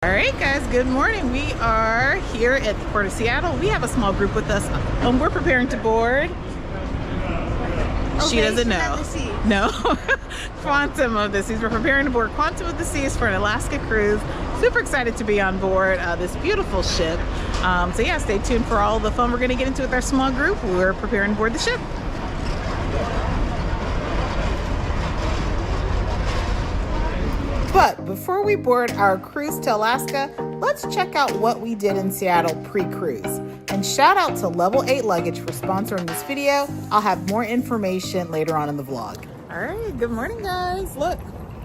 All right, guys, good morning. We are here at the Port of Seattle. We have a small group with us. We're preparing to board. She doesn't know. No. Quantum of the Seas. We're preparing to board Quantum of the Seas for an Alaska cruise. Super excited to be on board this beautiful ship. So yeah, stay tuned for all the fun we're going to get into with our small group. We're preparing to board the ship. But before we board our cruise to Alaska, let's check out what we did in Seattle pre-cruise. And shout out to Level 8 Luggage for sponsoring this video. I'll have more information later on in the vlog. All right, good morning, guys. Look,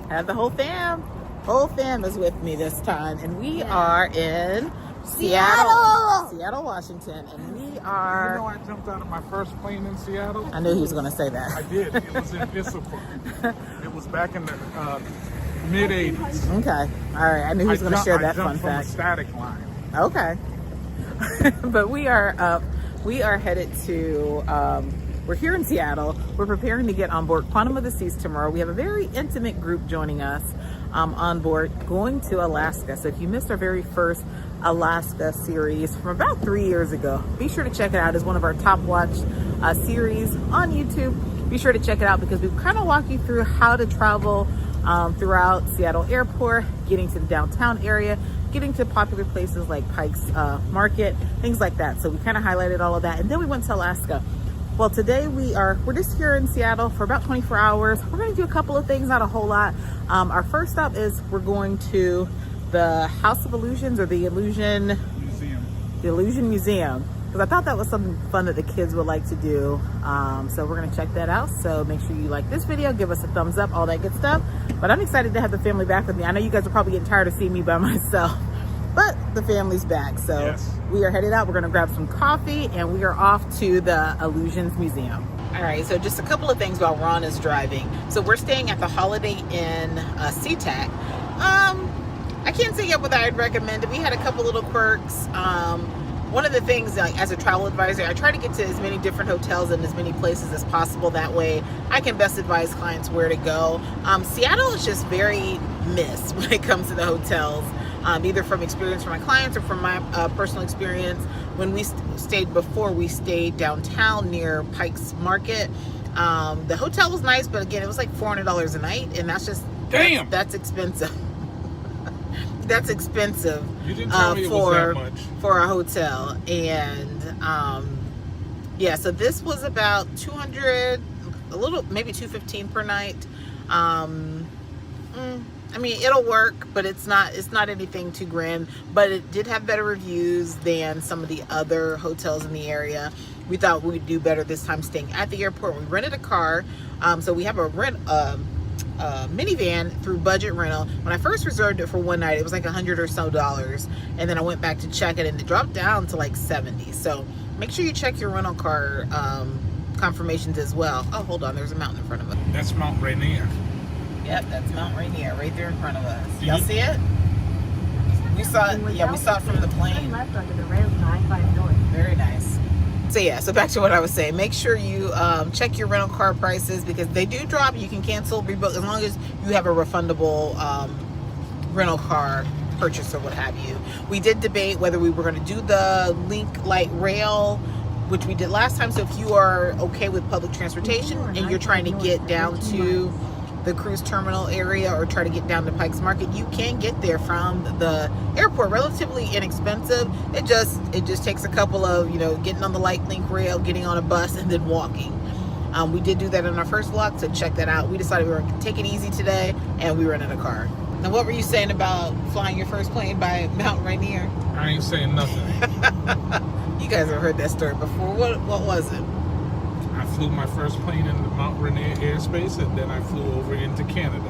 I have the whole fam. Whole fam is with me this time. And we are in Seattle, Washington. And we are... You know, I jumped out of my first plane in Seattle. I knew he was going to say that. I did. It was in Issaquah. It was back in the... mid-80s. Okay. All right. I knew he was going to share that fun fact. I jumped from a static line. Okay. But we are headed to, we're here in Seattle. We're preparing to get on board Quantum of the Seas tomorrow. We have a very intimate group joining us on board going to Alaska. So if you missed our very first Alaska series from about 3 years ago, be sure to check it out. It's one of our top watched series on YouTube. Be sure to check it out because we kind of walk you through how to travel throughout Seattle Airport, getting to the downtown area, getting to popular places like Pike's Market, things like that. So we kind of highlighted all of that. And then we went to Alaska. Well, today we're just here in Seattle for about 24 hours. We're going to do a couple of things, not a whole lot. Our first stop is we're going to the House of Illusions, or the Illusion Museum. Because I thought that was something fun that the kids would like to do. So we're going to check that out. So make sure you like this video, give us a thumbs up, all that good stuff. But I'm excited to have the family back with me. I know you guys are probably getting tired of seeing me by myself, but the family's back. So yes. We are headed out. We're going to grab some coffee and we are off to the Illusions Museum. All right, so just a couple of things while Ron is driving. So we're staying at the Holiday Inn Sitka. I can't say yet whether I'd recommend it. We had a couple little quirks. One of the things, as a travel advisor, I try to get to as many different hotels and as many places as possible. That way I can best advise clients where to go. Seattle is just very missed when it comes to the hotels, either from experience from my clients or from my personal experience. When we stayed before, we stayed downtown near Pike's Market. The hotel was nice, but again, it was like $400 a night, and that's just, damn, that's expensive. That's expensive. You didn't tell me it was that much for a hotel. And yeah, so this was about 200, a little, maybe 215 per night. I mean, it'll work, but it's not anything too grand. But it did have better reviews than some of the other hotels in the area. We thought we'd do better this time staying at the airport. We rented a car, so we have a minivan through Budget Rental. When I first reserved it for one night, it was like $100 or so, and then I went back to check it and it dropped down to like 70. So make sure you check your rental car confirmations as well. Oh, hold on, there's a mountain in front of us. That's Mount Rainier. Yep, that's Mount Rainier right there in front of us. Y'all see it? We saw it. Yeah, we saw it from the plane. Very nice. So yeah, so back to what I was saying. Make sure you check your rental car prices because they do drop. You can cancel, rebook, as long as you have a refundable rental car purchase or what have you. We did debate whether we were going to do the Link Light Rail, which we did last time. So if you are okay with public transportation and you're trying to get down to the cruise terminal area or try to get down to Pike's Market, you can get there from the airport. Relatively inexpensive. It just takes a couple of, getting on the light link rail, getting on a bus, and then walking. We did do that in our first vlog, so check that out. We decided we were going to take it easy today, and we rented a car. Now, what were you saying about flying your first plane by Mount Rainier? I ain't saying nothing. You guys have heard that story before. What was it? I flew my first plane into Mount Rainier airspace, and then I flew over into Canada.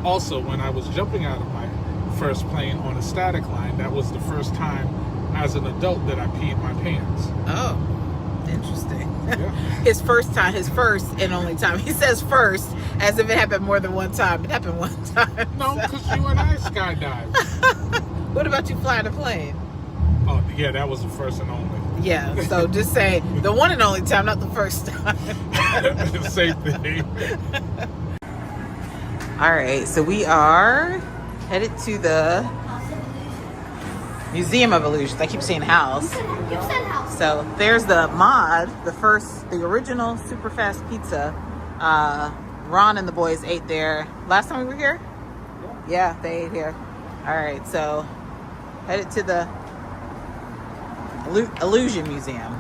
Also, when I was jumping out of my first plane on a static line, that was the first time as an adult that I peed my pants. Oh, interesting. Yeah. His first and only time. He says first as if it happened more than one time. It happened one time. No, because you and I skydived. What about you flying a plane? Oh, yeah, that was the first and only. Yeah, so just say the one and only time, not the first time. Same thing. All right, so we are headed to the Museum of Illusions. I keep saying house. You said house. So there's the mod, the original super fast pizza. Ron and the boys ate there last time we were here. Yeah, they ate here. All right, so headed to the Illusion Museum.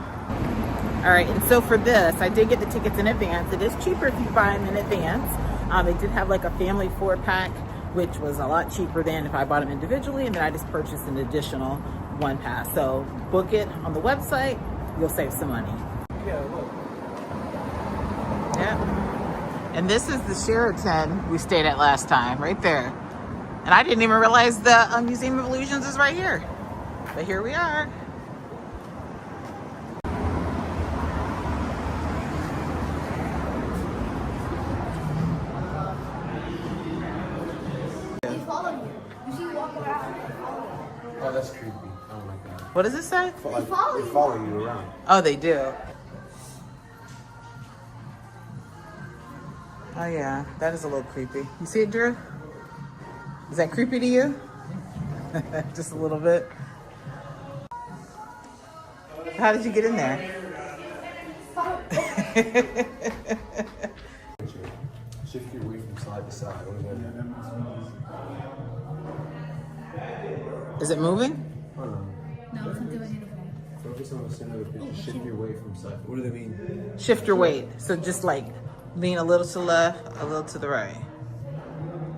All right, and so for this, I did get the tickets in advance. It is cheaper if you buy them in advance. They did have like a family 4-pack, which was a lot cheaper than if I bought them individually, and then I just purchased an additional 1 pass. So book it on the website, you'll save some money. Yeah, look. Yeah. And this is the Sheraton we stayed at last time, right there. And I didn't even realize the Museum of Illusions is right here. But here we are. Oh, that's creepy. Oh my god. What does it say? Like, they follow you around. Oh, they do. Oh yeah, that is a little creepy. You see it, Drew? Is that creepy to you? Just a little bit. How did you get in there? Shift your weight from side to side. What is that? Is it moving? Oh, no. No, it's not doing anything. Focus on the center of the picture. Shift your weight from side. What do they mean? Shift your weight. So just like lean a little to the left, a little to the right.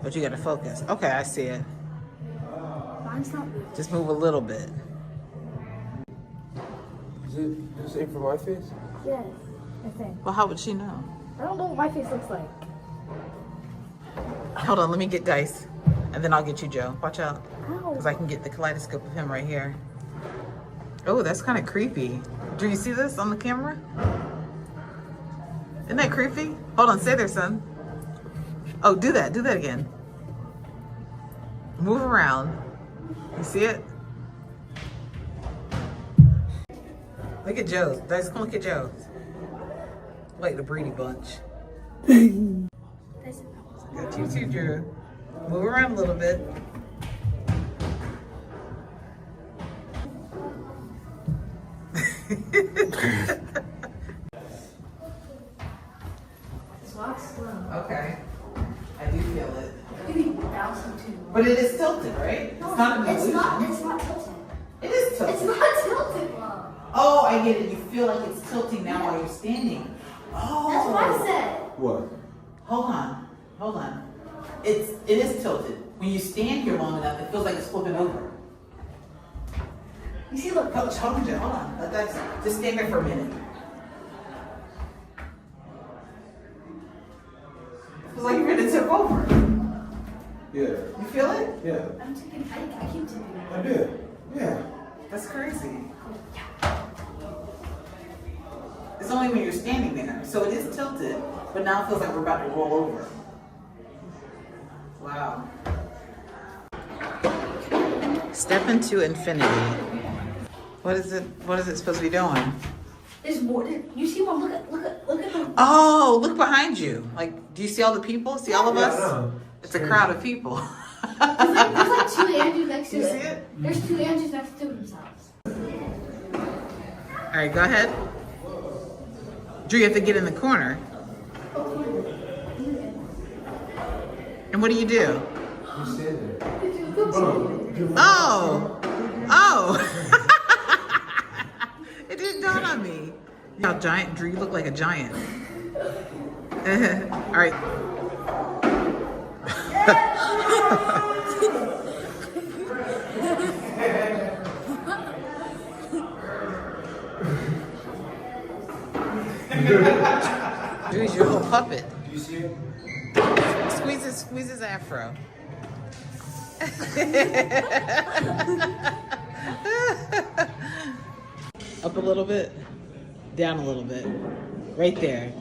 But you gotta focus. Okay, I see it. Mine's not moving. Just move a little bit. Is it the same for my face? Yes, I think. Well, how would she know? I don't know what my face looks like. Hold on, let me get Dice. And then I'll get you, Joe. Watch out. Ow. Because I can get the kaleidoscope of him right here. Oh, that's kind of creepy. Do you see this on the camera? Isn't that creepy? Hold on, stay there, son. Oh, do that. Do that again. Move around. You see it? Look at Joe's. Dice, come look at Joe's. Like the Brady Bunch. Got you too, Drew. Move around a little bit. Walk slow. Okay. I do feel it. Maybe bouncing too. But it is tilted, right? It's not an It's illusion. not. It's not tilted. It is tilted. It's not tilted, Mom. Oh, I get it. You feel like it's tilting now while you're standing. Oh. That's what I said. What? Hold on. Hold on. It is tilted. When you stand here long enough, it feels like it's flipping over. You see, look. Hold on, Joe. Hold on. Let that, just stand there for a minute. Feels like you're gonna tip over. Yeah. You feel it? Yeah. I'm tipping. I keep tipping. I did. Yeah. That's crazy. It's only when you're standing there. So it is tilted, but now it feels like we're about to roll over. Wow. Step into infinity. What is it supposed to be doing? There's more. You see, Mom? Look at the. Oh, look behind you. Like, do you see all the people? See all of us? Yeah. It's a crowd of people. There's like 2 Andrews next to You it. see it? There's 2 Andrews next to themselves. All right, go ahead. Drew, you have to get in the corner. And what do? You stand there. Oh! Oh! It didn't dawn on me. How giant, Drew, you look like a giant. All right. Drew's your little puppet. Do you see it? Squeeze his afro. Up a little bit, down a little bit. Right there.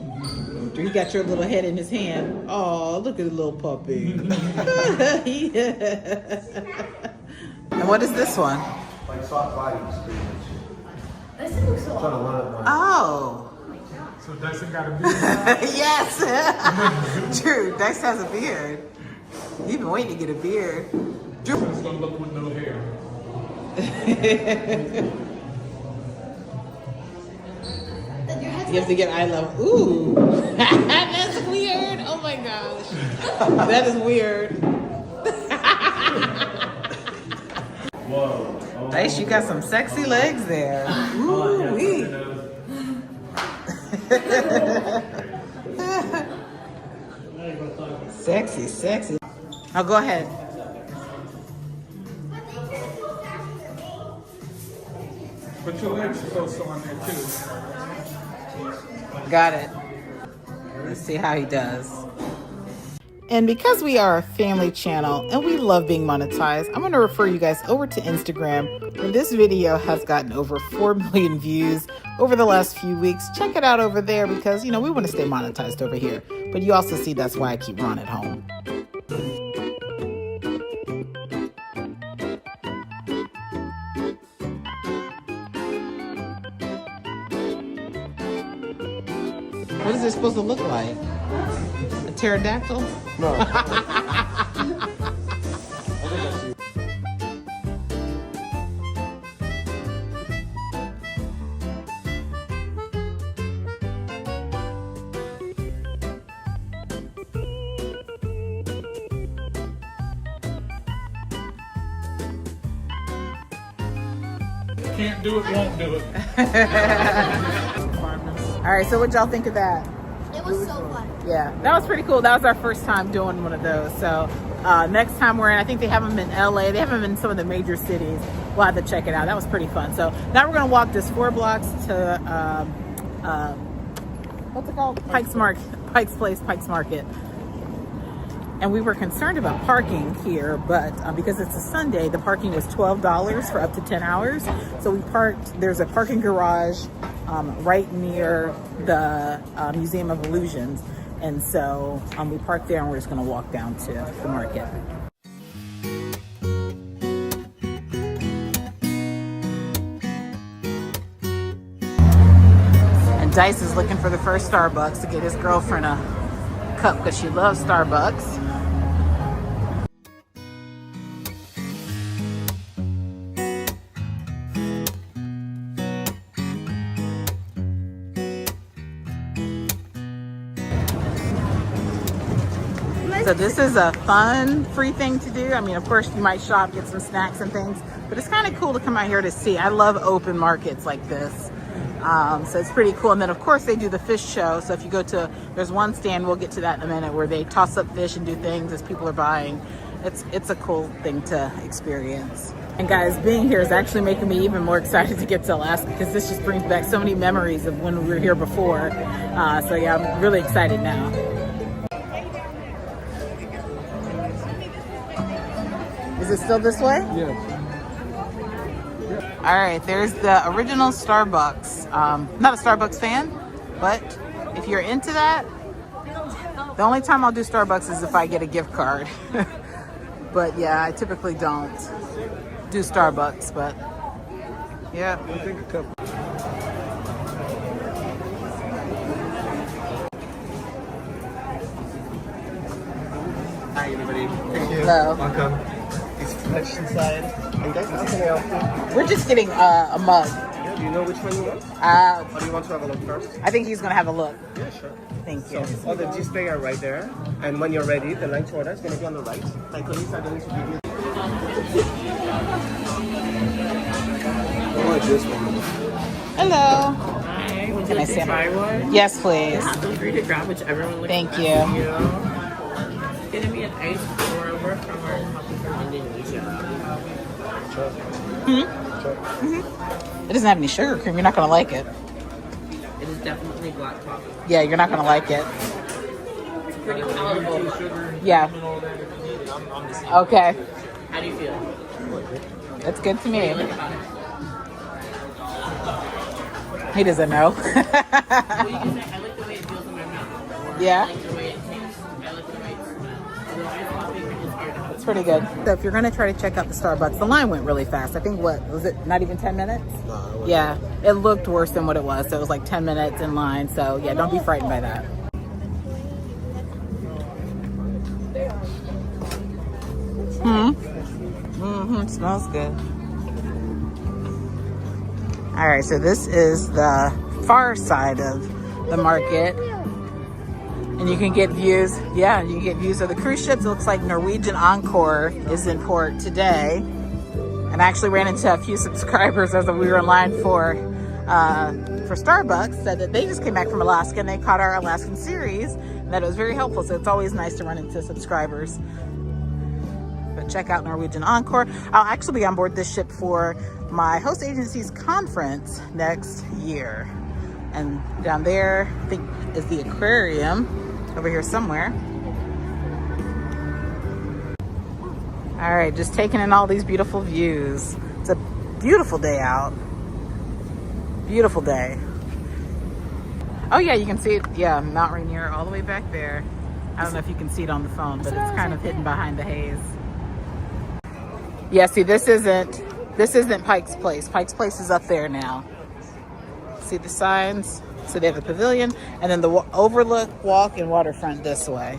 Drew got your little head in his hand. Oh, look at the little puppy. And what is this one? Like soft bodies, pretty much. This looks so I'm trying to line up my. Oh. So Dyson got a beard. Yes. Drew, Dice has a beard. You've been waiting to get a beard. Drew. It's gonna look with no hair. You have to get eye level. Ooh, that's weird. Oh my gosh, that is weird. Whoa. Oh. Dice, you got some sexy legs there. Ooh, wee. Sexy, sexy. Oh, go ahead. Put your legs closer on there too. Got it. Let's see how he does. And because we are a family channel and we love being monetized, I'm going to refer you guys over to Instagram, where this video has gotten over 4 million views over the last few weeks. Check it out over there because, you know, we want to stay monetized over here. But you also see that's why I keep Ron at home. What is it supposed to look like? A pterodactyl? No. Can't do it, won't do it. All right, so what y'all think of that? It was so fun. Yeah, that was pretty cool. That was our first time doing one of those. So next time we're in, I think they have them in LA. They have them in some of the major cities. We'll have to check it out. That was pretty fun. So now we're going to walk this 4 blocks to, what's it called? Pikes Place, Pikes Market. And we were concerned about parking here, but because it's a Sunday, the parking was $12 for up to 10 hours. So we parked, there's a parking garage right near the Museum of Illusions. And so we parked there and we're just gonna walk down to the market. And Dice is looking for the first Starbucks to get his girlfriend a cup because she loves Starbucks. So this is a fun, free thing to do. I mean, of course, you might shop, get some snacks and things, but it's kind of cool to come out here to see. I love open markets like this. So it's pretty cool. And then, of course, they do the fish show. So if you go to, there's one stand, we'll get to that in a minute, where they toss up fish and do things as people are buying. It's a cool thing to experience. And guys, being here is actually making me even more excited to get to Alaska because this just brings back so many memories of when we were here before. So yeah, I'm really excited now. Is it still this way? Yeah. All right, there's the original Starbucks. Not a Starbucks fan, but if you're into that, the only time I'll do Starbucks is if I get a gift card. But yeah, I typically don't do Starbucks, but yeah. I think a cup. Hi everybody. Thank you. Hello. Welcome. It's fresh inside. And guys, how can I help you? We're just getting a mug. Yeah, do you know which one you want? Or do you want to have a look first? I think he's gonna have a look. Yeah, sure. Thank you. So all the display are right there. And when you're ready, the lunch order is going to be on the right. My colleagues are going to give you. I like this one. Hello. Hi, would Can you I like see to try one? Yes, please. Feel free to grab whichever one looks Thank best you. for you. It's gonna be an ice pour. We're from Indonesia. It doesn't have any sugar cream. You're not gonna like it. It is definitely black coffee. Yeah, you're not gonna like it. It's pretty palatable. Yeah. Okay. How do you feel? That's good to me. What do you like about it? He doesn't know. Well, you can say, I like the way it feels in my mouth. Or Yeah. I like the way it tastes. I like the way it smells. Although ice coffee is hard to It's pretty good. So if you're gonna try to check out the Starbucks, the line went really fast. I think, what was it, not even 10 minutes? No, Yeah, it looked worse than what it was. So it was like 10 minutes in line. So yeah, don't be frightened by that. Mm-hmm. It smells good. All right, so this is the far side of the market. And you can get views, yeah, you can get views of the cruise ships. It looks like Norwegian Encore is in port today. And I actually ran into a few subscribers as we were in line for Starbucks, said that they just came back from Alaska and they caught our Alaskan series and that it was very helpful. So it's always nice to run into subscribers. But check out Norwegian Encore. I'll actually be on board this ship for my host agency's conference next year. And down there, I think, is the aquarium over here somewhere. All right, just taking in all these beautiful views. It's a beautiful day out. Beautiful day. Oh yeah, you can see it. Yeah, Mount Rainier all the way back there. I don't know if you can see it on the phone, but it's kind of hidden behind the haze. Yeah, see, this isn't Pike's Place. Pike's Place is up there now. See the signs? So they have a pavilion, and then the overlook, walk, and waterfront this way.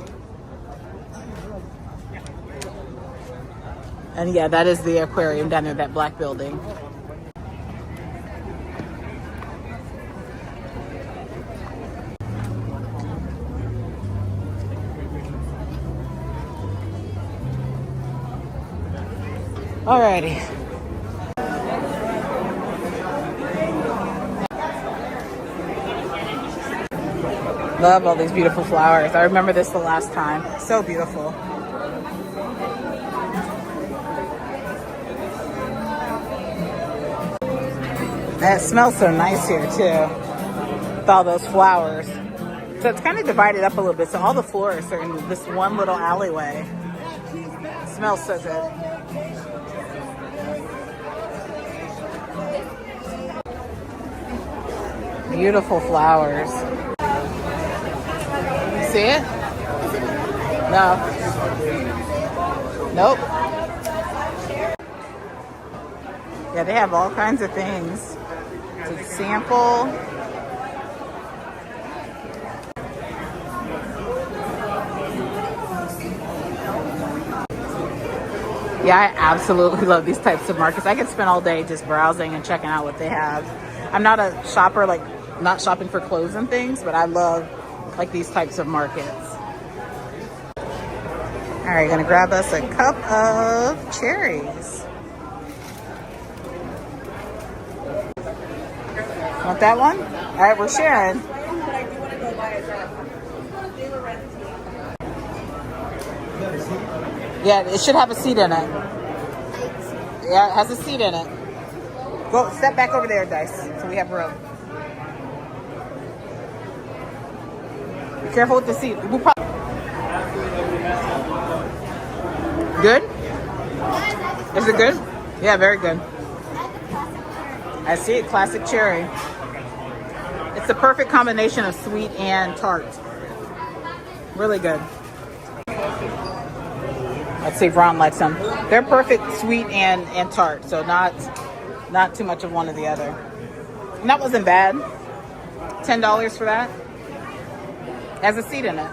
And yeah, that is the aquarium down there, that black building. Alrighty. Love all these beautiful flowers. I remember this the last time. So beautiful. And it smells so nice here too, with all those flowers. So it's kind of divided up a little bit. So all the florists are in this one little alleyway. It smells so good. Beautiful flowers. See it? No. Nope. Yeah, they have all kinds of things to sample. Yeah, I absolutely love these types of markets. I could spend all day just browsing and checking out what they have. I'm not a shopper, like not shopping for clothes and things, but I love like these types of markets. All right, gonna grab us a cup of cherries. Want that one? All right, we're sharing. Yeah, it should have a seat in it. Yeah, it has a seat in it. Go, step back over there, Dice, so we have room. Be careful with the seat. We'll good? Is it good? Yeah, very good. I see it, classic cherry. It's the perfect combination of sweet and tart. Really good. Let's see if Ron likes them. They're perfect sweet and tart, so not too much of one or the other. And that wasn't bad. $10 for that. Has a seat in it.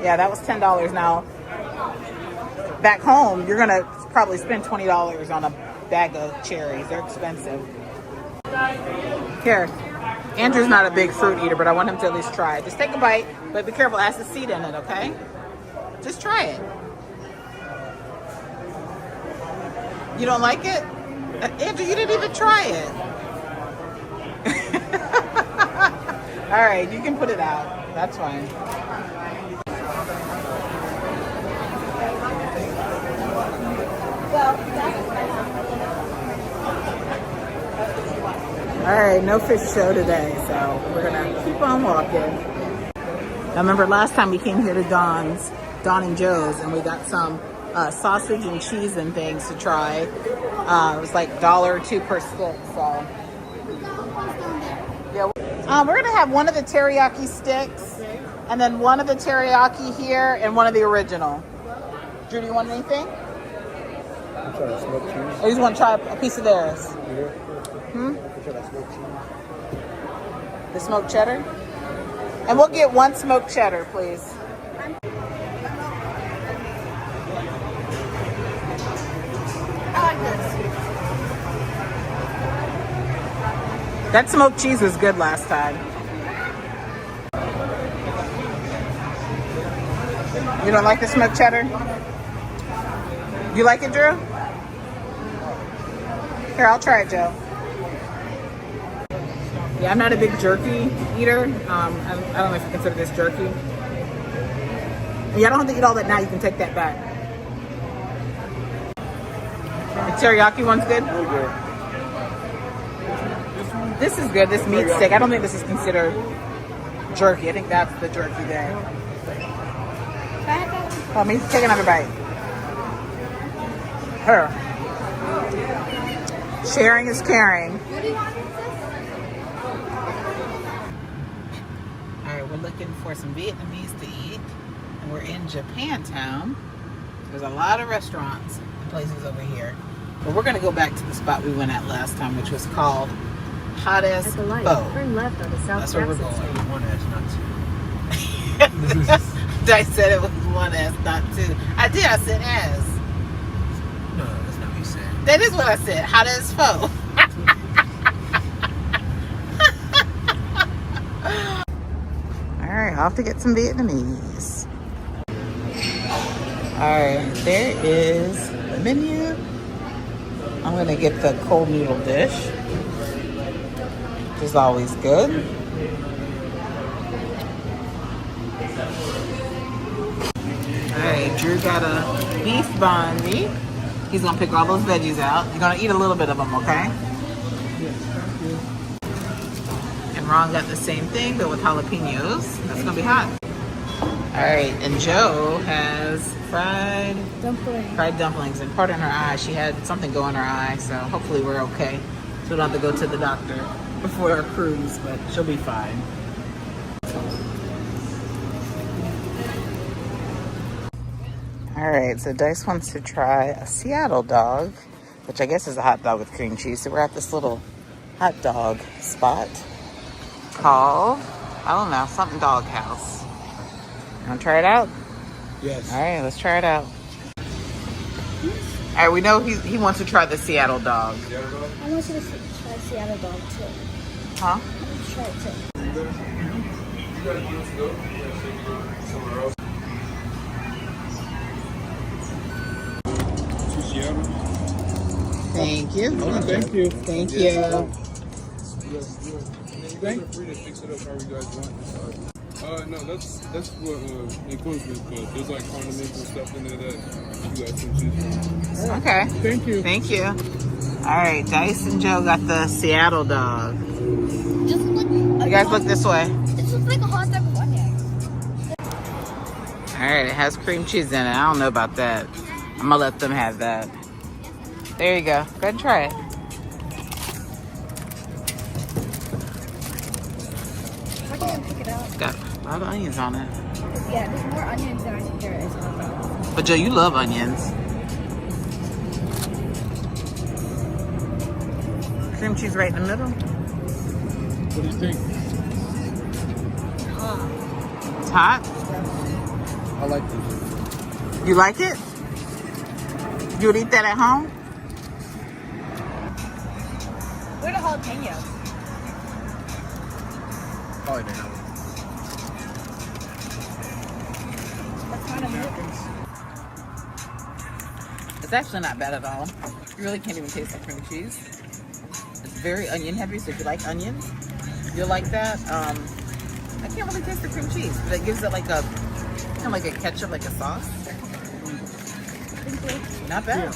Yeah, that was $10. Now, back home, you're gonna probably spend $20 on a bag of cherries. They're expensive. Here, Andrew's not a big fruit eater, but I want him to at least try it. Just take a bite, but be careful, it has a seed in it, okay? Just try it. You don't like it? Andrew, you didn't even try it. All right, you can put it out. That's fine. All right, no fish show today, so we're gonna keep on walking. I remember last time we came here to Don and Joe's, and we got some sausage and cheese and things to try. It was like $1 or $2 per stick, so. Yeah, we're gonna have one of the teriyaki sticks, and then one of the teriyaki here, and one of the original. Drew, do you want anything? I'm trying to smoke cheese. Or you just want to try a piece of theirs? Hmm? The smoked cheddar? And we'll get one smoked cheddar, please. That smoked cheese was good last time. You don't like the smoked cheddar? You like it, Drew? Here, I'll try it, Joe. Yeah, I'm not a big jerky eater. I don't know if you consider this jerky. Yeah, I don't have to eat all that now. You can take that back. The teriyaki one's good? This is good. This meat stick. I don't think this is considered jerky. I think that's the jerky there. Let me take another bite. Her. Sharing is caring. Alright, we're looking for some Vietnamese to eat. And we're in Japantown. There's a lot of restaurants and places over here. But we're going to go back to the spot we went at last time, which was called Hot As At the light, Pho. turn left on the South That's where we're Jackson going. Street. One ass, not two. Dice said it was one as, not two. I did. I said as. No, that's not what you said. That is what I said. Hot as pho. All right, off to get some Vietnamese. All right, there is the menu. I'm gonna get the cold noodle dish, which is always good. Alright, Drew got a beef banh mi. He's gonna pick all those veggies out. You're gonna eat a little bit of them, okay? And Ron got the same thing, but with jalapenos. That's gonna be hot. Alright, and Joe has fried dumplings and part in her eye. She had something go in her eye, so hopefully we're okay. So we don't have to go to the doctor before our cruise, but she'll be fine. All right, so Dice wants to try a Seattle dog, which I guess is a hot dog with cream cheese. So we're at this little hot dog spot called, I don't know, something dog house. You want to try it out? Yes. All right, let's try it out. All right, we know he wants to try the Seattle dog. I want you to try Seattle dog too. Huh? Let's try it too. Thank you. Oh, thank you. Thank you. Feel free to fix it up however you guys want. No, that's what includes this, but there's like condiments and stuff in there that you guys can choose from. Okay. Thank you. Thank you. All right, Dice and Joe got the Seattle dog. Just look. You guys look this way. This looks like a hot dog with onions. All right, it has cream cheese in it. I don't know about that. I'm gonna let them have that. There you go. Go ahead and try it. Why can't I pick it out? It's got a lot of onions on it. Yeah, there's more onions than I think there is hot dogs. But Joe, you love onions. Cream cheese right in the middle. What do you think? It's hot. I like this. You like it? You would eat that at home? Where are the jalapenos? Probably now. That's kind of It's actually not bad at all. You really can't even taste the cream cheese. It's very onion heavy, so if you like onions, you'll like that. I can't really taste the cream cheese, but it gives it like a kind of like a ketchup, like a sauce. Not bad.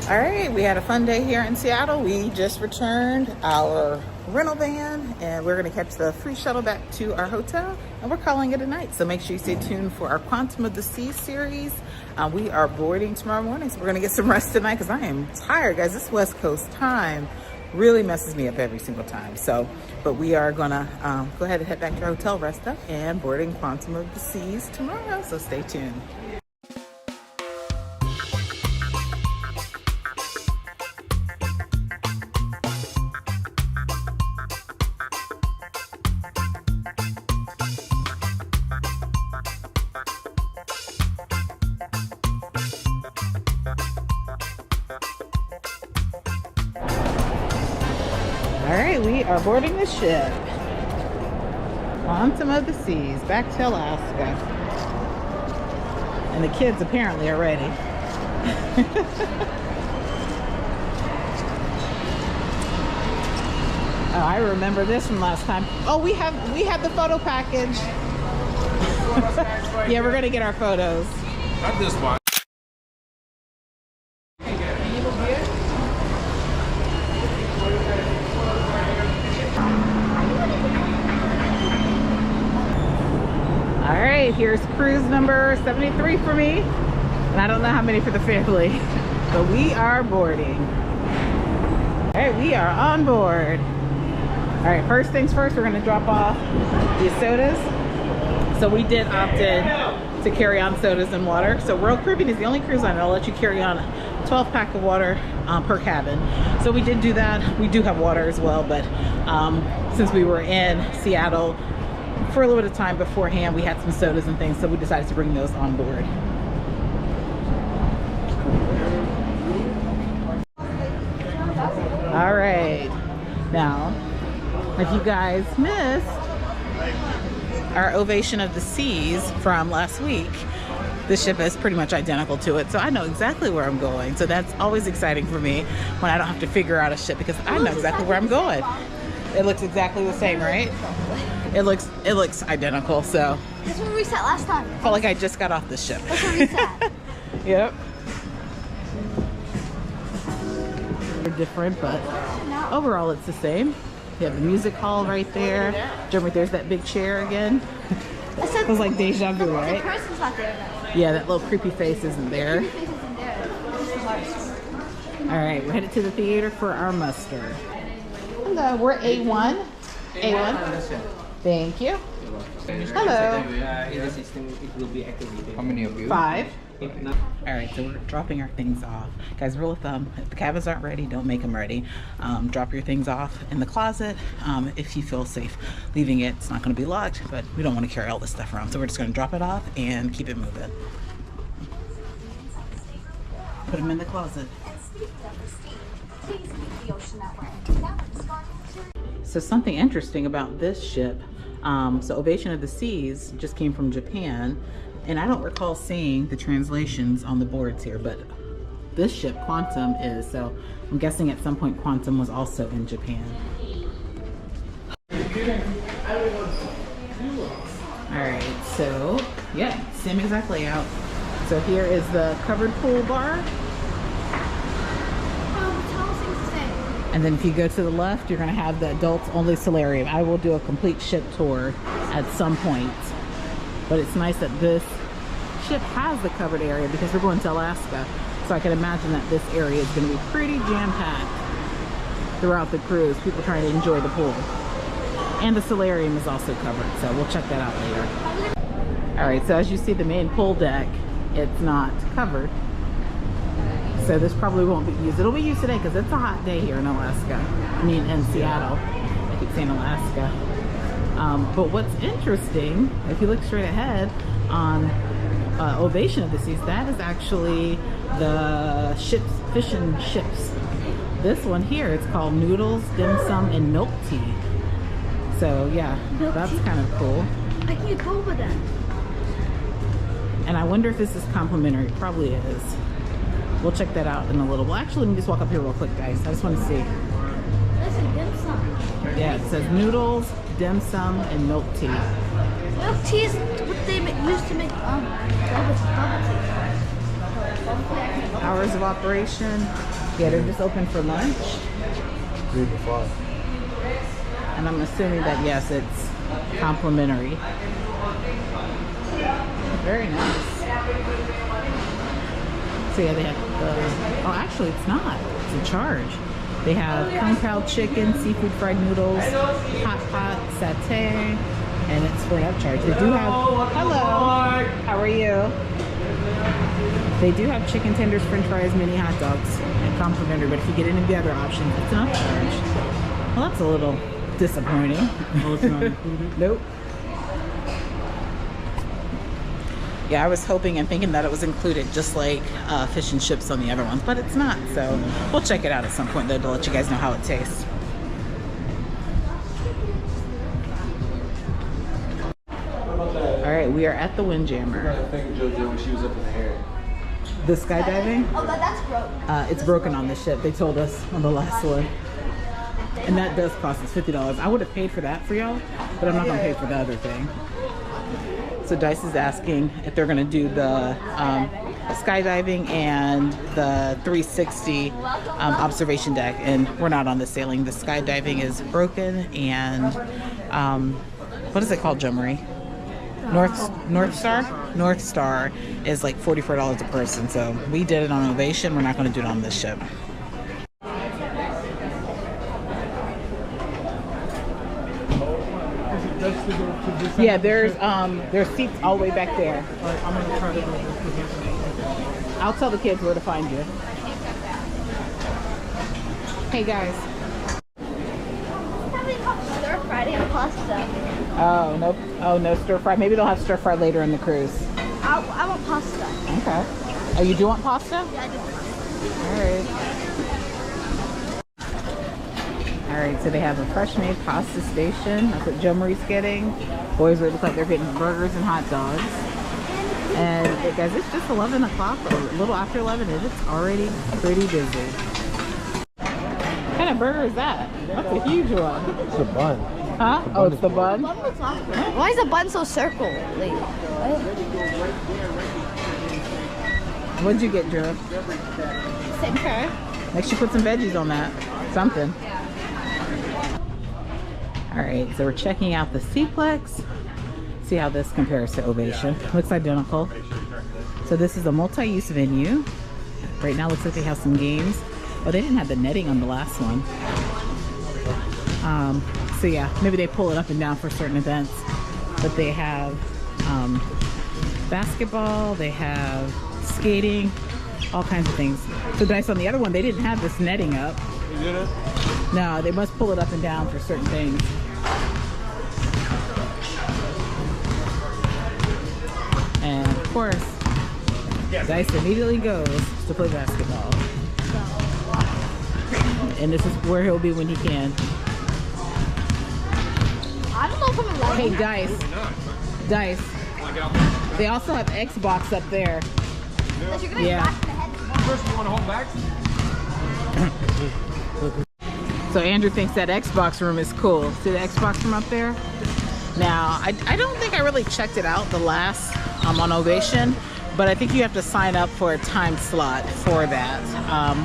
All right, we had a fun day here in Seattle. We just returned our rental van and we're gonna catch the free shuttle back to our hotel and we're calling it a night. So make sure you stay tuned for our Quantum of the Sea series. We are boarding tomorrow morning, so we're gonna get some rest tonight because I am tired, guys. This West Coast time really messes me up every single time. So, but we are gonna go ahead and head back to our hotel, rest up, and boarding Quantum of the Seas tomorrow. So stay tuned. All right, we are boarding the ship. Quantum of the Seas, back to Alaska. And the kids apparently are ready. Oh, I remember this from last time. Oh, we have the photo package. Yeah, we're gonna get our photos. Not this one. All right, here's cruise number 73 for me. And I don't know how many for the family, but we are boarding. All right, we are on board. All right, first things first, we're gonna drop off the sodas. So we did opt in to carry on sodas and water. So World Caribbean is the only cruise line that'll let you carry on a 12 pack of water per cabin. So we did do that. We do have water as well, but since we were in Seattle for a little bit of time beforehand, we had some sodas and things, so we decided to bring those on board. All right, now if you guys missed our Ovation of the Seas from last week, the ship is pretty much identical to it, so I know exactly where I'm going. So that's always exciting for me when I don't have to figure out a ship, because I know exactly where I'm going. It looks exactly the same, right? It looks identical. So That's where we sat last time. I felt like I just got off the ship. That's where we sat. Yep. They're different, but overall it's the same. You have the music hall right there. Jeremy, there's that big chair again. It was like deja vu, The right? person's not there though. Yeah, that little creepy face isn't there. The face isn't there. It's just ours. All right, we're headed to the theater for our muster. Hello, we're A1. A1. Thank you. Hello. In the system, it will be activated. How many of you? 5. All right, so we're dropping our things off. Guys, rule of thumb, if the cabins aren't ready, don't make them ready. Drop your things off in the closet if you feel safe leaving it. It's not going to be locked, but we don't want to carry all this stuff around. So we're just going to drop it off and keep it moving. Put them in the closet. So something interesting about this ship, so Ovation of the Seas just came from Japan, and I don't recall seeing the translations on the boards here, but this ship, Quantum, is, so I'm guessing at some point Quantum was also in Japan. All right, so yeah, same exact layout. So here is the covered pool bar. And then if you go to the left, you're gonna have the adults only solarium. I will do a complete ship tour at some point. But it's nice that this ship has the covered area because we're going to Alaska. So I can imagine that this area is gonna be pretty jam-packed throughout the cruise. People trying to enjoy the pool. And the solarium is also covered, so we'll check that out later. All right, so as you see the main pool deck, it's not covered. So this probably won't be used. It'll be used today because it's a hot day here in Alaska. I mean, in Seattle. I keep saying Alaska. But what's interesting, if you look straight ahead on Ovation of the Seas, that is actually the ships, fishing ships. This one here, it's called Noodles, Dim Sum, and Milk Tea. So yeah, that's kind of cool. I can't go with that. And I wonder if this is complimentary. It probably is. We'll check that out in a little. Well, actually, let me just walk up here real quick, guys. I just want to see. That's a dim sum. Yeah, it says noodles, dim sum, and milk tea. Milk tea is what they used to make bubble tea. Hours of operation. Yeah, they're just open for lunch. 3 to 5. And I'm assuming that, yes, it's complimentary. Very nice. So yeah, they have oh, actually it's not. It's a charge. They have kung pao chicken, seafood fried noodles, hot pot, satay, and it's for an upcharge. They do have, hello, how are you? They do have chicken tenders, french fries, mini hot dogs, and complimentary, but if you get any of the other options, it's an upcharge. Well, that's a little disappointing. Oh, it's not included? Nope. Yeah, I was hoping and thinking that it was included, just like fish and chips on the other ones, but it's not. So we'll check it out at some point though to let you guys know how it tastes. right, we are at the Windjammer. I think JoJo when she was up in the air. The skydiving? Oh, that's broke. It's broken on this ship. They told us on the last one. And that does cost us $50. I would have paid for that for y'all, but I'm not gonna pay for the other thing. So Dice is asking if they're gonna do the skydiving and the 360 observation deck, and we're not on the sailing. The skydiving is broken, and what is it called, Jean-Marie? North Star is like $44 a person. So we did it on Ovation. We're not going to do it on this ship. Yeah, there's seats all the way back there. I'm gonna try to go. I'll tell the kids where to find you. Hey guys. Probably called stir fried and pasta. Oh no! Oh no, stir fry. Maybe they'll have stir fry later in the cruise. I want pasta. Okay. Oh, you do want pasta? Yeah, I do. All right, so they have a fresh made pasta station. That's what Jean-Marie's getting. Boys, it looks like they're getting burgers and hot dogs. And guys, it's just 11 o'clock, or a little after 11, and it's already pretty busy. What kind of burger is that? That's a huge one. It's a bun. Huh? Oh, it's the bun? Why is the bun so circle? Like, What'd you get, Drew? same curve. Make sure you put some veggies on that. Something. All right, so we're checking out the Seaplex. See how this compares to Ovation. Looks identical. So this is a multi-use venue. Right now looks like they have some games. Oh, they didn't have the netting on the last one. So yeah, maybe they pull it up and down for certain events. But they have basketball, they have skating, all kinds of things. So Dice, on the other one, they didn't have this netting up. You did it? No, they must pull it up and down for certain things. And of course, Dice immediately goes to play basketball. And this is where he'll be when he can. I don't know if I'm allowed. Hey, Dice. They also have Xbox up there. But you're gonna Yeah. whack the head. First, you want to hold back? So Andrew thinks that Xbox room is cool. See the Xbox room up there? Now, I don't think I really checked it out the last on Ovation, but I think you have to sign up for a time slot for that.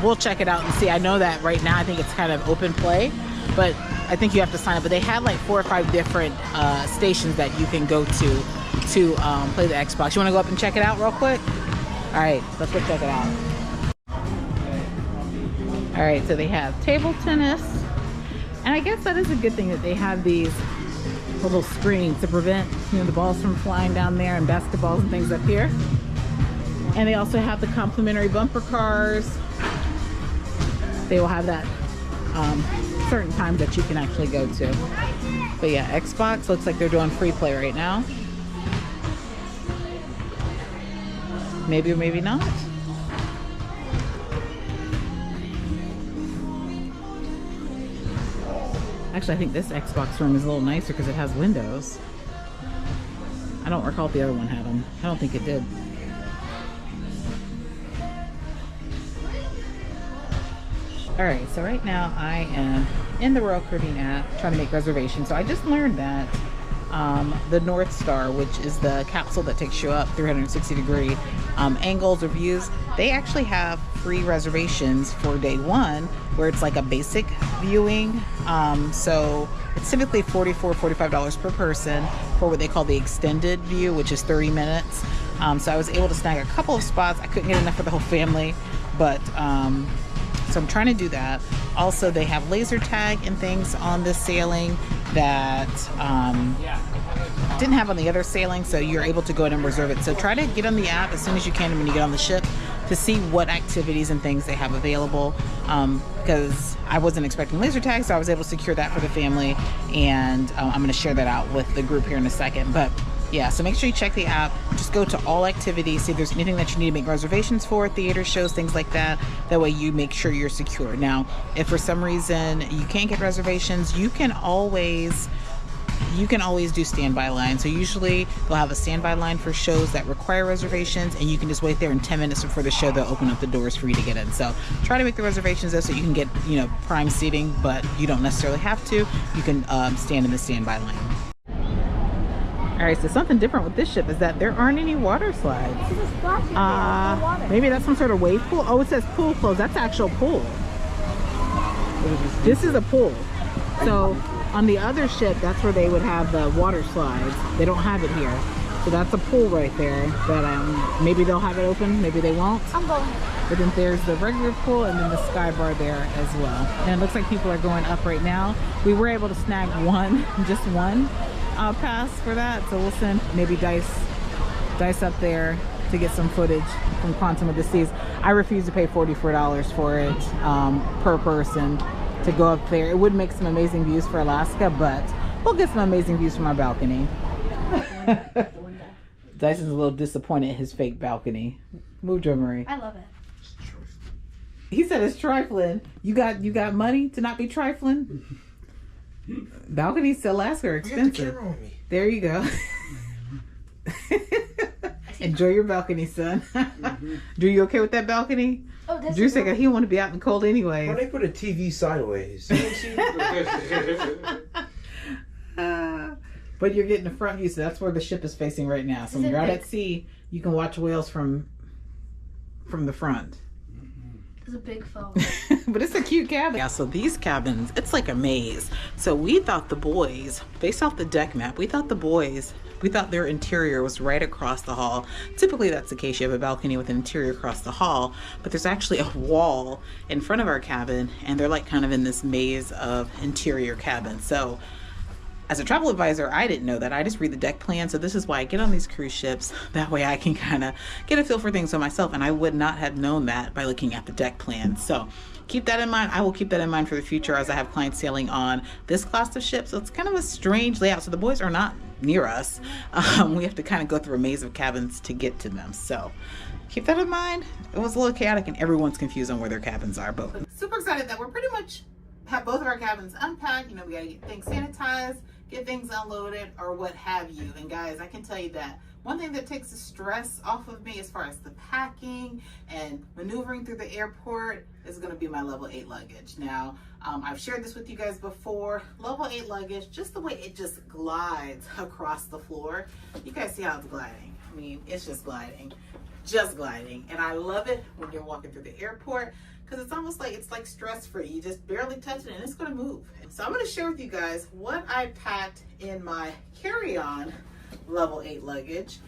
We'll check it out and see. I know that right now I think it's kind of open play, but I think you have to sign up. But they have like 4 or 5 different stations that you can go to play the Xbox. You want to go up and check it out real quick? All right, let's go check it out. All right, so they have table tennis, and I guess that is a good thing that they have these little screens to prevent, you know, the balls from flying down there, and basketballs and things up here. And they also have the complimentary bumper cars. They will have that certain times that you can actually go to. But yeah, Xbox looks like they're doing free play right now. Maybe or maybe not. Actually, I think this Xbox room is a little nicer because it has windows. I don't recall if the other one had them. I don't think it did. All right, so right now I am in the Royal Caribbean app trying to make reservations. So I just learned that the North Star, which is the capsule that takes you up 360-degree angles or views, they actually have free reservations for day 1 where it's like a basic viewing. So it's typically $45 per person for what they call the extended view, which is 30 minutes. So I was able to snag a couple of spots. I couldn't get enough for the whole family, but so I'm trying to do that. Also, they have laser tag and things on this sailing that didn't have on the other sailing, so you're able to go ahead and reserve it. So try to get on the app as soon as you can when you get on the ship to see what activities and things they have available, because I wasn't expecting laser tag, so I was able to secure that for the family, and I'm going to share that out with the group here in a second. But yeah, so make sure you check the app. Just go to all activities, see if there's anything that you need to make reservations for, theater shows, things like that. That way you make sure you're secure. Now, if for some reason you can't get reservations, you can always you can always do standby line. So usually they'll have a standby line for shows that require reservations, and you can just wait there, in 10 minutes before the show they'll open up the doors for you to get in. So try to make the reservations though, so you can get, you know, prime seating, but you don't necessarily have to. You can stand in the standby line. All right, so something different with this ship is that there aren't any water slides. Maybe that's some sort of wave pool. Oh, it says pool closed. That's actual pool. This is a pool. So on the other ship, that's where they would have the water slides. They don't have it here. So that's a pool right there that maybe they'll have it open, maybe they won't. I'm going. But then there's the regular pool and then the sky bar there as well. And it looks like people are going up right now. We were able to snag just one pass for that. So we'll send maybe Dice up there to get some footage from Quantum of the Seas. I refuse to pay $44 for it per person to go up there. It would make some amazing views for Alaska, but we'll get some amazing views from our balcony. Dyson's a little disappointed in his fake balcony. Move, Joe Marie. I love it. He said it's trifling. You got money to not be trifling? Balconies to Alaska are expensive. There you go. Enjoy your balcony, son. Drew, you okay with that balcony? Oh, that's Drew said he don't want to be out in the cold anyway. Why don't they put a TV sideways? But you're getting the front view, so that's where the ship is facing right now. So when you're out at sea, you can watch whales from the front. It's a big phone. But it's a cute cabin. Yeah, so these cabins, it's like a maze. So we thought the boys, based off the deck map, we thought their interior was right across the hall. Typically that's the case. You have a balcony with an interior across the hall, but there's actually a wall in front of our cabin, and they're like kind of in this maze of interior cabins. So as a travel advisor, I didn't know that. I just read the deck plan. So this is why I get on these cruise ships. That way I can kind of get a feel for things for myself. And I would not have known that by looking at the deck plan. So keep that in mind. I will keep that in mind for the future as I have clients sailing on this class of ships. So it's kind of a strange layout. So the boys are not near us. We have to kind of go through a maze of cabins to get to them. So keep that in mind. It was a little chaotic and everyone's confused on where their cabins are. But super excited that we're pretty much have both of our cabins unpacked. You know, we gotta get things sanitized, get things unloaded, or what have you. And guys, I can tell you that one thing that takes the stress off of me as far as the packing and maneuvering through the airport is going to be my level 8 luggage. Now, I've shared this with you guys before. Level 8 luggage, just the way it just glides across the floor. You guys see how it's gliding. I mean, it's just gliding. And I love it when you're walking through the airport, because it's almost like it's like stress-free. You just barely touch it and it's going to move. So I'm going to share with you guys what I packed in my carry-on level 8 luggage,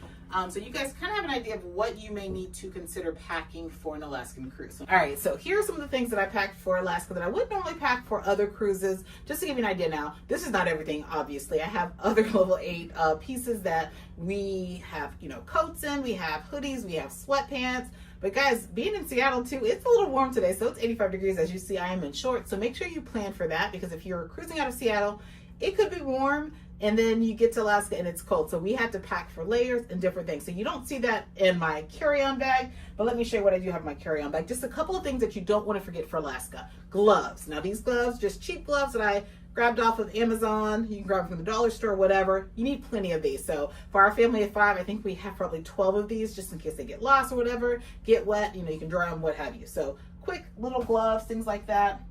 so you guys kind of have an idea of what you may need to consider packing for an Alaskan cruise. All right, so here are some of the things that I packed for Alaska that I would normally pack for other cruises. Just to give you an idea now, this is not everything, obviously. I have other level 8 pieces that we have, you know, coats in, we have hoodies, we have sweatpants. But guys, being in Seattle too, it's a little warm today, so it's 85 degrees. As you see, I am in shorts, so make sure you plan for that, because if you're cruising out of Seattle, it could be warm, and then you get to Alaska and it's cold. So we had to pack for layers and different things. So you don't see that in my carry-on bag, but let me show you what I do have in my carry-on bag. Just a couple of things that you don't want to forget for Alaska. Gloves. Now these gloves, just cheap gloves that I grabbed off of Amazon. You can grab them from the dollar store, whatever. You need plenty of these. So for our family of 5, I think we have probably 12 of these, just in case they get lost or whatever, get wet, you know, you can dry them, what have you. So quick little gloves, things like that.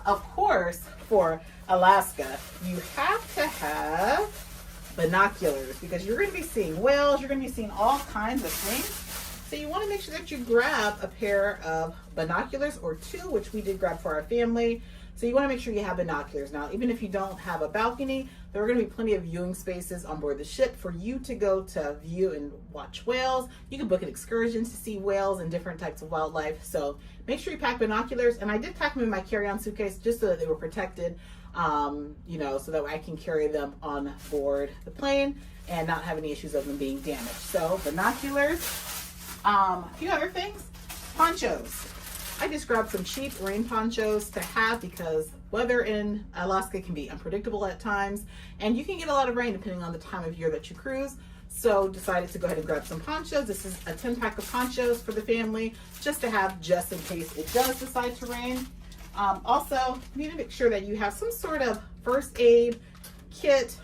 Of course, for Alaska, you have to have binoculars, because you're going to be seeing whales, you're going to be seeing all kinds of things. So you want to make sure that you grab a pair of binoculars, or 2, which we did grab for our family. So you want to make sure you have binoculars. Now, even if you don't have a balcony, there are going to be plenty of viewing spaces on board the ship for you to go to view and watch whales. You can book an excursion to see whales and different types of wildlife. So make sure you pack binoculars. And I did pack them in my carry-on suitcase just so that they were protected, you know, so that I can carry them on board the plane and not have any issues of them being damaged. So binoculars, a few other things, ponchos. I just grabbed some cheap rain ponchos to have, because weather in Alaska can be unpredictable at times, and you can get a lot of rain depending on the time of year that you cruise. So decided to go ahead and grab some ponchos. This is a 10-pack of ponchos for the family, just to have just in case it does decide to rain. Also, you need to make sure that you have some sort of first aid kit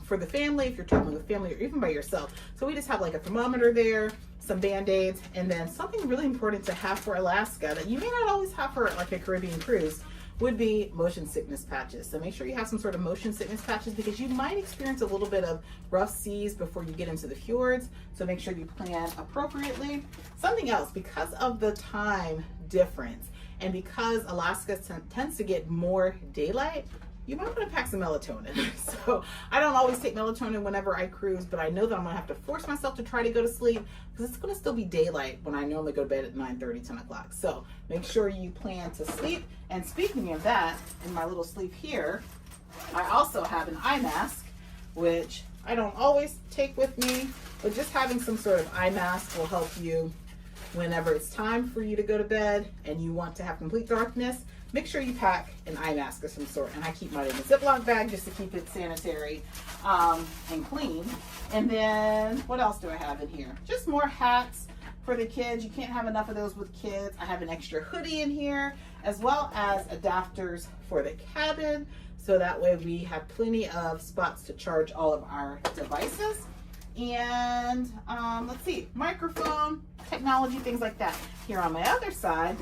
for the family, if you're traveling with family or even by yourself. So we just have like a thermometer there, some Band-Aids, and then something really important to have for Alaska that you may not always have for like a Caribbean cruise would be motion sickness patches. So make sure you have some sort of motion sickness patches because you might experience a little bit of rough seas before you get into the fjords. So make sure you plan appropriately. Something else, because of the time difference and because Alaska tends to get more daylight, you might want to pack some melatonin. So I don't always take melatonin whenever I cruise, but I know that I'm gonna have to force myself to try to go to sleep because it's gonna still be daylight when I normally go to bed at 9:30, 10 o'clock. So make sure you plan to sleep. And speaking of that, in my little sleeve here, I also have an eye mask, which I don't always take with me, but just having some sort of eye mask will help you whenever it's time for you to go to bed and you want to have complete darkness. Make sure you pack an eye mask of some sort, and I keep mine in a Ziploc bag just to keep it sanitary and clean. And then what else do I have in here? Just more hats for the kids. You can't have enough of those with kids. I have an extra hoodie in here, as well as adapters for the cabin, so that way we have plenty of spots to charge all of our devices. And let's see, microphone, technology, things like that. Here on my other side,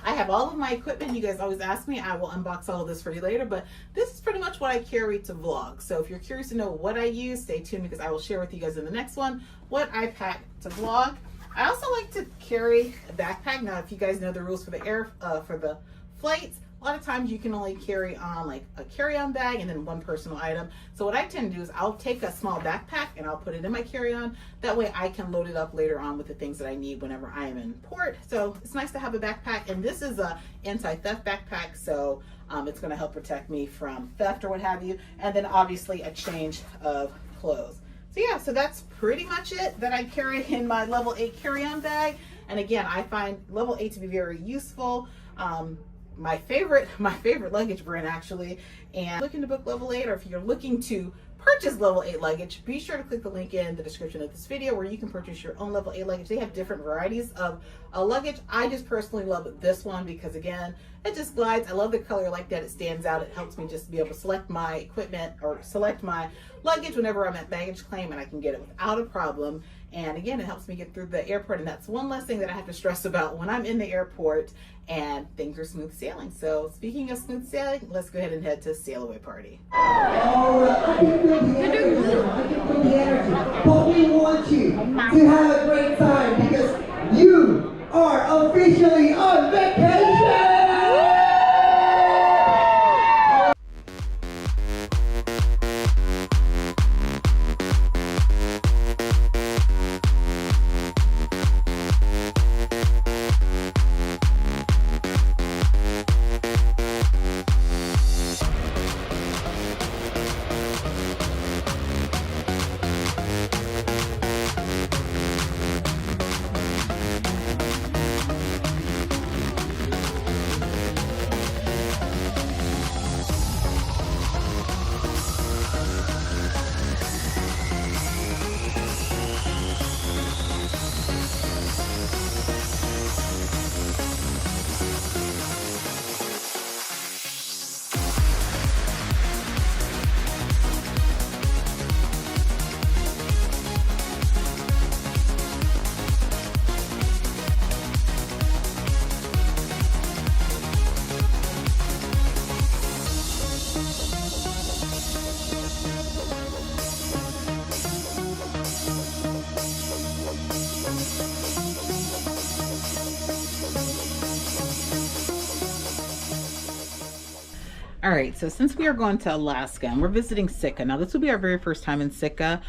I have all of my equipment. You guys always ask me. I will unbox all of this for you later, but this is pretty much what I carry to vlog. So if you're curious to know what I use, stay tuned because I will share with you guys in the next one what I pack to vlog. I also like to carry a backpack. Now, if you guys know the rules for the flights, a lot of times you can only carry on like a carry-on bag and then one personal item. So what I tend to do is I'll take a small backpack and I'll put it in my carry-on. That way I can load it up later on with the things that I need whenever I am in port. So it's nice to have a backpack, and this is a anti-theft backpack, so it's going to help protect me from theft or what have you. And then obviously a change of clothes. So yeah, so that's pretty much it that I carry in my level 8 carry-on bag. And again, I find level 8 to be very useful. My favorite luggage brand actually. And looking to book level 8, or if you're looking to purchase level 8 luggage, be sure to click the link in the description of this video where you can purchase your own level 8 luggage. They have different varieties of luggage. I just personally love this one because again, it just glides. I love the color like that. It stands out. It helps me just be able to select my equipment or select my luggage whenever I'm at baggage claim, and I can get it without a problem. And again, it helps me get through the airport, and that's one less thing that I have to stress about when I'm in the airport and things are smooth sailing. So speaking of smooth sailing, let's go ahead and head to Sail Away Party. All right, I can feel the energy. I can feel the energy. But we want you to have a great time because you are officially on vacation! All right, so since we are going to Alaska and we're visiting Sitka, now this will be our very first time in Sitka.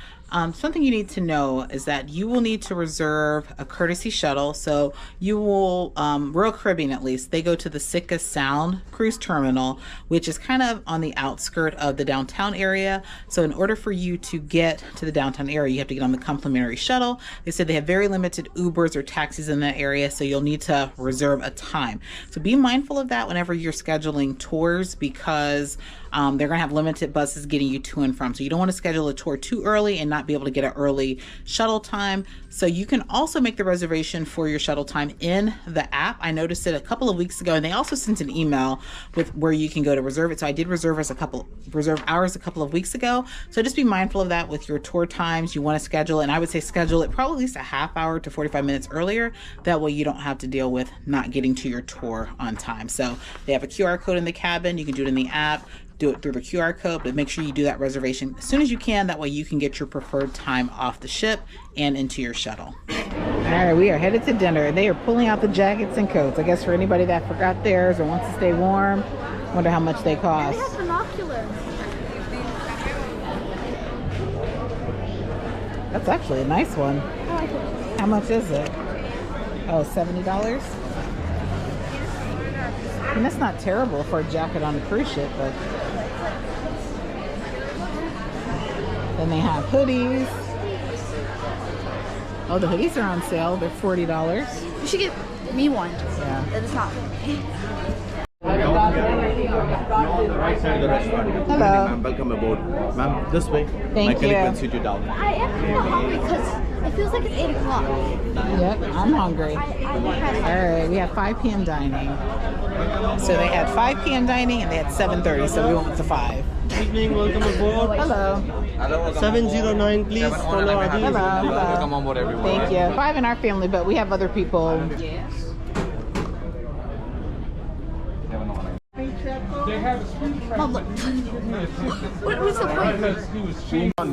Something you need to know is that you will need to reserve a courtesy shuttle. So you will, Royal Caribbean at least, they go to the Sitka Sound Cruise Terminal, which is kind of on the outskirt of the downtown area. So in order for you to get to the downtown area, you have to get on the complimentary shuttle. They said they have very limited Ubers or taxis in that area, so you'll need to reserve a time. So be mindful of that whenever you're scheduling tours, because they're going to have limited buses getting you to and from. So you don't want to schedule a tour too early and not not be able to get an early shuttle time. So you can also make the reservation for your shuttle time in the app. I noticed it a couple of weeks ago, and they also sent an email with where you can go to reserve it. So I did reserve hours a couple of weeks ago. So just be mindful of that with your tour times. You want to schedule, and I would say schedule it probably at least a half hour to 45 minutes earlier. That way you don't have to deal with not getting to your tour on time. So they have a QR code in the cabin. You can do it in the app. Do it through the QR code, but make sure you do that reservation as soon as you can. That way you can get your preferred time off the ship and into your shuttle. All right, we are headed to dinner. They are pulling out the jackets and coats. I guess for anybody that forgot theirs or wants to stay warm. Wonder how much they cost. They have binoculars. That's actually a nice one. I like it. How much is it? Oh, $70? I mean, that's not terrible for a jacket on a cruise ship, but then they have hoodies. Oh, the hoodies are on sale. They're $40. You should get me one. Yeah. It's not. On the right side of the restaurant. Hello. Ma'am, welcome aboard. Ma'am, this way. Thank My you. colleague will sit you down. I am kind of hungry because it feels like it's 8 o'clock. Yep, I'm hungry. All right, we have 5 p.m. dining. So they had 5 p.m. dining and they had 7:30, so we went to 5. Evening, welcome aboard. Hello. 709, please follow our Hello. Welcome on board, everyone. Thank you. 5 in our family, but we have other people. They have a speed trap. What was the point?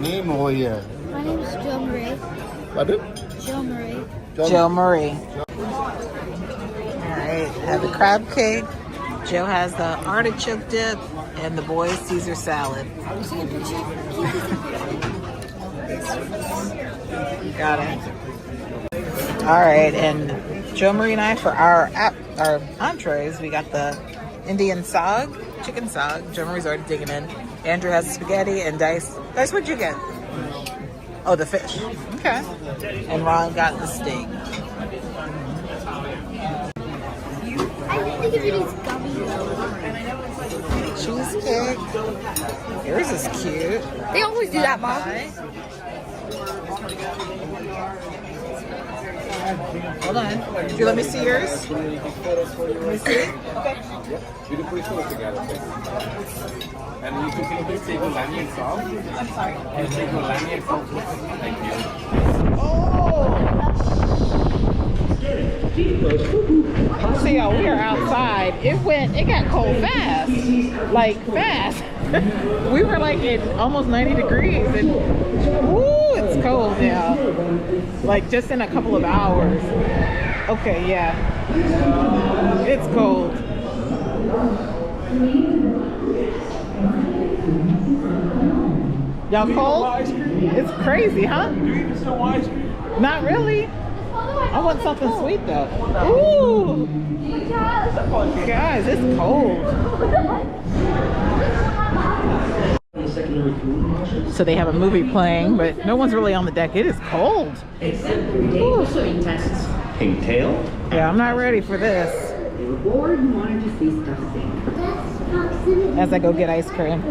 Name over here. My name is Joe Marie. Pardon? Joe Marie. Joe Marie. All right, have the crab cake. Joe has the artichoke dip, and the boys Caesar salad. Got it. All right, and Joe Marie and I for our entrees, we got the Indian sog, chicken sog. Joe Marie's already digging in. Andrew has spaghetti, and Dice, what'd you get? Oh, the fish. Okay. And Ron got the steak. I need to give you these gummies. Cheesecake. Yours is cute. They always do that, Mom. Hold on. Do you let me see yours? Let me see. Okay. We can put it together. And you can please take your lanyard off. I'm sorry. You take your lanyard off. Thank you. See y'all, we are outside. It got cold fast. Like fast. We were like at almost 90 degrees and woo, it's cold now. Like just in a couple of hours. Okay, yeah. It's cold. Y'all cold? It's crazy, huh? Do you even still want ice cream? Not really. I want something sweet though. Ooh! Guys, it's cold. So they have a movie playing, but no one's really on the deck. It is cold. Ooh. Pigtail? Yeah, I'm not ready for this. As I go get ice cream.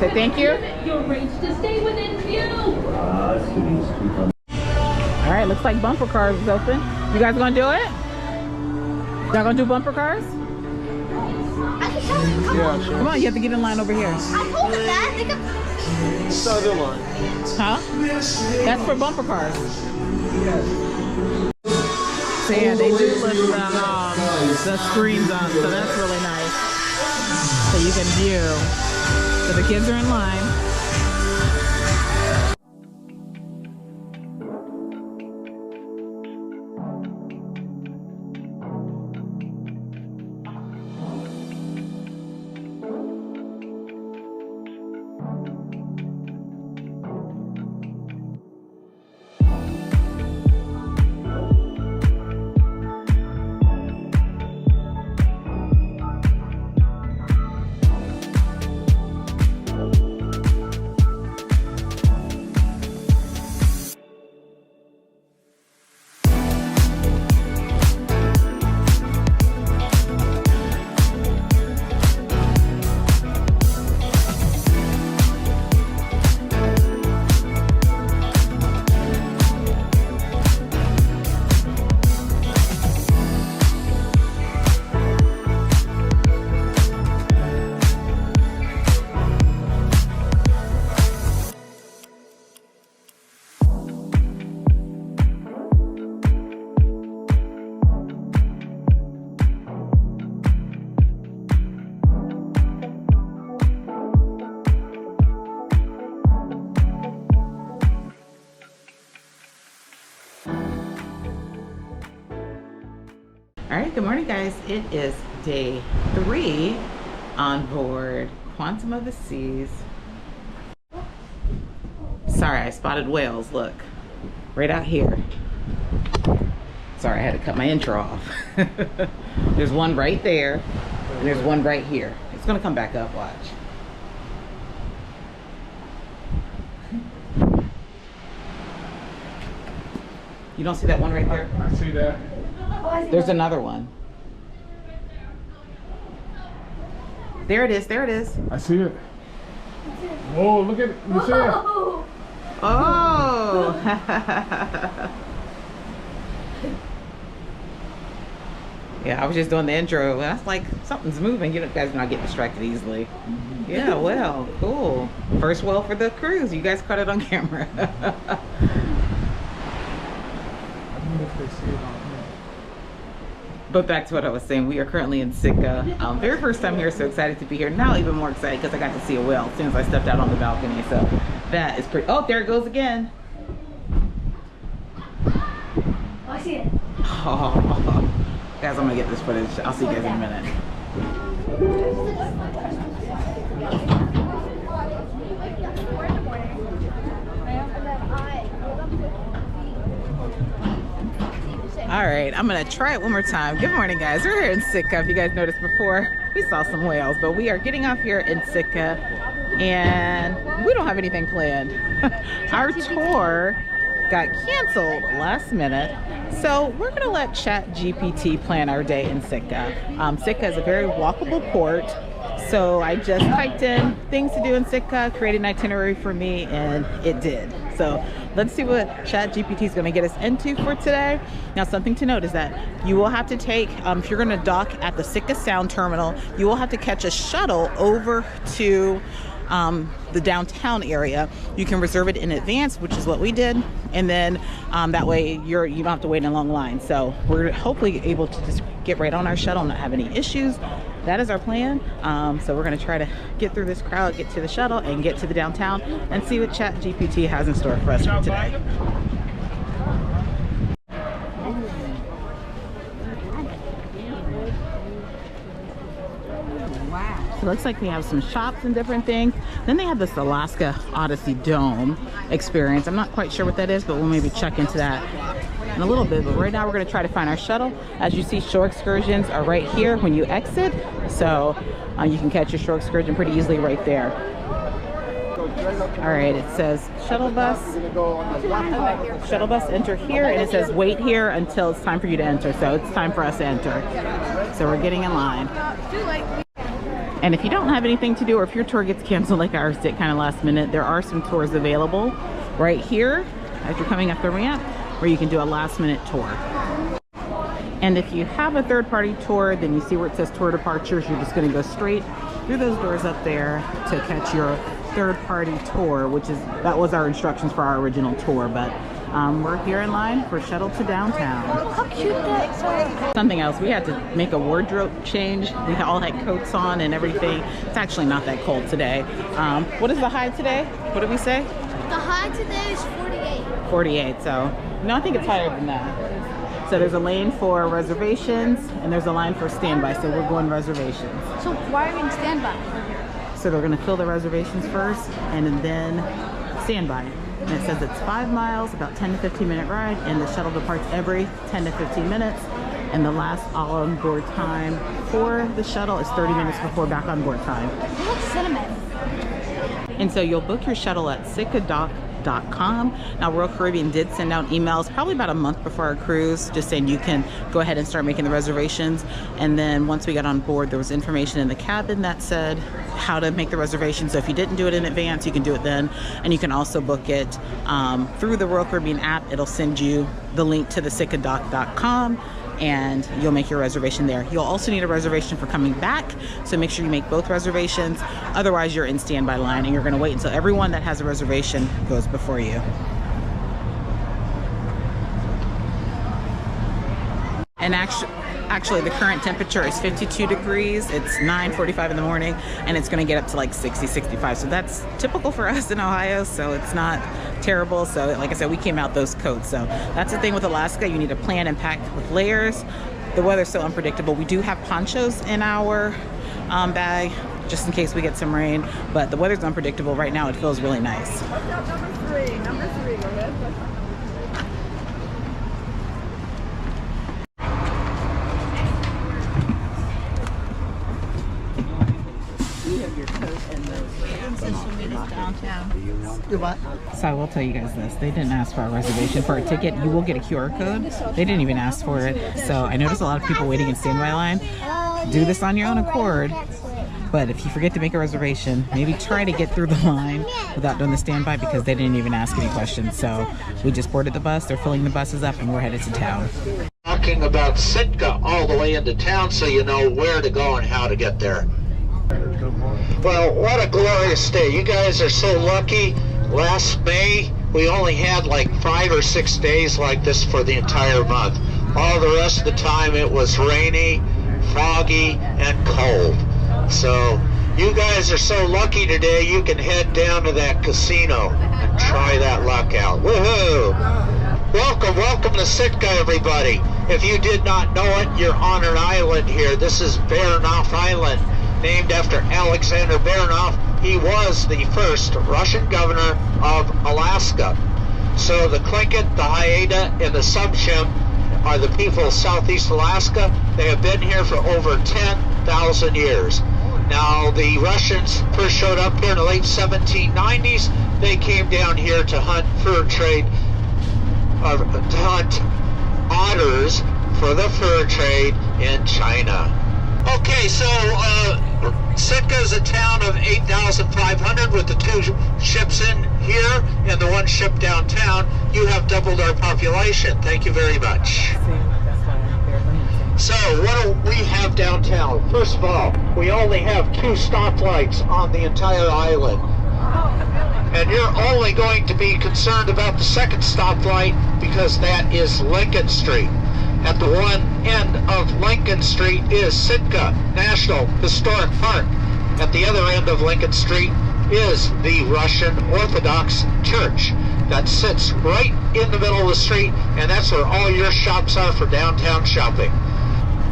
Say thank you. You're arranged to stay within view. All right, looks like bumper cars is open. You guys gonna do it? Y'all gonna do bumper cars? Yeah, sure. Come on, you have to get in line over here. I told them that. They could... So do one. Huh? That's for bumper cars. So yeah, they do lift the screens on, so that's really nice. So you can view. So the kids are in line. All right, good morning, guys. It is day 3 on board Quantum of the Seas. Sorry, I spotted whales. Look, right out here. Sorry, I had to cut my intro off. There's one right there, and there's one right here. It's gonna come back up, watch. You don't see that one right there? I see that. There's another one. There it is, there it is. I see it. Whoa, look at it. You see it? Oh! Yeah, I was just doing the intro. That's like something's moving. You guys not get distracted easily. Yeah, well, cool. First whale for the cruise. You guys caught it on camera. I wonder if they see it on here. But back to what I was saying, we are currently in Sitka. Very first time here, so excited to be here. Now even more excited because I got to see a whale as soon as I stepped out on the balcony. So that is pretty. Oh, there it goes again. Oh, I see it. Oh. Guys, I'm gonna get this footage. I'll see you guys in a minute. All right, I'm gonna try it one more time. Good morning, guys. We're here in Sitka. If you guys noticed before, we saw some whales, but we are getting off here in Sitka and we don't have anything planned. Our tour got canceled last minute. So we're gonna let ChatGPT plan our day in Sitka. Sitka is a very walkable port. So I just typed in things to do in Sitka, created an itinerary for me, and it did. So let's see what ChatGPT is gonna get us into for today. Now, something to note is that you will have to take, if you're gonna dock at the Sitka Sound Terminal, you will have to catch a shuttle over to the downtown area. You can reserve it in advance, which is what we did, and then that way you don't have to wait in a long line. So we're hopefully able to just get right on our shuttle, not have any issues. That is our plan. So we're gonna try to get through this crowd, get to the shuttle, and get to the downtown and see what ChatGPT has in store for us for today. It looks like we have some shops and different things. Then they have this Alaska Odyssey Dome experience. I'm not quite sure what that is, but we'll maybe check into that in a little bit. But right now we're gonna try to find our shuttle. As you see, shore excursions are right here when you exit. So you can catch your shore excursion pretty easily right there. All right, it says shuttle bus. Shuttle bus, enter here, and it says wait here until it's time for you to enter. So it's time for us to enter. So we're getting in line. And if you don't have anything to do, or if your tour gets canceled like ours did kind of last minute, there are some tours available right here as you're coming up the ramp where you can do a last minute tour. And if you have a third-party tour, then you see where it says tour departures, you're just going to go straight through those doors up there to catch your third-party tour, that was our instructions for our original tour. But we're here in line for shuttle to downtown. How cute that is. Something else, we had to make a wardrobe change. We all had coats on and everything. It's actually not that cold today. What is the high today? What did we say? The high today is 48. 48, so no, I think it's higher than that. So there's a lane for reservations and there's a line for standby, so we're going reservations. So why are we in standby? So they're gonna fill the reservations first and then standby. And it says it's 5 miles, about 10 to 15 minute ride, and the shuttle departs every 10 to 15 minutes. And the last on board time for the shuttle is 30 minutes before back on board time. It looks cinnamon. And so you'll book your shuttle at sitkadock.com. Now, Royal Caribbean did send out emails probably about a month before our cruise, just saying you can go ahead and start making the reservations. And then once we got on board, there was information in the cabin that said how to make the reservation. So if you didn't do it in advance, you can do it then. And you can also book it through the Royal Caribbean app. It'll send you the link to the sitkadock.com. And you'll make your reservation there. You'll also need a reservation for coming back, so make sure you make both reservations. Otherwise, you're in standby line and you're gonna wait until everyone that has a reservation goes before you. And actually the current temperature is 52 degrees. It's 9:45 in the morning, and it's gonna get up to like 60, 65. So that's typical for us in Ohio, so it's not terrible. So like I said, we came out those coats. So that's the thing with Alaska, you need to plan and pack with layers. the weather's so unpredictable. We do have ponchos in our bag just in case we get some rain, but the weather's unpredictable. Right now it feels really nice. Number three, go ahead. So I will tell you guys this, they didn't ask for a reservation for a ticket. You will get a QR code. They didn't even ask for it. So I noticed a lot of people waiting in standby line. Do this on your own accord. But if you forget to make a reservation, maybe try to get through the line without doing the standby, because they didn't even ask any questions. So we just boarded the bus, they're filling the buses up, and we're headed to town. Talking about Sitka all the way into town so you know where to go and how to get there. Well, what a glorious day. You guys are so lucky. Last May, we only had like 5 or 6 days like this for the entire month. All the rest of the time it was rainy, foggy, and cold. So you guys are so lucky today, you can head down to that casino and try that luck out. Woohoo! Welcome to Sitka, everybody. If you did not know it, you're on an island here. This is Baranov Island, named after Alexander Baranov. He was the first Russian governor of Alaska. So the Tlingit, the Haida, and the Sumshim are the people of Southeast Alaska. They have been here for over 10,000 years. Now, the Russians first showed up here in the late 1790s. They came down here to hunt fur trade, to hunt otters for the fur trade in China. Okay, so Sitka is a town of 8,500 with the 2 ships in here and the 1 ship downtown. You have doubled our population. Thank you very much. So what do we have downtown? First of all, we only have 2 stoplights on the entire island. And you're only going to be concerned about the second stoplight because that is Lincoln Street. At the one end of Lincoln Street is Sitka National Historic Park. At the other end of Lincoln Street is the Russian Orthodox Church that sits right in the middle of the street, and that's where all your shops are for downtown shopping.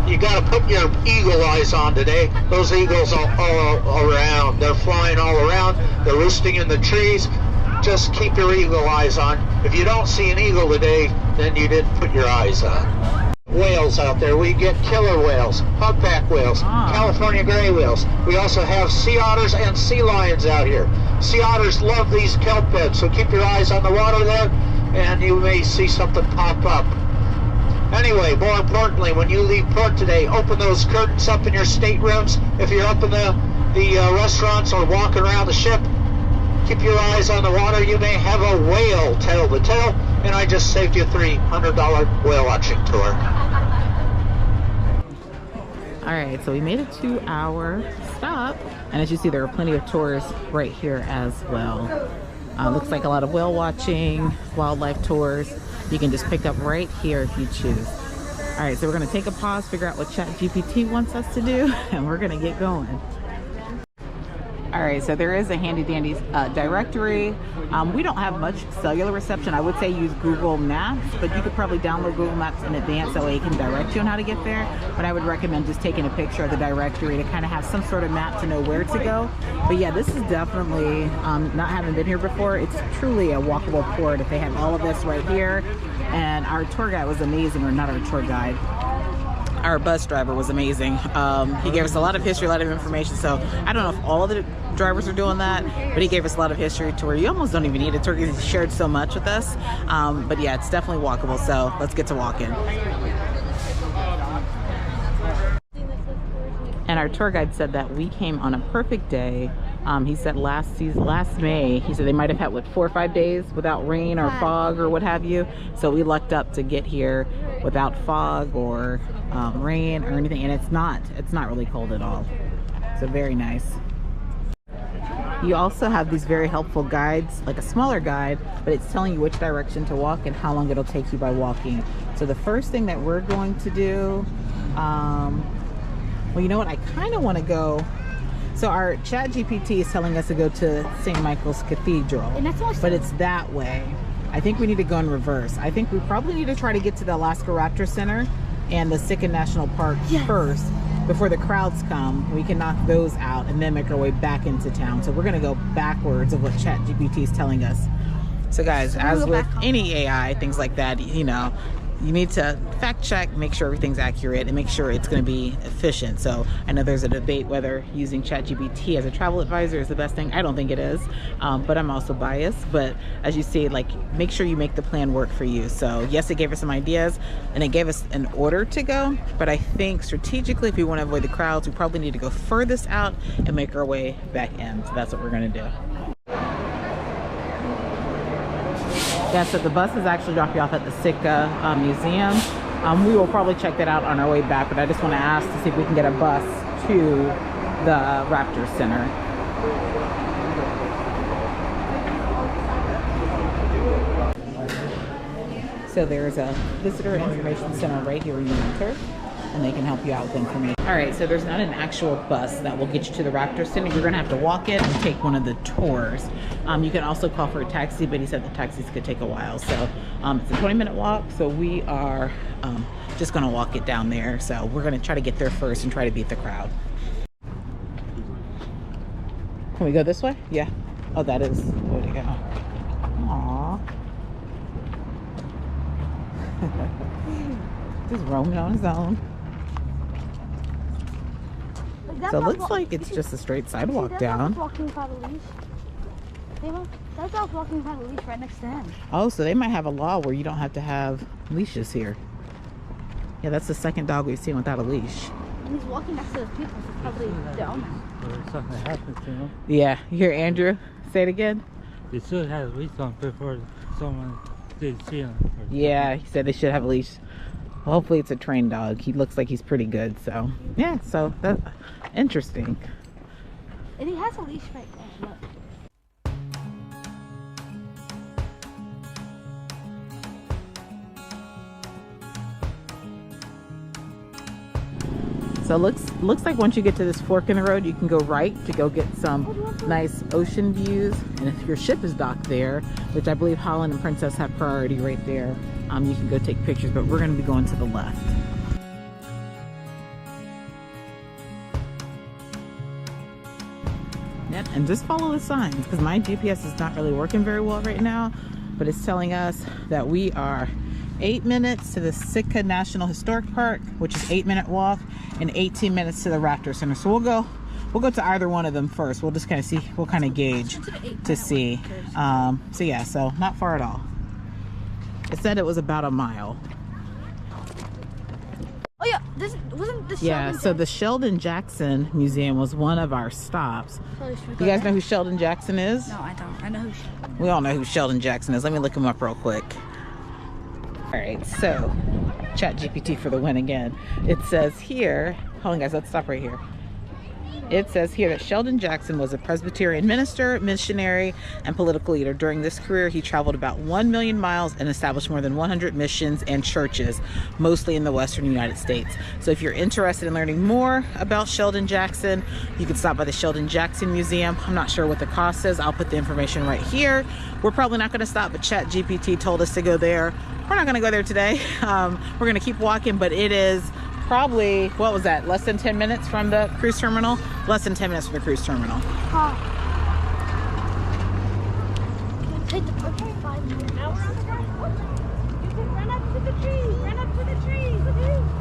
You got to put your eagle eyes on today. Those eagles are all around. They're flying all around. They're roosting in the trees. Just keep your eagle eyes on. If you don't see an eagle today, then you didn't put your eyes on. Whales out there. We get killer whales, humpback whales, California gray whales. We also have sea otters and sea lions out here. Sea otters love these kelp beds, so keep your eyes on the water there, and you may see something pop up. Anyway, more importantly, when you leave port today, open those curtains up in your staterooms. If you're up in the restaurants or walking around the ship, keep your eyes on the water. You may have a whale tell the tale, and I just saved you a $300 whale watching tour. All right, so we made a 2-hour stop, and as you see, there are plenty of tours right here as well. Looks like a lot of whale watching, wildlife tours. You can just pick up right here if you choose. All right, so we're gonna take a pause, figure out what ChatGPT wants us to do, and we're gonna get going. All right, so there is a handy dandy directory. We don't have much cellular reception. I would say use Google Maps, but you could probably download Google Maps in advance, that way it can direct you on how to get there. But I would recommend just taking a picture of the directory to kind of have some sort of map to know where to go. But yeah, this is definitely, not having been here before, it's truly a walkable port. If they have all of this right here. And our tour guide was amazing, or not our tour guide, our bus driver was amazing. He gave us a lot of history, a lot of information. So I don't know if all of the drivers are doing that, but he gave us a lot of history to where you almost don't even need a tour because he shared so much with us. But yeah, it's definitely walkable. So let's get to walking. And our tour guide said that we came on a perfect day. He said last May, he said they might have had, what, 4 or 5 days without rain or fog or what have you. So we lucked up to get here without fog or rain or anything. And it's not really cold at all. So very nice. You also have these very helpful guides, like a smaller guide, but it's telling you which direction to walk and how long it'll take you by walking. So the first thing that we're going to do, well, you know what, I kind of want to go. So our ChatGPT is telling us to go to St. Michael's Cathedral, but it's that way. I think we need to go in reverse. I think we probably need to try to get to the Alaska Raptor Center and the Sitka National Park first before the crowds come. We can knock those out and then make our way back into town. So we're gonna go backwards of what ChatGPT is telling us. So guys, as with any AI, things like that, you know, you need to fact check, make sure everything's accurate, and make sure it's going to be efficient. So I know there's a debate whether using ChatGPT as a travel advisor is the best thing. I don't think it is, but I'm also biased. But as you see, like, make sure you make the plan work for you. So yes, it gave us some ideas and it gave us an order to go, but I think strategically, if we want to avoid the crowds, we probably need to go furthest out and make our way back in. So that's what we're going to do. Yeah, so the buses actually drop you off at the Sitka Museum. We will probably check that out on our way back, but I just want to ask to see if we can get a bus to the Raptor Center. So there's a visitor information center right here when you enter, and they can help you out with information. All right, so there's not an actual bus that will get you to the Raptor Center. You're gonna have to walk it and take one of the tours. You can also call for a taxi, but he said the taxis could take a while. So it's a 20-minute walk, so we are just gonna walk it down there. So we're gonna try to get there first and try to beat the crowd. Can we go this way? Yeah. Oh, that is the way to go. Aww. Just roaming on his own. So it looks like it's just a straight sidewalk down. Walking without a leash. That dog's walking without a leash right next to him. Oh, so they might have a law where you don't have to have leashes here. Yeah, that's the second dog we've seen without a leash. And he's walking next to the people, so probably the owner. Something happens to him. Yeah, you hear Andrew say it again? They should have a leash on before someone did see him. Yeah, he said they should have a leash. Well, hopefully it's a trained dog. He looks like he's pretty good, so yeah, so that's interesting. And he has a leash right there, look. So looks like once you get to this fork in the road, you can go right to go get some nice ocean views. And if your ship is docked there, which I believe Holland and Princess have priority right there, you can go take pictures, but we're going to be going to the left. Yep, and just follow the signs, because my GPS is not really working very well right now, but it's telling us that we are 8 minutes to the Sitka National Historic Park, which is 8-minute walk, and 18 minutes to the Raptor Center. So we'll go to either one of them first. We'll just kind of see, we'll kind of gauge to see. So yeah, so not far at all. It said it was about a mile. Oh yeah, this wasn't the Yeah, so the Sheldon Jackson Museum was one of our stops. You guys know who Sheldon Jackson is? No, I don't. I know who Sheldon. We all know who Sheldon Jackson is. Let me look him up real quick. All right, so ChatGPT for the win again. It says here, hold on guys, let's stop right here. It says here that Sheldon Jackson was a Presbyterian minister, missionary, and political leader. During this career, he traveled about 1 million miles and established more than 100 missions and churches, mostly in the Western United States. So if you're interested in learning more about Sheldon Jackson, you can stop by the Sheldon Jackson Museum. I'm not sure what the cost is. I'll put the information right here. We're probably not going to stop, but ChatGPT told us to go there. We're not going to go there today. We're going to keep walking, but it is probably, what was that, less than 10 minutes from the cruise terminal? Less than 10 minutes from the cruise terminal. Take the 5 minutes. Now we're on the right. You can run up to the tree. Run up to the tree. Run up to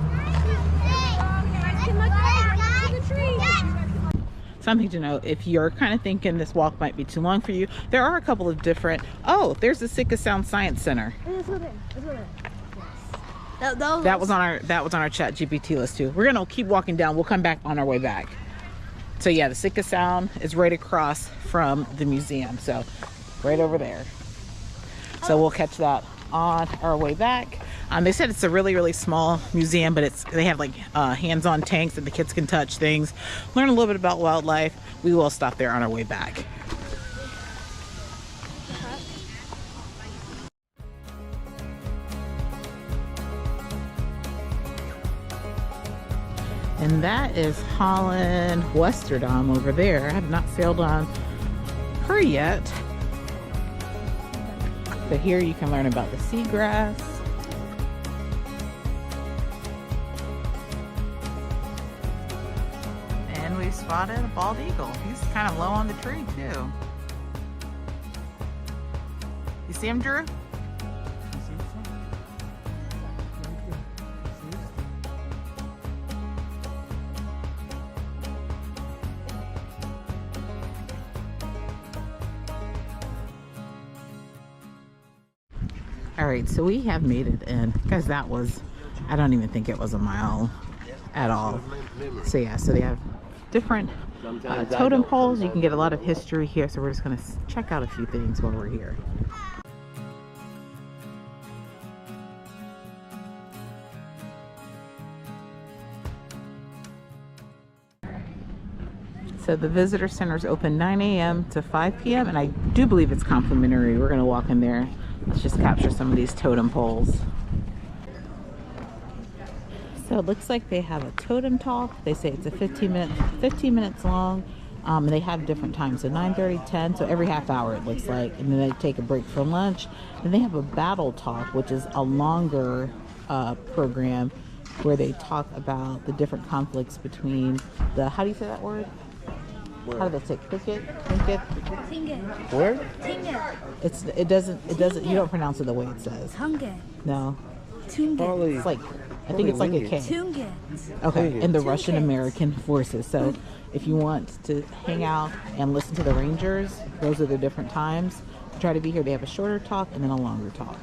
the tree. Something to know, if you're kind of thinking this walk might be too long for you, there are a couple of different, oh, there's the Sitka Sound Science Center. Let's go there. Let's go there. That was on our ChatGPT list too. We're gonna keep walking down. We'll come back on our way back. So yeah, the Sitka Sound is right across from the museum. So right over there. So we'll catch that on our way back. They said it's a really, really small museum, but they have like hands-on tanks that the kids can touch things, learn a little bit about wildlife. We will stop there on our way back. And that is Holland Westerdam over there. I have not sailed on her yet. But here you can learn about the seagrass. spotted a bald eagle. He's kind of low on the tree too. You see him, Drew? All right, so we have made it in. Guys, that was, I don't even think it was a mile at all. So yeah, so they have different totem poles. You can get a lot of history here. So we're just gonna check out a few things while we're here. So the visitor center is open 9 a.m. to 5 p.m. and I do believe it's complimentary. We're gonna walk in there. Let's just capture some of these totem poles. So it looks like they have a totem talk. They say it's a 15 minutes long. And they have different times, so 9:30, 10, so every half hour it looks like. And then they take a break for lunch. And they have a battle talk, which is a longer program where they talk about the different conflicts between the, how do you say that word? How do they say cricket? Tinket? Word? It doesn't, you don't pronounce it the way it says. No. It's like, I think it's like a K. Okay, in the Russian American forces. So if you want to hang out and listen to the Rangers, those are the different times. Try to be here. They have a shorter talk and then a longer talk.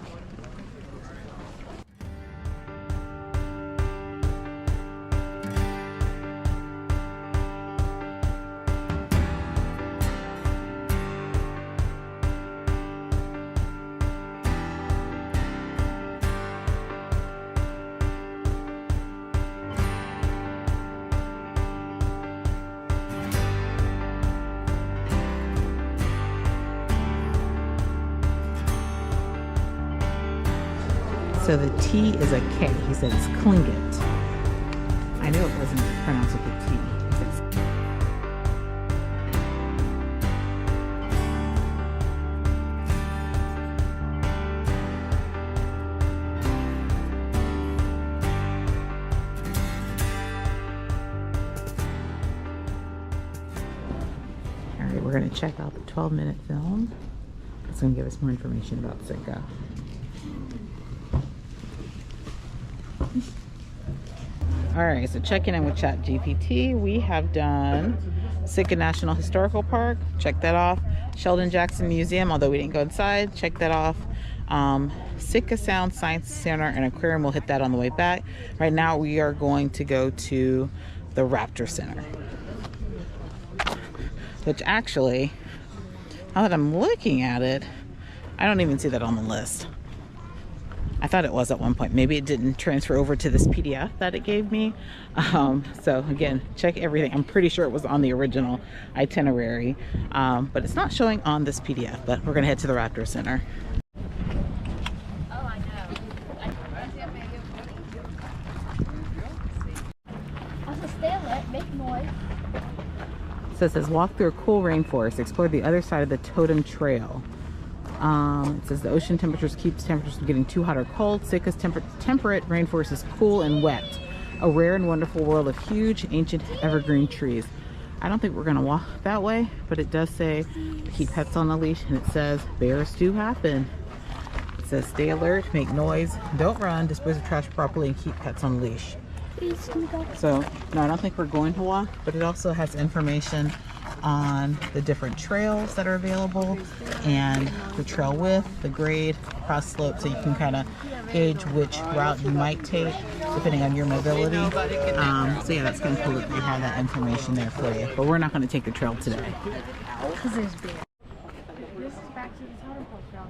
So the T is a K. He said it's Klingit. I knew it wasn't pronounced like a T. All right, we're going to check out the 12-minute film. It's going to give us more information about Sitka. All right, so checking in with ChatGPT, we have done Sitka National Historical Park, check that off. Sheldon Jackson Museum, although we didn't go inside, check that off. Sitka Sound Science Center and Aquarium, we'll hit that on the way back. Right now we are going to go to the Raptor Center, which actually, now that I'm looking at it, I don't even see that on the list. I thought it was at one point. Maybe it didn't transfer over to this PDF that it gave me. So again, check everything. I'm pretty sure it was on the original itinerary, but it's not showing on this PDF. But we're gonna head to the Raptor Center. Oh, I know. Also, stay alert, make noise. So it says walk through a cool rainforest, explore the other side of the Totem Trail. It says the ocean temperatures keeps temperatures from getting too hot or cold. Sitka's temperate rainforest is cool and wet. A rare and wonderful world of huge, ancient evergreen trees. I don't think we're gonna walk that way, but it does say keep pets on a leash, and it says bears do happen. It says stay alert, make noise, don't run, dispose of trash properly, and keep pets on a leash. So, no, I don't think we're going to walk, but it also has information on the different trails that are available and the trail width, the grade, cross slope, so you can kind of gauge which route you might take depending on your mobility. So yeah, that's kind of cool that you have that information there for you. But we're not going to take the trail today. Because there's bear. This is back to the totem pole trail.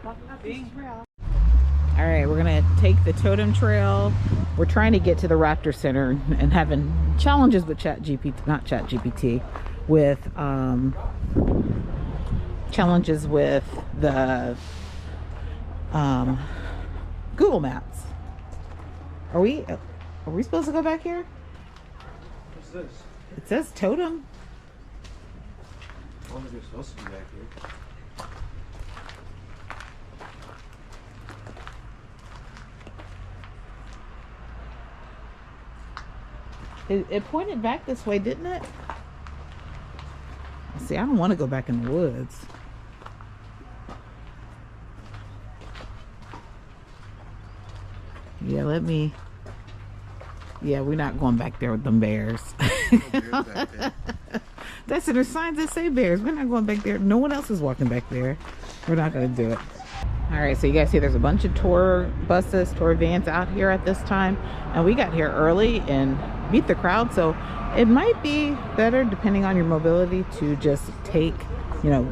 Walk up this trail. All right, we're gonna take the Totem Trail. We're trying to get to the Raptor Center and having challenges with with challenges with the Google Maps. Are we supposed to go back here? What's this? It says Totem. Oh, they're supposed to be back here. It pointed back this way, didn't it? See, I don't want to go back in the woods. Yeah, we're not going back there with them bears. That's it. There's signs that say bears. We're not going back there. No one else is walking back there. We're not going to do it. All right, so you guys see there's a bunch of tour buses, tour vans out here at this time. And we got here early and beat the crowd. So it might be better, depending on your mobility, to just take,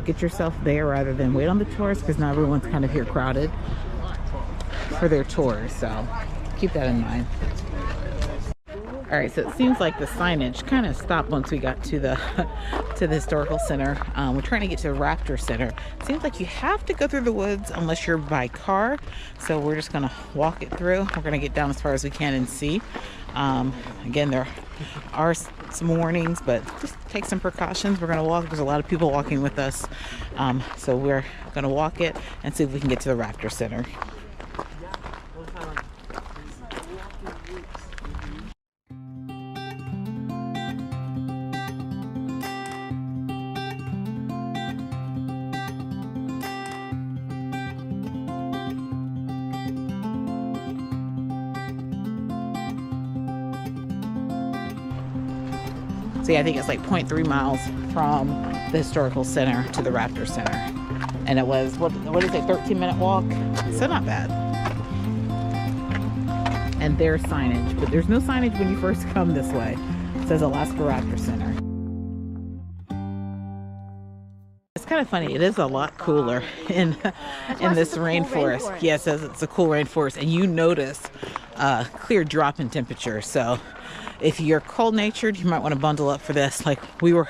get yourself there rather than wait on the tours, because now everyone's kind of here crowded for their tours. So keep that in mind. All right, so it seems like the signage kind of stopped once we got to the historical center. We're trying to get to Raptor Center. It seems like you have to go through the woods unless you're by car. So we're just gonna walk it through. We're gonna get down as far as we can and see. Again, there are some warnings, but just take some precautions. We're gonna walk. There's a lot of people walking with us. So we're gonna walk it and see if we can get to the Raptor Center. See, I think it's like 0.3 miles from the historical center to the Raptor Center. And it was, what is it, 13-minute walk? So not bad. And there's signage, but there's no signage when you first come this way. It says Alaska Raptor Center. It's kind of funny. It is a lot cooler in this rainforest. Yeah, it says it's a cool rainforest, and you notice a clear drop in temperature. So if you're cold-natured, you might want to bundle up for this. Like, we were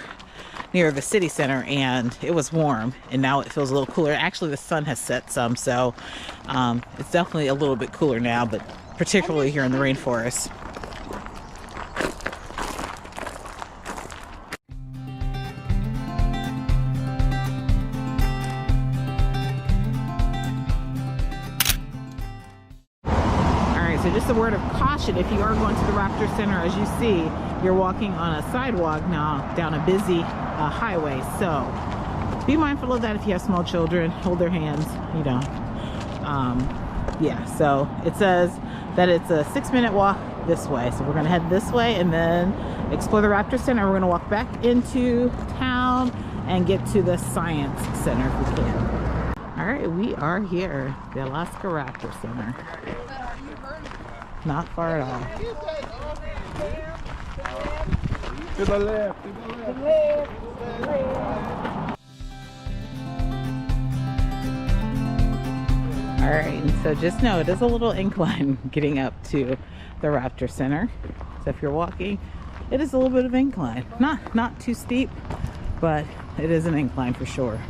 near the city center and it was warm, and now it feels a little cooler. Actually, the sun has set some, so it's definitely a little bit cooler now, but particularly here in the rainforest. So just a word of caution, if you are going to the Raptor Center, as you see, you're walking on a sidewalk now down a busy highway. So be mindful of that if you have small children. Hold their hands, yeah, so it says that it's a 6-minute walk this way. So we're gonna head this way and then explore the Raptor Center. We're gonna walk back into town and get to the Science Center if we can. All right, we are here, the Alaska Raptor Center. Not far at all. To the left, to the left. All right, and so just know it is a little incline getting up to the Raptor Center. So if you're walking, it is a little bit of incline. Not too steep, but it is an incline for sure.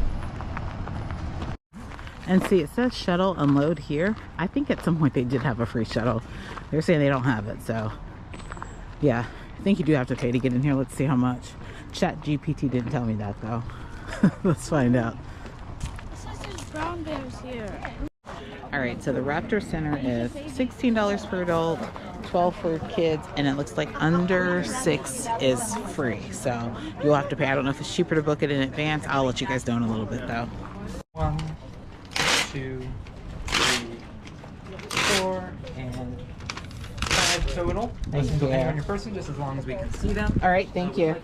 And see, it says shuttle unload here. I think at some point they did have a free shuttle. They're saying they don't have it, so yeah, I think you do have to pay to get in here. Let's see how much. ChatGPT didn't tell me that though. Let's find out. It says there's brown bears here. All right, so the Raptor Center is $16 per adult, $12 for kids, and it looks like under 6 is free. So you'll have to pay. I don't know if it's cheaper to book it in advance. I'll let you guys know in a little bit though. 1, 2, 3, 4, and 5 total. Thank you. Depending on your person, just as long as we can see them. All right, thank you.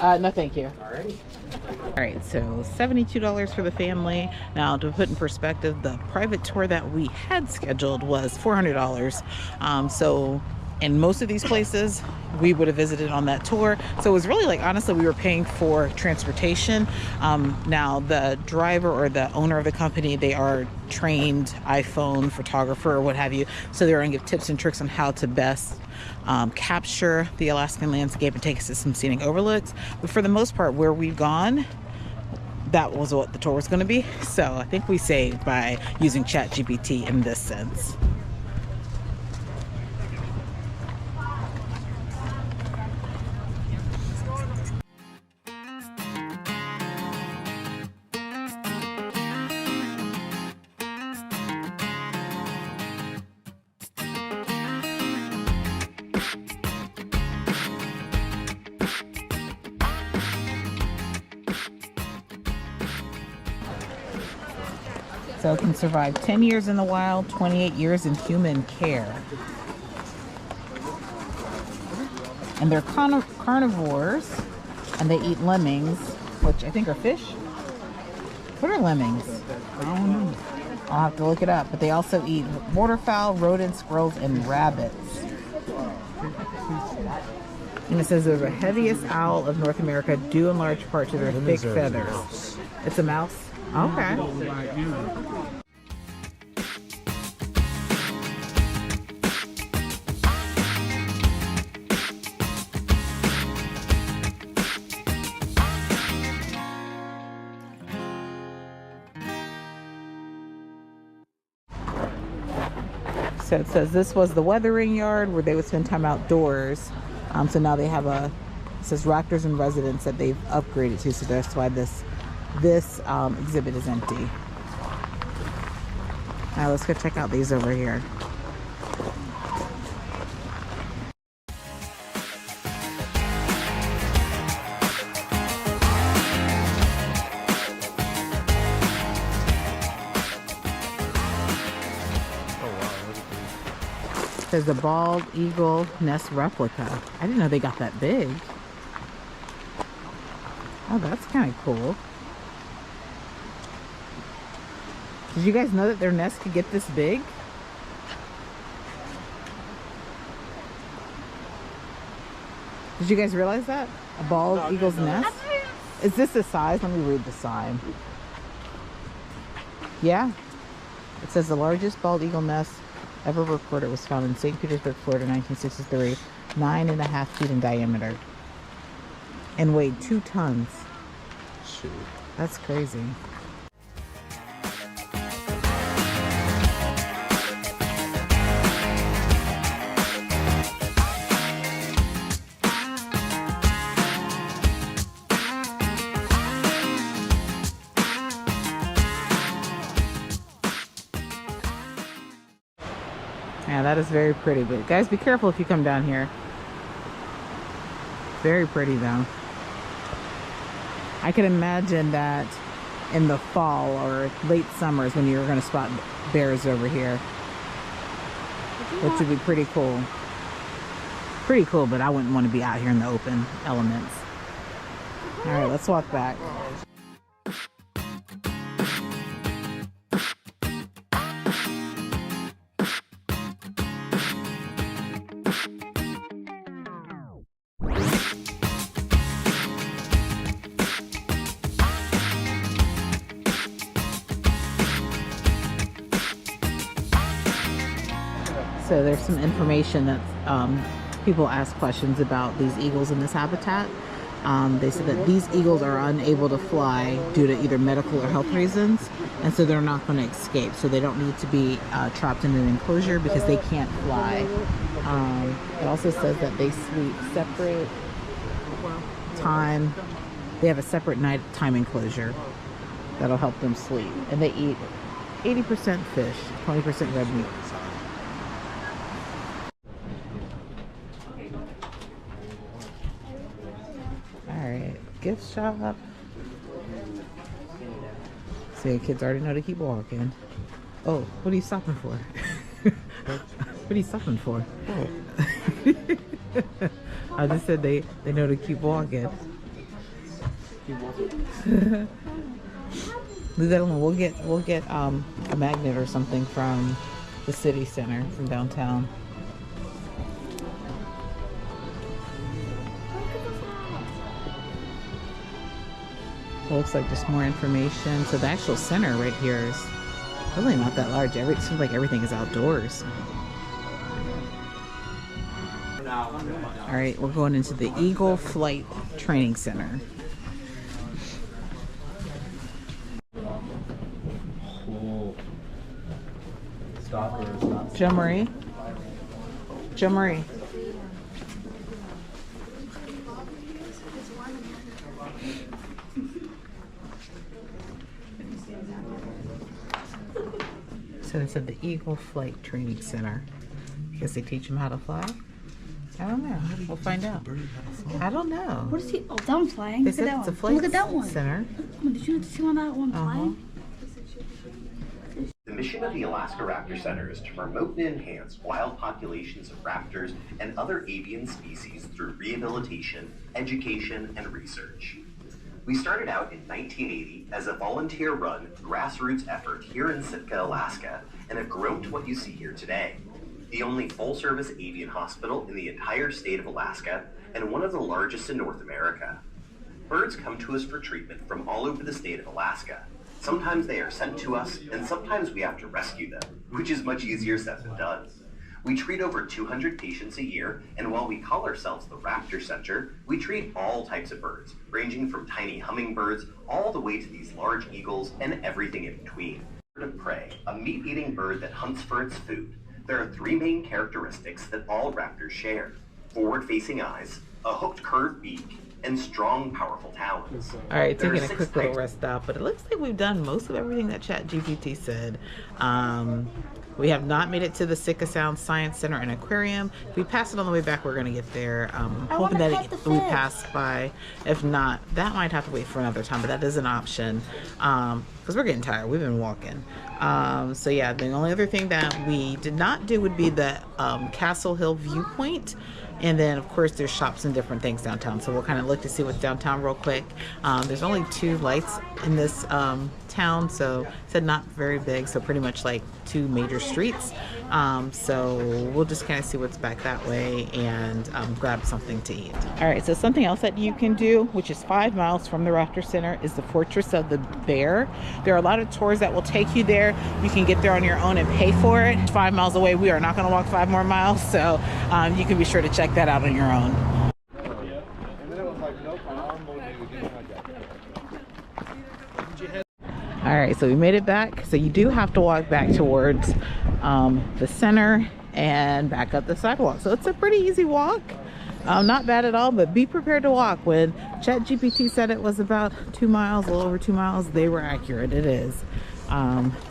No, thank you. Alrighty. All right, so $72 for the family. Now, to put in perspective, the private tour that we had scheduled was $400. So in most of these places, we would have visited on that tour. So it was really like, honestly, we were paying for transportation. Now, the driver or the owner of the company, they are trained iPhone photographer or what have you. So they're going to give tips and tricks on how to best capture the Alaskan landscape and take us to some scenic overlooks. But for the most part, where we've gone, that was what the tour was going to be. So I think we saved by using ChatGPT in this sense. So it can survive 10 years in the wild, 28 years in human care. And they're carnivores, and they eat lemmings, which I think are fish. What are lemmings? I don't know. I'll have to look it up. But they also eat waterfowl, rodents, squirrels, and rabbits. And it says they're the heaviest owl of North America, due in large part to their thick feathers. It's a mouse? Okay. So it says this was the weathering yard where they would spend time outdoors. So now they have it says Raptors and residents that they've upgraded to. So that's why this exhibit is empty. Now let's go check out these over here. There's a bald eagle nest replica. I didn't know they got that big. Oh, that's kind of cool. Did you guys know that their nest could get this big? Did you guys realize that? A bald eagle's nest? Is this the size? Let me read the sign. Yeah. It says the largest bald eagle nest ever recorded was found in St. Petersburg, Florida, 1963, 9.5 feet in diameter, and weighed 2 tons. Shoot. That's crazy. Yeah, that is very pretty, but guys, be careful if you come down here. Very pretty though. I can imagine that in the fall or late summers when you're going to spot bears over here, which would be pretty cool. Pretty cool, but I wouldn't want to be out here in the open elements. All right, let's walk back. So there's some information that people ask questions about these eagles in this habitat. They said that these eagles are unable to fly due to either medical or health reasons, and so they're not going to escape. So they don't need to be trapped in an enclosure because they can't fly. It also says that they sleep separate time. They have a separate nighttime enclosure that'll help them sleep, and they eat 80% fish, 20% red meat. Gift shop. See, kids already know to keep walking. Oh, what are you stopping for? What are you stopping for? I just said they know to keep walking. Leave that alone. We'll get a magnet or something from the city center, from downtown. It looks like just more information. So the actual center right here is really not that large. It seems like everything is outdoors. All right, we're going into the Eagle Flight Training Center. Jo Marie. Jo Marie. So they said the Eagle Flight Training Center. I guess they teach them how to fly? I don't know. We'll find out. I don't know. What is he? Oh, that one's flying. They Look at said that it's a one. flight Look at that one. center. Did you see on that one flying? The mission of the Alaska Raptor Center is to promote and enhance wild populations of raptors and other avian species through rehabilitation, education, and research. We started out in 1980 as a volunteer-run, grassroots effort here in Sitka, Alaska, and have grown to what you see here today. The only full-service avian hospital in the entire state of Alaska, and one of the largest in North America. Birds come to us for treatment from all over the state of Alaska. Sometimes they are sent to us, and sometimes we have to rescue them, which is much easier said than done. We treat over 200 patients a year, and while we call ourselves the Raptor Center, we treat all types of birds, ranging from tiny hummingbirds all the way to these large eagles and everything in between. Bird of prey, a meat-eating bird that hunts for its food. There are three main characteristics that all raptors share: forward-facing eyes, a hooked curved beak, and strong, powerful talons. All right, taking a quick little rest stop, but it looks like we've done most of everything that ChatGPT said. We have not made it to the Sitka Sound Science Center and Aquarium. If we pass it on the way back, we're going to get there. Hoping that we pass by. If not, that might have to wait for another time, but that is an option because we're getting tired. We've been walking. So yeah, the only other thing that we did not do would be the Castle Hill viewpoint. And then, of course, there's shops and different things downtown. So we'll kind of look to see what's downtown real quick. There's only 2 lights in this town, so it's not very big. So pretty much like 2 major streets. So we'll just kind of see what's back that way and grab something to eat. All right, so something else that you can do, which is 5 miles from the Raptor Center, is the Fortress of the Bear. There are a lot of tours that will take you there. You can get there on your own and pay for it. 5 miles away, we are not going to walk 5 more miles, so you can be sure to check that out on your own. All right, so we made it back. So you do have to walk back towards the center and back up the sidewalk. So it's a pretty easy walk. Not bad at all, but be prepared to walk. When ChatGPT said it was about 2 miles, a little over 2 miles, they were accurate. It is.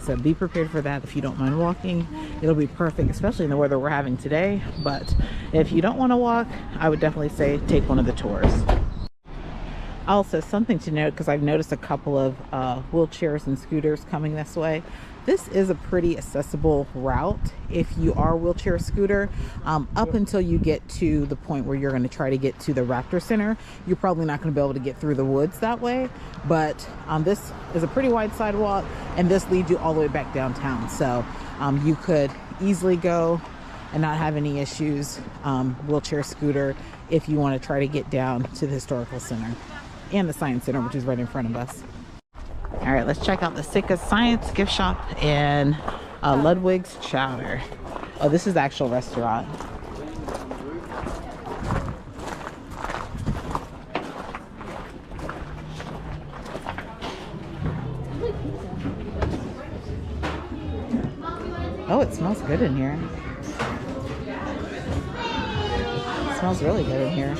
So be prepared for that. If you don't mind walking, it'll be perfect, especially in the weather we're having today. But if you don't want to walk, I would definitely say take one of the tours. Also, something to note, because I've noticed a couple of wheelchairs and scooters coming this way. This is a pretty accessible route if you are a wheelchair scooter. Up until you get to the point where you're going to try to get to the Raptor Center, you're probably not going to be able to get through the woods that way. But this is a pretty wide sidewalk, and this leads you all the way back downtown. So you could easily go and not have any issues, wheelchair scooter, if you want to try to get down to the Historical Center and the Science Center, which is right in front of us. All right, let's check out the Sitka Science Gift Shop and Ludwig's Chowder. Oh, this is the actual restaurant. Oh, it smells good in here. It smells really good in here.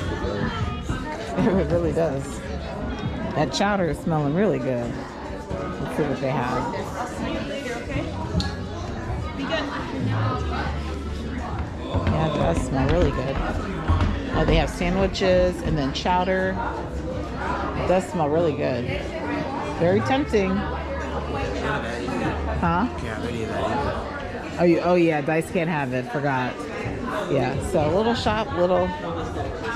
It really does. That chowder is smelling really good. Let's see what they have. Yeah, it does smell really good. Oh, they have sandwiches and then chowder. It does smell really good. Very tempting. Huh? Oh yeah, Dice can't have it. Forgot. Yeah, so a little shop, you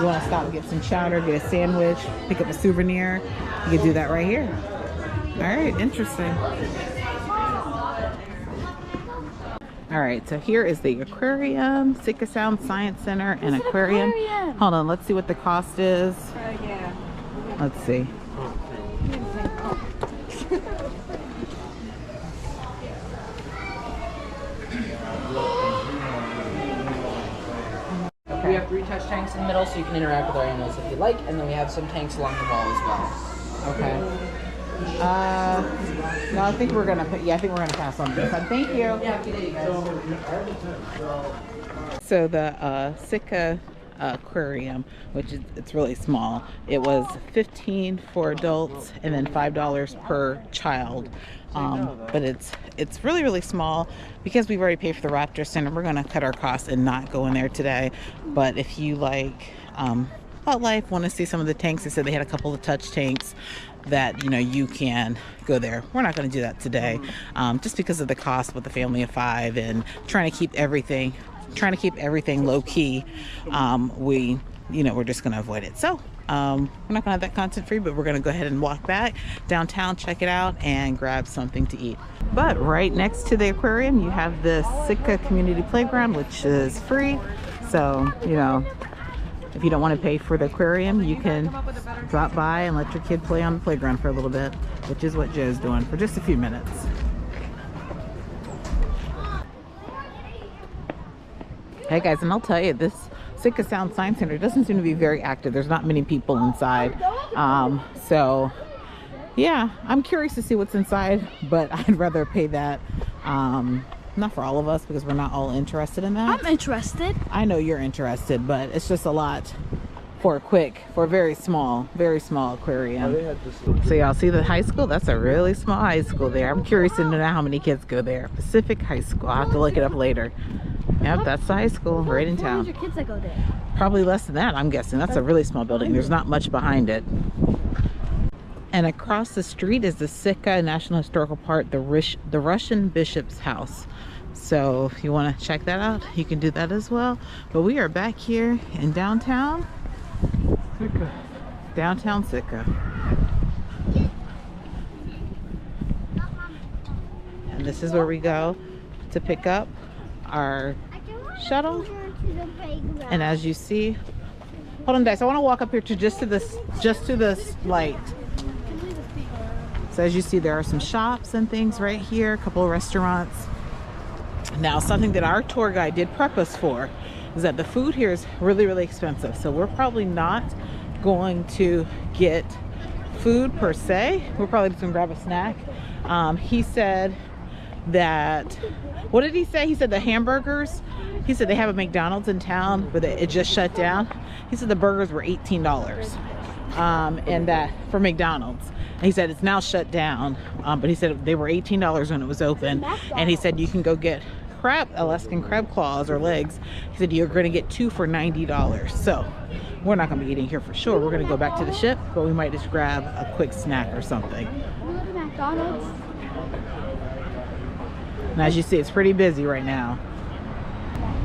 want to stop and get some chowder, get a sandwich, pick up a souvenir, you can do that right here. All right, interesting. All right, so here is the aquarium, Sitka Sound Science Center and Aquarium. Hold on, let's see what the cost is. Yeah. Let's see. We have 3 touch tanks in the middle, so you can interact with our animals if you like, and then we have some tanks along the wall as well. Okay. No, I think we're gonna pass on this. Thank you. Yeah, good day, guys. So the Sitka aquarium, which is, it's really small. It was $15 for adults and then $5 per child. But it's really, really small. Because we've already paid for the Raptor Center, we're gonna cut our costs and not go in there today. But if you like wildlife, want to see some of the tanks, they said they had a couple of touch tanks. that, you know, you can go there. We're not going to do that today, just because of the cost with the family of 5 and trying to keep everything low key. We're just going to avoid it. So we're not going to have that content for you, but we're going to go ahead and walk back downtown, check it out, and grab something to eat. But right next to the aquarium, you have the Sitka Community Playground, which is free. So, you know, if you don't want to pay for the aquarium, you can drop by and let your kid play on the playground for a little bit, which is what Joe's doing for just a few minutes. Hey guys, and I'll tell you, this Sitka Sound Science Center doesn't seem to be very active. There's not many people inside. So yeah, I'm curious to see what's inside, but I'd rather pay that. Not for all of us, because we're not all interested in that. I'm interested. I know you're interested, but it's just a lot for a very small aquarium. So y'all see the high school? That's a really small high school there. I'm curious to know how many kids go there. Pacific High School. I'll have to look it up later. Yep, that's the high school right in town. 400 kids that go there. Probably less than that, I'm guessing. That's a really small building. There's not much behind it. And across the street is the Sitka National Historical Park, the Russian Bishop's House. So if you want to check that out, you can do that as well. But we are back here in downtown Sitka. Downtown Sitka. And this is where we go to pick up our shuttle. And as you see, hold on guys, I want to walk up here to just to this light. So as you see, there are some shops and things right here, a couple of restaurants. Now, something that our tour guide did prep us for is that the food here is really, really expensive. So we're probably not going to get food per se. We're probably just gonna grab a snack. He said that, what did he say? He said the hamburgers, he said they have a McDonald's in town, but it just shut down. He said the burgers were $18 and that for McDonald's. And he said it's now shut down, but he said they were $18 when it was open. And he said you can go get Alaskan crab claws or legs. He said you're going to get 2 for $90. So we're not going to be eating here for sure. We're going to go back to the ship, but we might just grab a quick snack or something. McDonald's. And as you see, it's pretty busy right now.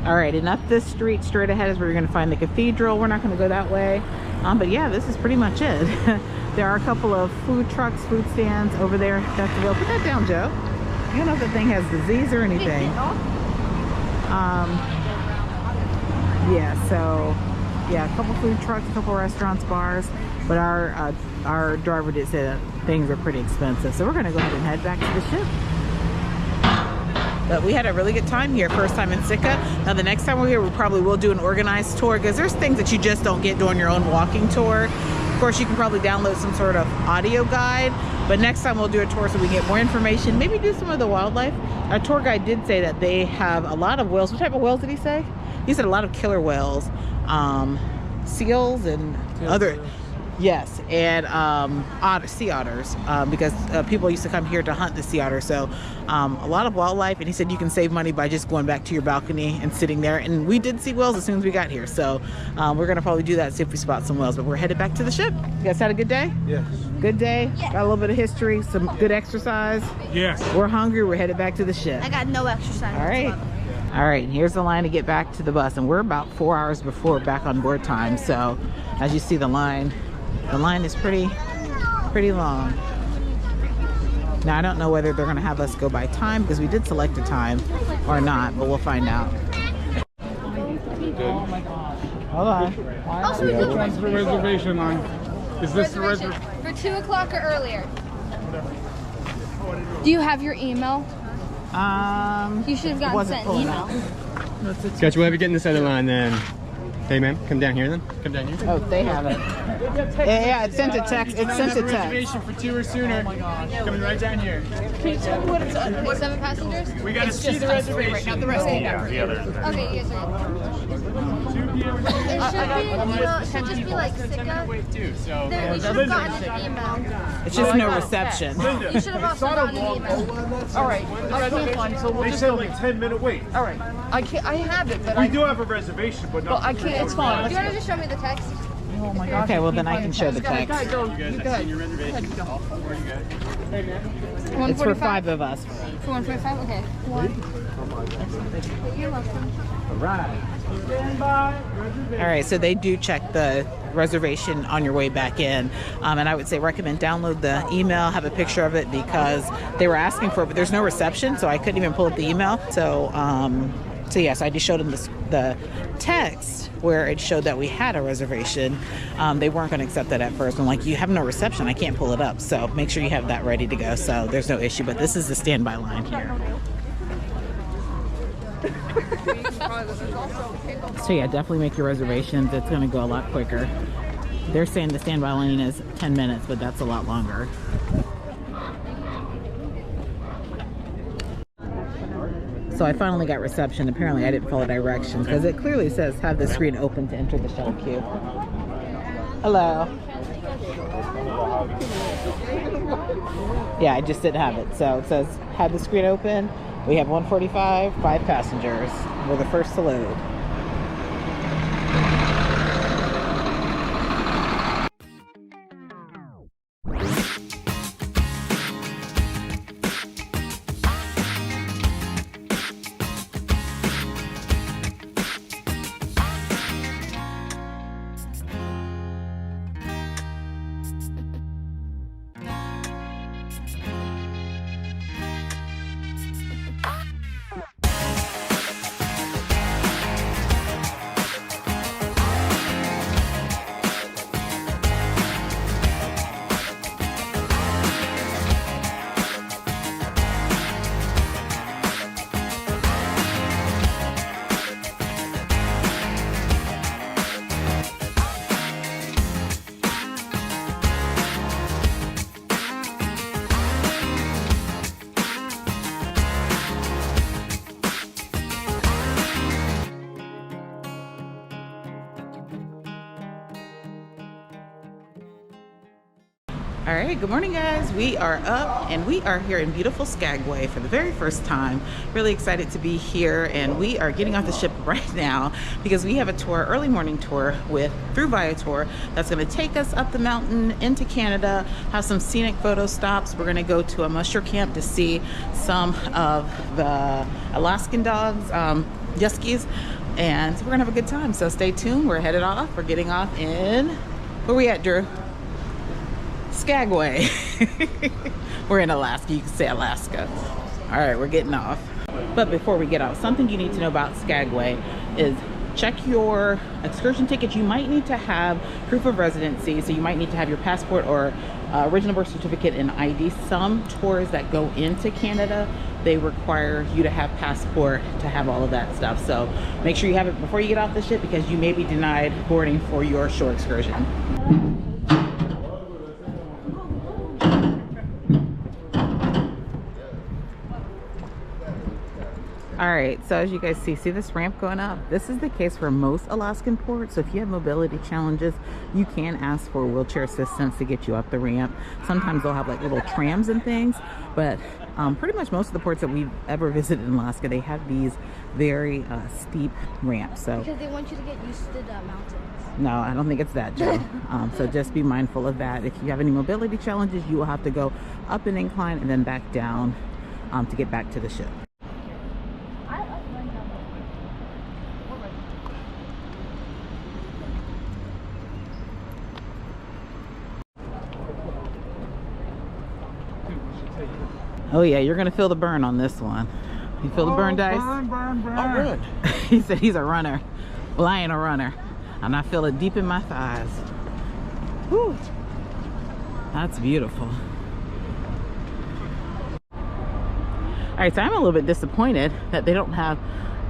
All right, and up this street straight ahead is where you're going to find the cathedral. We're not going to go that way, but yeah, this is pretty much it. There are a couple of food trucks, food stands over there. That's available. Put that down, Joe. You don't know if the thing has disease or anything. Yeah, so yeah, a couple food trucks, a couple restaurants, bars, but our driver did say that things are pretty expensive. So we're going to go ahead and head back to the ship. But we had a really good time here, first time in Sitka. Now the next time we're here, we probably will do an organized tour, because there's things that you just don't get doing your own walking tour. Of course, you can probably download some sort of audio guide, but next time we'll do a tour so we get more information, maybe do some of the wildlife. Our tour guide did say that they have a lot of whales. What type of whales did he say? He said a lot of killer whales, seals and other, yes, and sea otters, because people used to come here to hunt the sea otter. So a lot of wildlife, and he said you can save money by just going back to your balcony and sitting there. And we did see whales as soon as we got here, so we're gonna probably do that, see if we spot some whales. But we're headed back to the ship. You guys had a good day? Yes. Good day? Yes. Got a little bit of history, some good exercise? Yes. We're hungry, we're headed back to the ship. I got no exercise. All right. All right, and here's the line to get back to the bus, and we're about 4 hours before back on board time. So as you see, the line is pretty long. Now I don't know whether they're going to have us go by time, because we did select a time, or not, but we'll find out. Hold on. Also, What's the reservation line? Is this the reservation? For 2 o'clock or earlier. Do you have your email? You should have gotten sent an email. Gotcha, we'll have you get in this other line then. Hey ma'am, come down here then. Come down here. Oh, they have it. Yeah, it sent a text. It sent a text. Reservation for 2 or sooner. Coming right down here. Can you tell me what it's 7 passengers? We got to see the reservation. Right, not the rest of the Okay, you guys are it should just be like Sitka. We should have gotten an email. It's just no reception. You should have also gotten an email. All right, fine. So we'll just say like 10-minute wait. All right, I have it, but we do have a reservation, but not. Well, I can't. It's fine. Do you want to just show me the text? Oh my gosh. Okay, well then I can show the text. Go. You guys your reservation? It's for 5 of us. For 145? Okay. You're welcome. All right. All right, so they do check the reservation on your way back in, and I would say recommend download the email, have a picture of it, because they were asking for it, but there's no reception, so I couldn't even pull up the email. So yes, I just showed them the text where it showed that we had a reservation. They weren't going to accept that at first. I'm like, you have no reception, I can't pull it up. So make sure you have that ready to go. So there's no issue, but this is the standby line here. So yeah, definitely make your reservations. It's going to go a lot quicker. They're saying the standby line is 10 minutes, but that's a lot longer. So I finally got reception. Apparently I didn't follow directions because it clearly says have the screen open to enter the shuttle queue. Hello. Yeah, I just didn't have it. So it says have the screen open. We have 145, 5 passengers. We're the first to load. All right, good morning guys. We are up and we are here in beautiful Skagway for the very first time. Really excited to be here, and we are getting off the ship right now because we have a tour, early morning tour through Viator that's going to take us up the mountain into Canada, have some scenic photo stops. We're going to go to a mushroom camp to see some of the Alaskan dogs, Huskies, and we're gonna have a good time. So stay tuned. We're headed off. We're getting off in, where we at, Drew? Skagway. We're in Alaska. You can say Alaska. All right, we're getting off. But before we get off, something you need to know about Skagway is check your excursion tickets. You might need to have proof of residency, so you might need to have your passport or original birth certificate and ID. Some tours that go into Canada, they require you to have passport to have all of that stuff. So make sure you have it before you get off the ship, because you may be denied boarding for your shore excursion. All right, so as you guys see this ramp going up? This is the case for most Alaskan ports. So if you have mobility challenges, you can ask for wheelchair assistance to get you up the ramp. Sometimes they'll have like little trams and things, but pretty much most of the ports that we've ever visited in Alaska, they have these very steep ramps. So because they want you to get used to the mountains. No, I don't think it's that, Joe. So just be mindful of that. If you have any mobility challenges, you will have to go up an incline and then back down to get back to the ship. Oh yeah, you're gonna feel the burn on this one. You feel the burn, Dice? Burn. Oh, good. He said he's a runner. Well, I ain't a runner, and I feel it deep in my thighs. Whew. That's beautiful. All right, so I'm a little bit disappointed that they don't have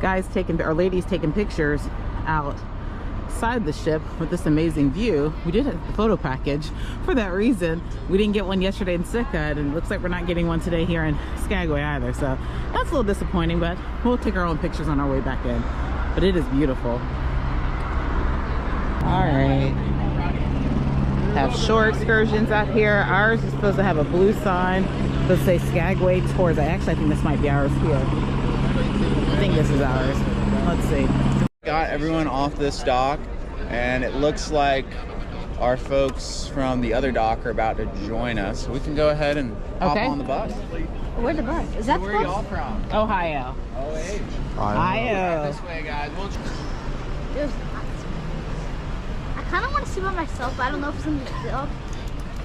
guys taking, or ladies taking pictures outside the ship with this amazing view. We did have the photo package. For that reason, we didn't get one yesterday in Sitka, and it looks like we're not getting one today here in Skagway either. So that's a little disappointing, but we'll take our own pictures on our way back in. But it is beautiful. All right. Have shore excursions out here. Ours is supposed to have a blue sign. Let's say Skagway Tours. I think this might be ours here. I think this is ours. Let's see. Got everyone off this dock, and it looks like our folks from the other dock are about to join us. We can go ahead and hop on the bus. Where's the bus? Is that Where are y'all from? Ohio. OH. Ohio. This way, guys. Dude, I kind of want to see by myself, but I don't know if it's going to be filled.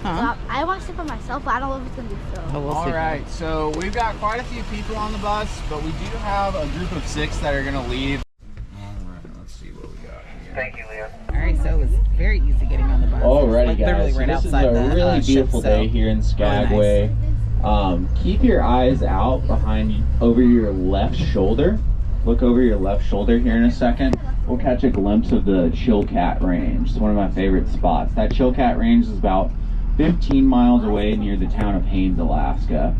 Huh? I want to see by myself, but I don't know if it's going to be filled. Oh, we'll see. All right, so we've got quite a few people on the bus, but we do have a group of 6 that are going to leave. All right, let's see what we got here. Thank you, Leah. All right, so it was very easy getting on the bus. Alrighty, like guys. right This is outside a really beautiful day ship, so here in Skagway. really Keep your eyes out behind you, over your left shoulder. Look over your left shoulder here in a second. We'll catch a glimpse of the Chilkat Range. It's one of my favorite spots. That Chilkat Range is about 15 miles away near the town of Haines, Alaska.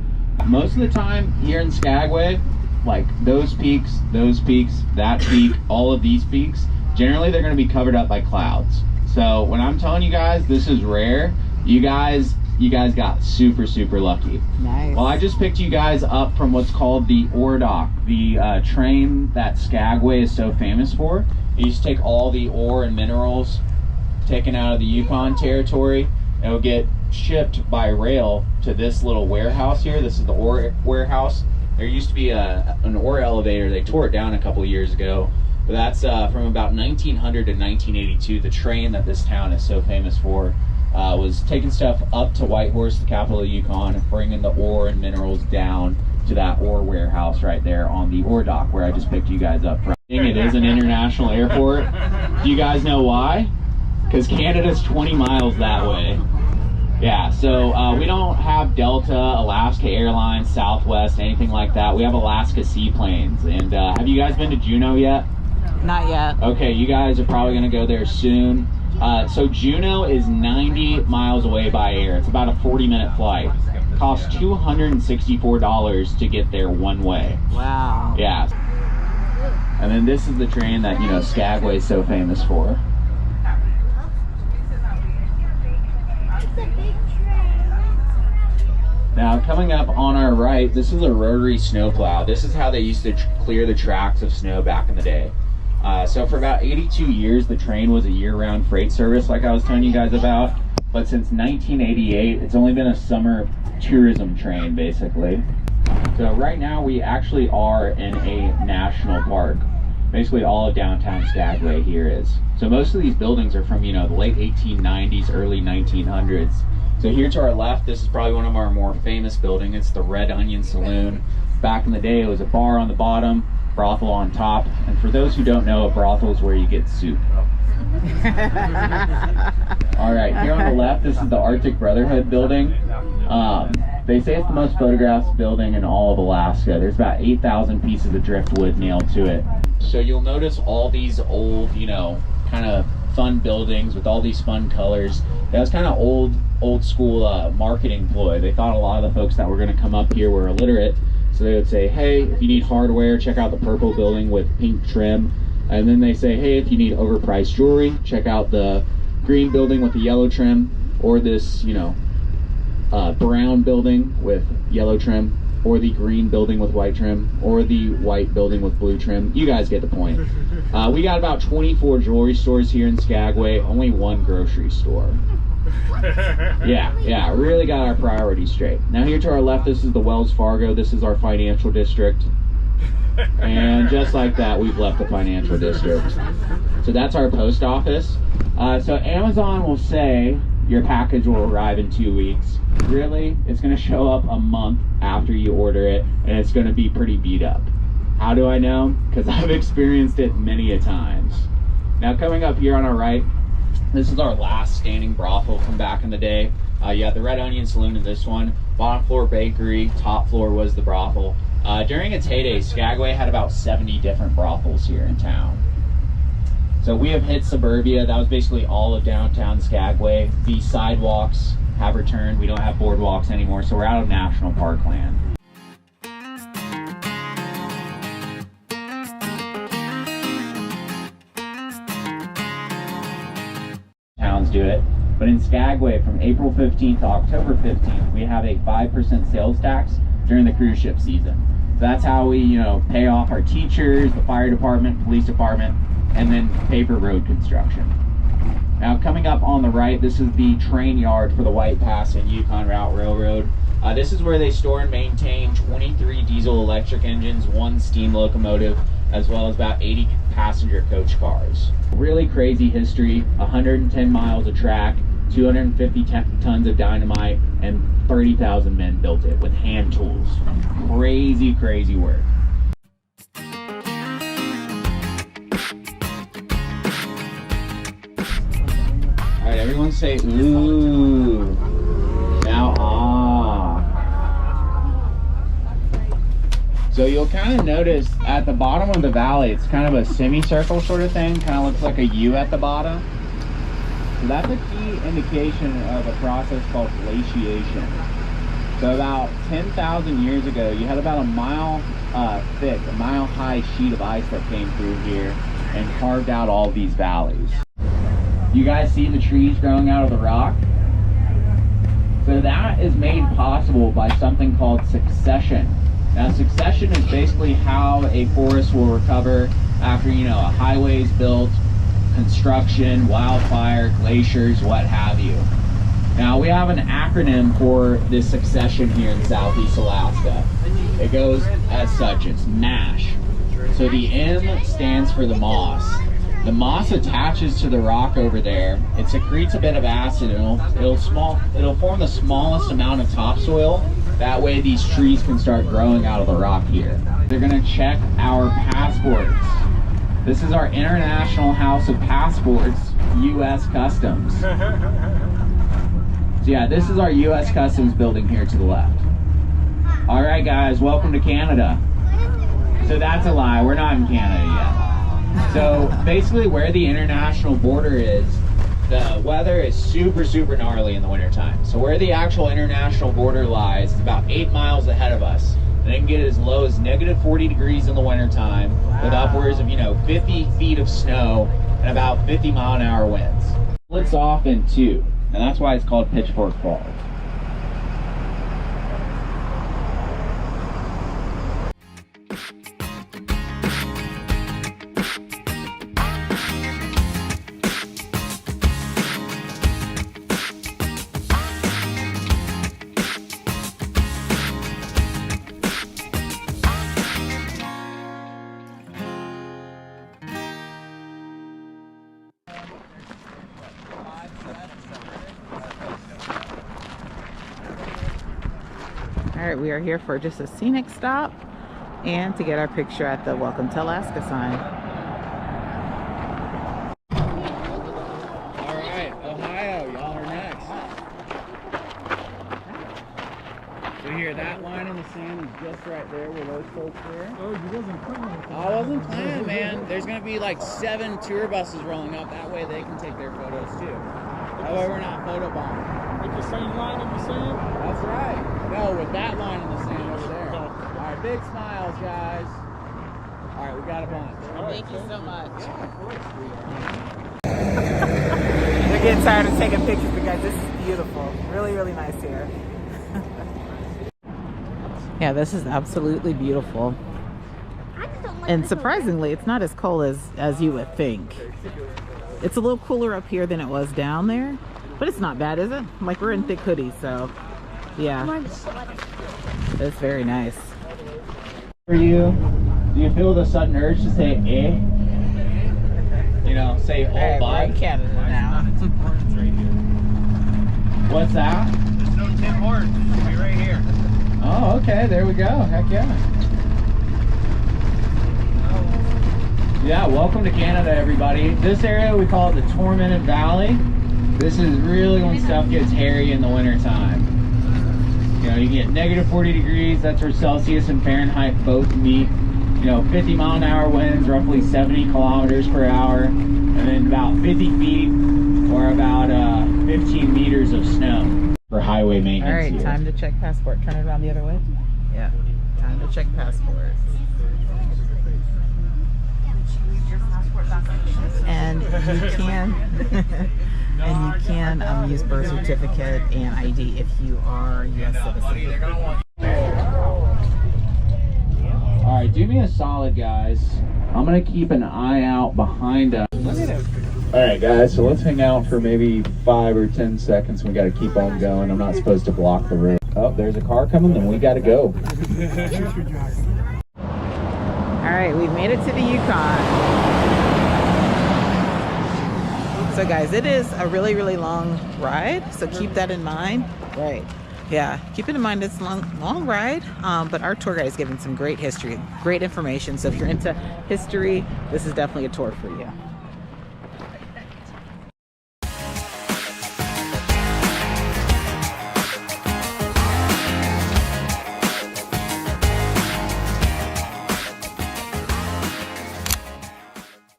Most of the time here in Skagway, like those peaks, that peak, all of these peaks, generally they're going to be covered up by clouds. So when I'm telling you guys this is rare, you guys got super lucky. Nice. Well, I just picked you guys up from what's called the ore dock, the train that Skagway is so famous for. You just take all the ore and minerals taken out of the Yukon territory. It'll get shipped by rail to this little warehouse here. This is the ore warehouse. There used to be an ore elevator. They tore it down a couple years ago. But that's from about 1900 to 1982. The train that this town is so famous for was taking stuff up to Whitehorse, the capital of Yukon, and bringing the ore and minerals down to that ore warehouse right there on the ore dock where I just picked you guys up from. It is an international airport. Do you guys know why? Because Canada's 20 miles that way. Yeah, so we don't have Delta, Alaska Airlines, Southwest, anything like that. We have Alaska Seaplanes. And have you guys been to Juneau yet? Not yet. Okay, you guys are probably going to go there soon. So Juneau is 90 miles away by air. It's about a 40-minute flight. Costs $264 to get there one way. Wow. Yeah. And then this is the train that, Skagway is so famous for. Now, coming up on our right, this is a rotary snowplow. This is how they used to clear the tracks of snow back in the day. So for about 82 years, the train was a year-round freight service, like I was telling you guys about. But since 1988, it's only been a summer tourism train, basically. So right now, we actually are in a national park. Basically, all of downtown Skagway here is. So most of these buildings are from, the late 1890s, early 1900s. So here to our left, this is probably one of our more famous buildings. It's the Red Onion Saloon. Back in the day, it was a bar on the bottom, brothel on top. And for those who don't know, a brothel is where you get soup. All right, here on the left, this is the Arctic Brotherhood building. They say it's the most photographed building in all of Alaska. There's about 8,000 pieces of driftwood nailed to it. So you'll notice all these old, kind of fun buildings with all these fun colors. That was kind of old school marketing ploy. They thought a lot of the folks that were going to come up here were illiterate. So they would say, hey, if you need hardware, check out the purple building with pink trim. And then they say, hey, if you need overpriced jewelry, check out the green building with the yellow trim, or this, brown building with yellow trim, or the green building with white trim, or the white building with blue trim. You guys get the point. We got about 24 jewelry stores here in Skagway, only one grocery store. Yeah, really got our priorities straight. Now here to our left, this is the Wells Fargo. This is our financial district. And just like that, we've left the financial district. So that's our post office. So Amazon will say your package will arrive in 2 weeks. Really, it's going to show up a month after you order it, and it's going to be pretty beat up. How do I know? Because I've experienced it many a times. Now coming up here on our right, this is our last standing brothel from back in the day. You have the Red Onion Saloon in this one. Bottom floor bakery, top floor was the brothel. During its heyday, Skagway had about 70 different brothels here in town. So we have hit suburbia. That was basically all of downtown Skagway. The sidewalks have returned. We don't have boardwalks anymore, so we're out of national park land. Towns do it. But in Skagway, from April 15th to October 15th, we have a 5% sales tax during the cruise ship season. So that's how we, pay off our teachers, the fire department, police department, and then pay for road construction. Now coming up on the right, this is the train yard for the White Pass and Yukon Route Railroad. This is where they store and maintain 23 diesel electric engines, 1 steam locomotive, as well as about 80 passenger coach cars. Really crazy history, 110 miles of track, 250 tons of dynamite, and 30,000 men built it with hand tools. Crazy, crazy work. All right, everyone say ooh. Now ah. So you'll kind of notice at the bottom of the valley, it's kind of a semicircle sort of thing, kind of looks like a U at the bottom. So that's a key indication of a process called glaciation. So about 10,000 years ago, you had about a mile thick, a mile high sheet of ice that came through here and carved out all these valleys. You guys see the trees growing out of the rock? So that is made possible by something called succession. Now succession is basically how a forest will recover after, you know, a highway is built, construction, wildfire, glaciers, what have you. Now we have an acronym for this succession here in Southeast Alaska. It goes as such, it's MASH. So the M stands for the moss. The moss attaches to the rock over there. It secretes a bit of acid and it'll form the smallest amount of topsoil. That way these trees can start growing out of the rock here. They're gonna check our passports. This is our International House of Passports, U.S. Customs. So yeah, this is our U.S. Customs building here to the left. All right guys, welcome to Canada. So that's a lie, we're not in Canada yet. So basically where the international border is, the weather is super, super gnarly in the wintertime. So where the actual international border lies is about 8 miles ahead of us. And it can get as low as negative 40 degrees in the wintertime with upwards of, 50 feet of snow and about 50-mile-an-hour winds. Splits off in two, and that's why it's called Pitchfork Falls. All right, we are here for just a scenic stop and to get our picture at the Welcome to Alaska sign. All right, Ohio, y'all are next. So here, that line in the sand is just right there where those folks were. Oh, you wasn't planning. I wasn't planning, man. There's gonna be like 7 tour buses rolling up. That way they can take their photos too. That way we're not photo bombing. With the same line in the sand? That's right. No, with that line in the sand over there. All right, big smiles, guys. All right, we got a bunch. Thank you so much. We're getting tired of taking pictures, but guys, this is beautiful. Really, really nice here. Yeah, this is absolutely beautiful. And surprisingly, it's not as cold as you would think. It's a little cooler up here than it was down there, but it's not bad, is it? Like, we're in thick hoodies, so yeah. It's very nice. For you, do you feel the sudden urge to say eh? Say all right, we're in Canada now. What's that? There's no Tim Hortons. It should be right here. Oh, okay, there we go. Heck yeah. Yeah, welcome to Canada, everybody. This area, we call it the Tormented Valley. This is really when stuff gets hairy in the wintertime. You get negative 40 degrees, that's where Celsius and Fahrenheit both meet. 50-mile-an-hour winds, roughly 70 kilometers per hour, and then about 50 feet or about 15 meters of snow for highway maintenance. All right, here. time to check passport. Turn it around the other way. Yeah, time to check passports. And you can use birth certificate and ID if you are a U.S. citizen. All right, do me a solid, guys. I'm gonna keep an eye out behind us. All right, guys, so let's hang out for maybe 5 or 10 seconds. We gotta keep on going. I'm not supposed to block the road. Oh, there's a car coming, then we gotta go. All right, we've made it to the Yukon. So guys, it is a really, really long ride, so keep that in mind. Right. Yeah, keep it in mind it's a long ride, but our tour guide is giving some great history, great information. So if you're into history, this is definitely a tour for you.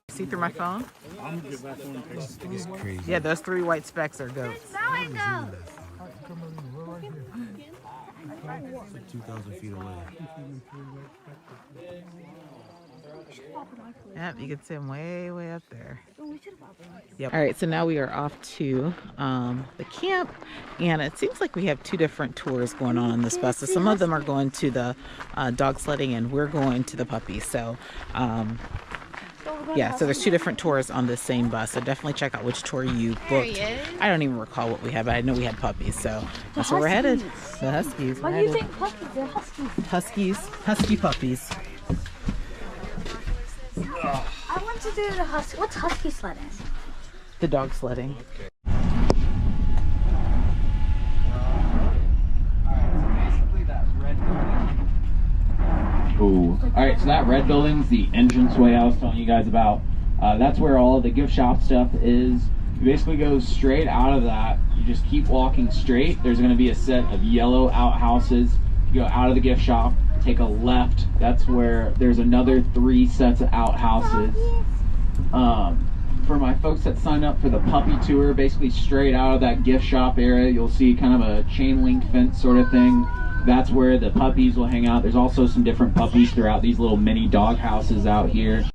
See through my phone? Yeah, those 3 white specks are goats. Now I go. 2,000 feet away. Yep, you can see them way, way up there. Yep. All right, so now we are off to the camp, and it seems like we have 2 different tours going on this bus. So some of them are going to the dog sledding, and we're going to the puppies. So yeah, so there's 2 different tours on the same bus. So definitely check out which tour you booked. I don't even recall what we had, but I know we had puppies. So that's where we're headed. The Huskies. Why do you think puppies? They're Huskies. Huskies. Husky puppies. I want to do the Husky. What's Husky sledding? The dog sledding. Ooh. All right, so that red building's the entranceway I was telling you guys about. That's where all the gift shop stuff is. You basically go straight out of that. You just keep walking straight. There's going to be a set of yellow outhouses. You go out of the gift shop, take a left. That's where there's another 3 sets of outhouses. For my folks that signed up for the puppy tour, basically straight out of that gift shop area, you'll see kind of a chain link fence sort of thing. That's where the puppies will hang out. There's also some different puppies throughout these little mini dog houses out here.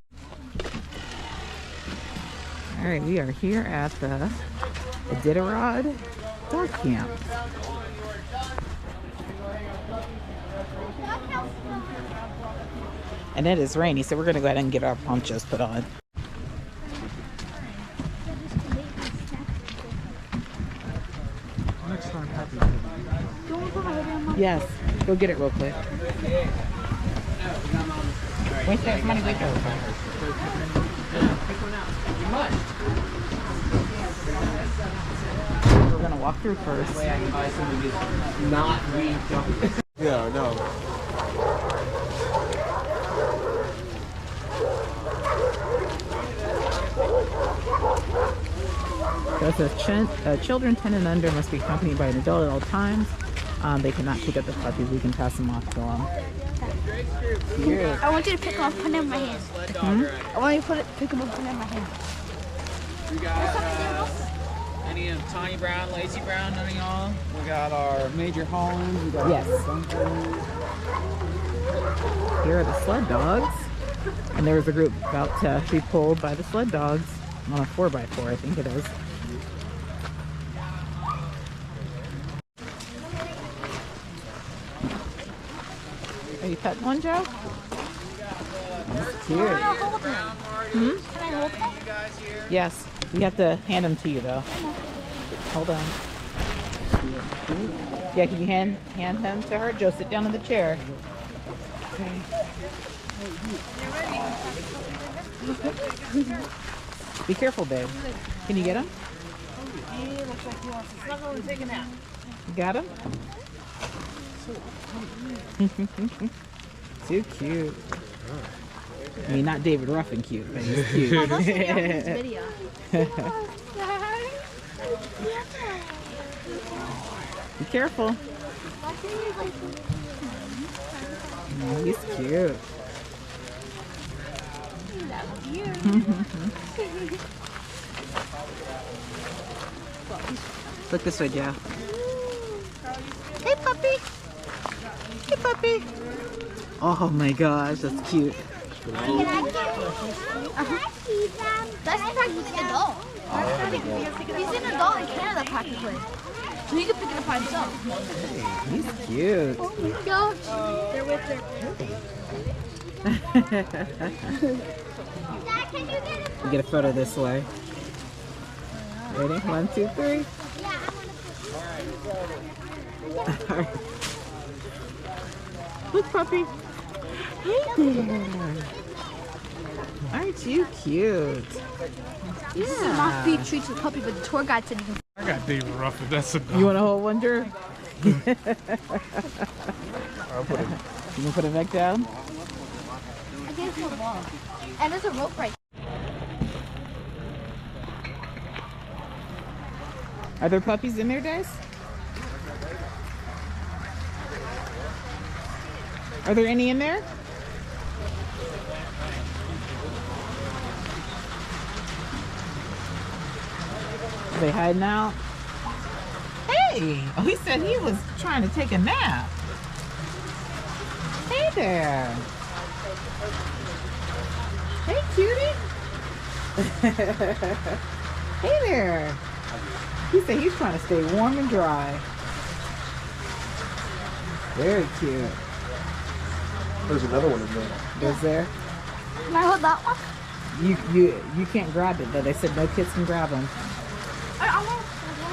All right, we are here at the Iditarod Dog Camp. And it is rainy, so we're going to go ahead and get our ponchos put on. Next time, happy. Yes, go get it real quick. Wait there, somebody wait there. We're gonna walk through first. Not weed. Yeah, no. So it says children 10 and under must be accompanied by an adult at all times. They cannot pick up the puppies. We can pass them off to them. Cute. I want you to pick them up, put them in my hand. I want you to pick them up, put them in my hand. We got any of Tiny Brown, Lazy Brown, none of y'all? We got our Major Holland. We got yes. Here are the sled dogs. And there was a group about to be pulled by the sled dogs on a 4x4, I think it is. Are you petting one, Joe? That's cute. Can I hold him? Yes. We have to hand them to you, though. Hold on. Yeah, can you hand him to her? Joe, sit down in the chair. Okay. Be careful, babe. Can you get him? He looks like he wants to snuggle and take a nap. You got him? Too cute. I mean, not David Ruffin cute, but he's cute. Oh, those should be on his video. Be careful. Oh, he's cute. Look this way, Joe. Hey, puppy. Hey, puppy. Oh my gosh, that's cute. Can I see them? That's practically an adult. He's an adult in Canada practically. So he can pick it up by himself. Hey, he's cute. Oh my gosh. They're with their Get a photo this way. Ready? 1, 2, 3. Look, puppy. Hey there. Aren't you cute? This is not free treat to the puppy, but the tour guide said you can. I got David Ruffin. That's enough. You want to hold one, Drew? I'll put it. You can put it back down? I think it's a wall. And there's a rope right Are there puppies in there, Dice? Are there any in there? Are they hiding out? Hey! Oh, he said he was trying to take a nap. Hey there! Hey, cutie! Hey there! He said he's trying to stay warm and dry. Very cute. There's another one in there. Is there? Can I hold that one? You can't grab it though. They said no kids can grab them. I want.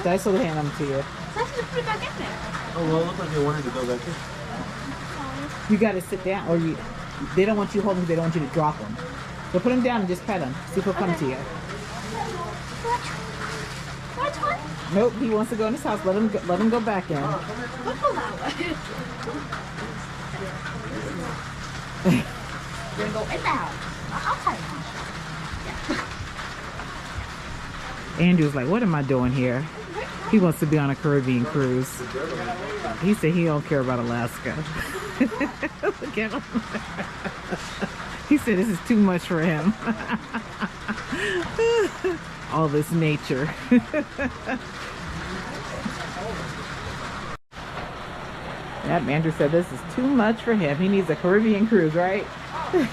Dice will hand them to you. So I should put it back in there. Oh, well, it looked like they wanted to go back there. You got to sit down, or they don't want you holding them. They don't want you to drop them. So put them down and just pet them. See if he'll come to you. Which one? Nope, he wants to go in his house. Let him go back in. Let's go that way. We're gonna go in the house. Outside. Andrew's like, what am I doing here? He wants to be on a Caribbean cruise. He said he don't care about Alaska. Look at him. He said this is too much for him. All this nature. Yep, Andrew said this is too much for him. He needs a Caribbean cruise, right? I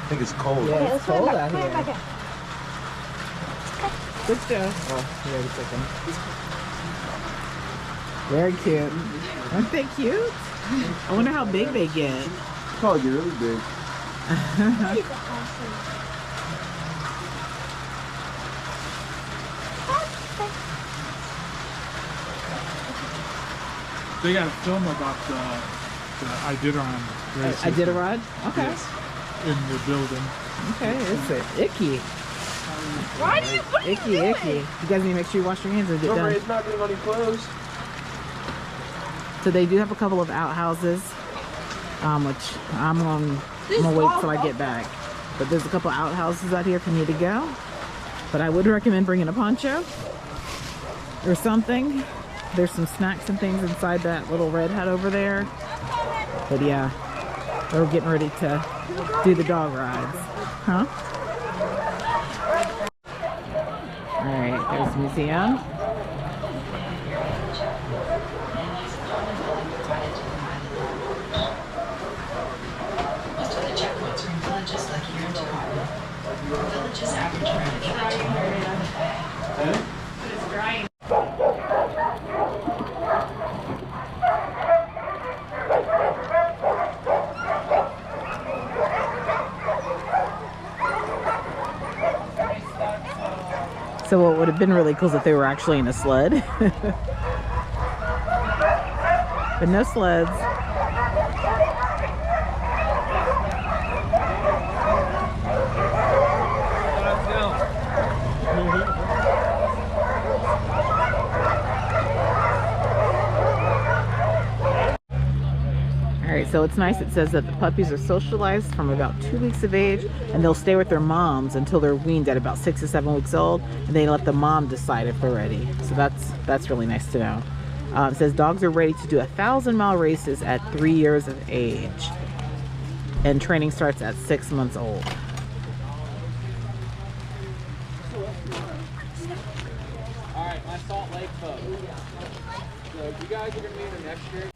think it's cold. Yeah, it's cold out here. Good job. Oh, wait a second. Very cute. Aren't they cute? I wonder how big they get. Probably get really big. They got a film about the Iditarod race. Iditarod? Okay. Yes, in the building. Okay, it's icky. Why do you? What are Icky, you doing? icky. You guys need to make sure you wash your hands and get Remember, done. it's not getting any clothes. So they do have a couple of outhouses, which I'm gonna wait till I get back. But there's a couple of outhouses out here for me to go. But I would recommend bringing a poncho or something. There's some snacks and things inside that little red hut over there. But yeah, we're getting ready to do the dog rides. Huh? Alright, there's the museum. Most of the checkpoints are in villages like here in Chicago. Villages average around 8 to 10. So what would have been really cool is if they were actually in a sled. But no sleds. Alright, so it's nice. It says that the puppies are socialized from about 2 weeks of age, and they'll stay with their moms until they're weaned at about 6 or 7 weeks old, and they let the mom decide if they're ready. So that's really nice to know. It says dogs are ready to do 1,000-mile races at 3 years of age, and training starts at 6 months old. Alright, my Salt Lake folks. So you guys are going to be here next year.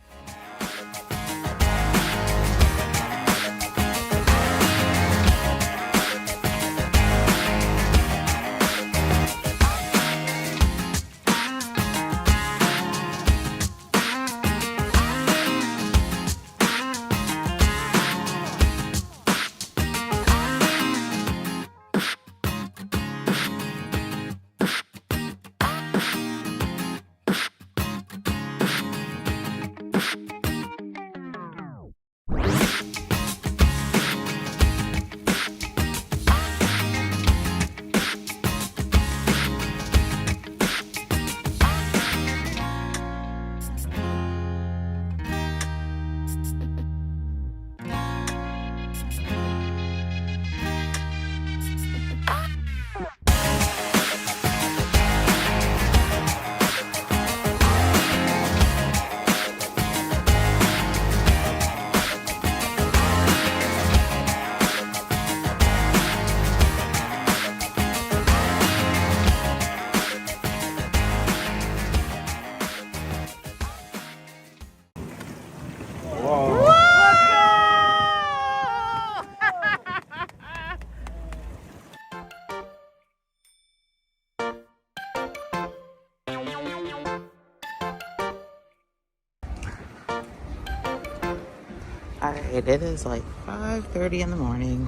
Right, it is like 5:30 in the morning.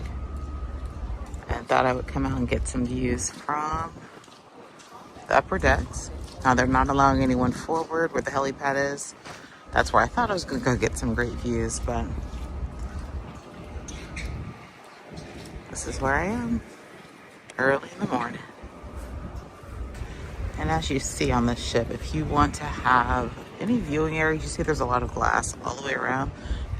And thought I would come out and get some views from the upper decks. Now they're not allowing anyone forward where the helipad is. That's where I thought I was gonna go get some great views, but this is where I am, early in the morning. And as you see on this ship, if you want to have any viewing area, you see there's a lot of glass all the way around.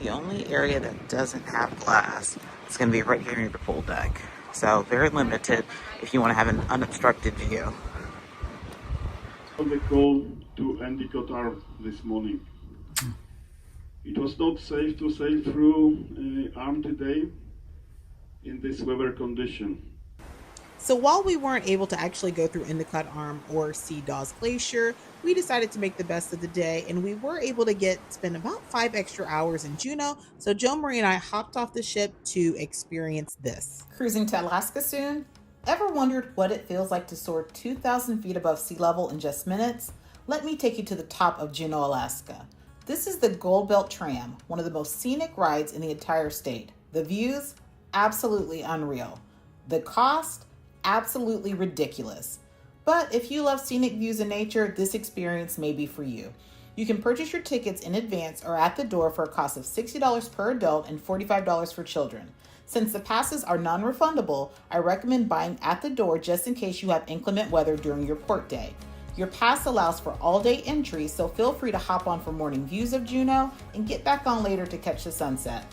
The only area that doesn't have glass is going to be right here near the pool deck. So very limited if you want to have an unobstructed view. On the call to Endicott Arm this morning. It was not safe to sail through Arm today in this weather condition. So while we weren't able to actually go through Endicott Arm or see Dawes Glacier, we decided to make the best of the day, and we were able to spend about 5 extra hours in Juneau. So Joe Marie and I hopped off the ship to experience this. Cruising to Alaska soon? Ever wondered what it feels like to soar 2,000 feet above sea level in just minutes? Let me take you to the top of Juneau, Alaska. This is the Gold Belt Tram, one of the most scenic rides in the entire state. The views? Absolutely unreal. The cost? Absolutely ridiculous. But if you love scenic views and nature, this experience may be for you. You can purchase your tickets in advance or at the door for a cost of $60 per adult and $45 for children. Since the passes are non-refundable, I recommend buying at the door just in case you have inclement weather during your port day. Your pass allows for all-day entry, so feel free to hop on for morning views of Juneau and get back on later to catch the sunset.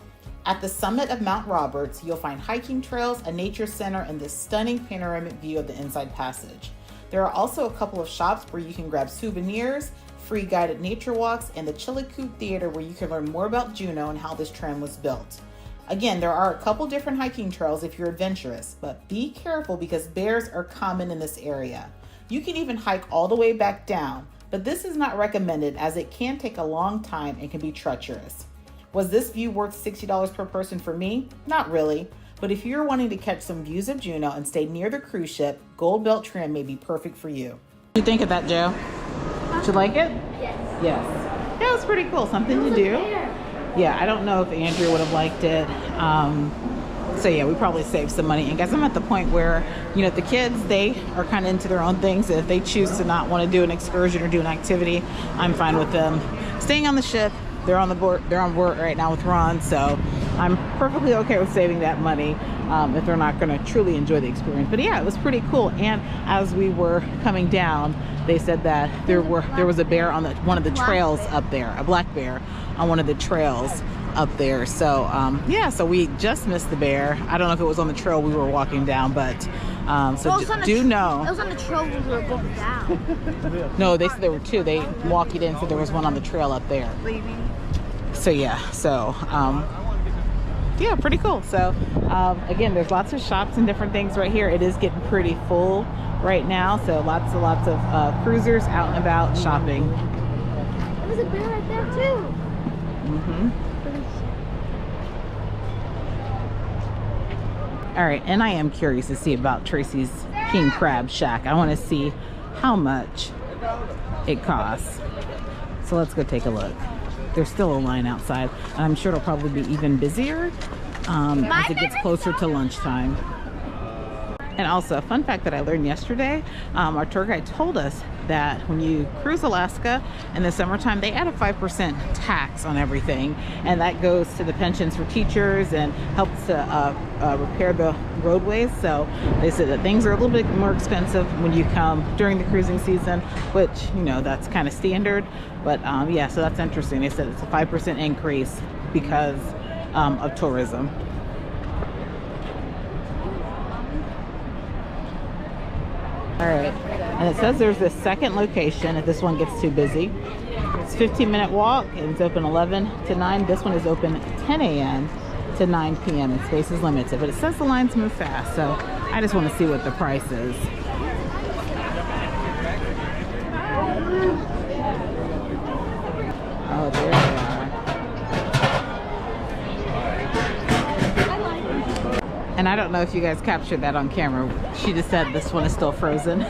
At the summit of Mount Roberts, you'll find hiking trails, a nature center, and this stunning panoramic view of the Inside Passage. There are also a couple of shops where you can grab souvenirs, free guided nature walks, and the Chillicoot Theater where you can learn more about Juneau and how this tram was built. Again, there are a couple different hiking trails if you're adventurous, but be careful because bears are common in this area. You can even hike all the way back down, but this is not recommended as it can take a long time and can be treacherous. Was this view worth $60 per person for me? Not really, but if you're wanting to catch some views of Juneau and stay near the cruise ship, Gold Belt Tram may be perfect for you. What do you think of that, Joe? Did you like it? Yes. Yes. Yeah, it was pretty cool. Something to do. Yeah, I don't know if Andrew would have liked it. So yeah, we probably saved some money. And guys, I'm at the point where, you know, the kids, they are kind of into their own things. If they choose to not want to do an excursion or do an activity, I'm fine with them staying on the ship. They're on board right now with Ron, so I'm perfectly okay with saving that money if they're not going to truly enjoy the experience. But yeah, it was pretty cool. And as we were coming down, they said that there was a bear on one of the trails up there, a black bear on one of the trails up there. So yeah, so we just missed the bear. I don't know if it was on the trail we were walking down, but so do know. It was on the trail we were going down. No, they said there were two. They walked it in, so there was one on the trail up there. So yeah, so yeah, pretty cool. So again, there's lots of shops and different things right here. It is getting pretty full right now, so lots of cruisers out and about shopping. There's a bear right there too. All right, and I am curious to see about Tracy's King Crab Shack. I want to see how much it costs. So let's go take a look. There's still a line outside, and I'm sure it'll probably be even busier as it gets closer to lunchtime. And also, a fun fact that I learned yesterday, our tour guide told us that when you cruise Alaska in the summertime, they add a 5% tax on everything, and that goes to the pensions for teachers and helps to repair the roadways. So they said that things are a little bit more expensive when you come during the cruising season, which, you know, that's kind of standard. But yeah, so that's interesting. They said it's a 5% increase because of tourism. All right, and it says there's a second location if this one gets too busy. It's a 15-minute walk, and it's open 11 to 9. This one is open 10 a.m. to 9 p.m. and space is limited, but it says the lines move fast, so I just want to see what the price is. Oh, there they are. And I don't know if you guys captured that on camera. She just said this one is still frozen.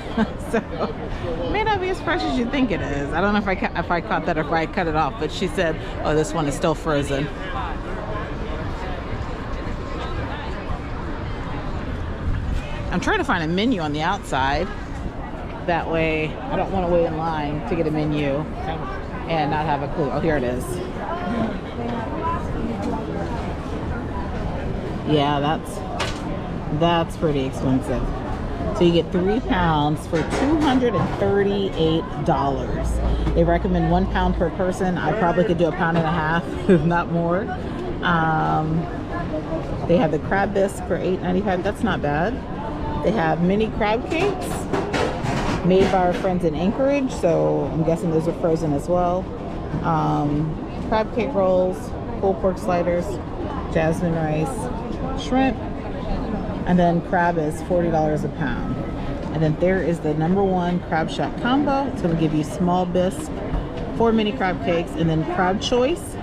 So it may not be as fresh as you think it is. I don't know if I caught that or if I cut it off, but she said, oh, this one is still frozen. I'm trying to find a menu on the outside. That way, I don't want to wait in line to get a menu and not have a clue. Oh, here it is. Yeah, that's pretty expensive. So you get 3 pounds for $238. They recommend 1 pound per person. I probably could do 1.5 pounds, if not more. They have the crab bisque for $8.95. That's not bad. They have mini crab cakes made by our friends in Anchorage, so I'm guessing those are frozen as well. Crab cake rolls, pulled pork sliders, jasmine rice, shrimp, and then crab is $40 a pound. And then there is the #1 crab shack combo. It's going to give you small bisque, 4 mini crab cakes, and then crab choice.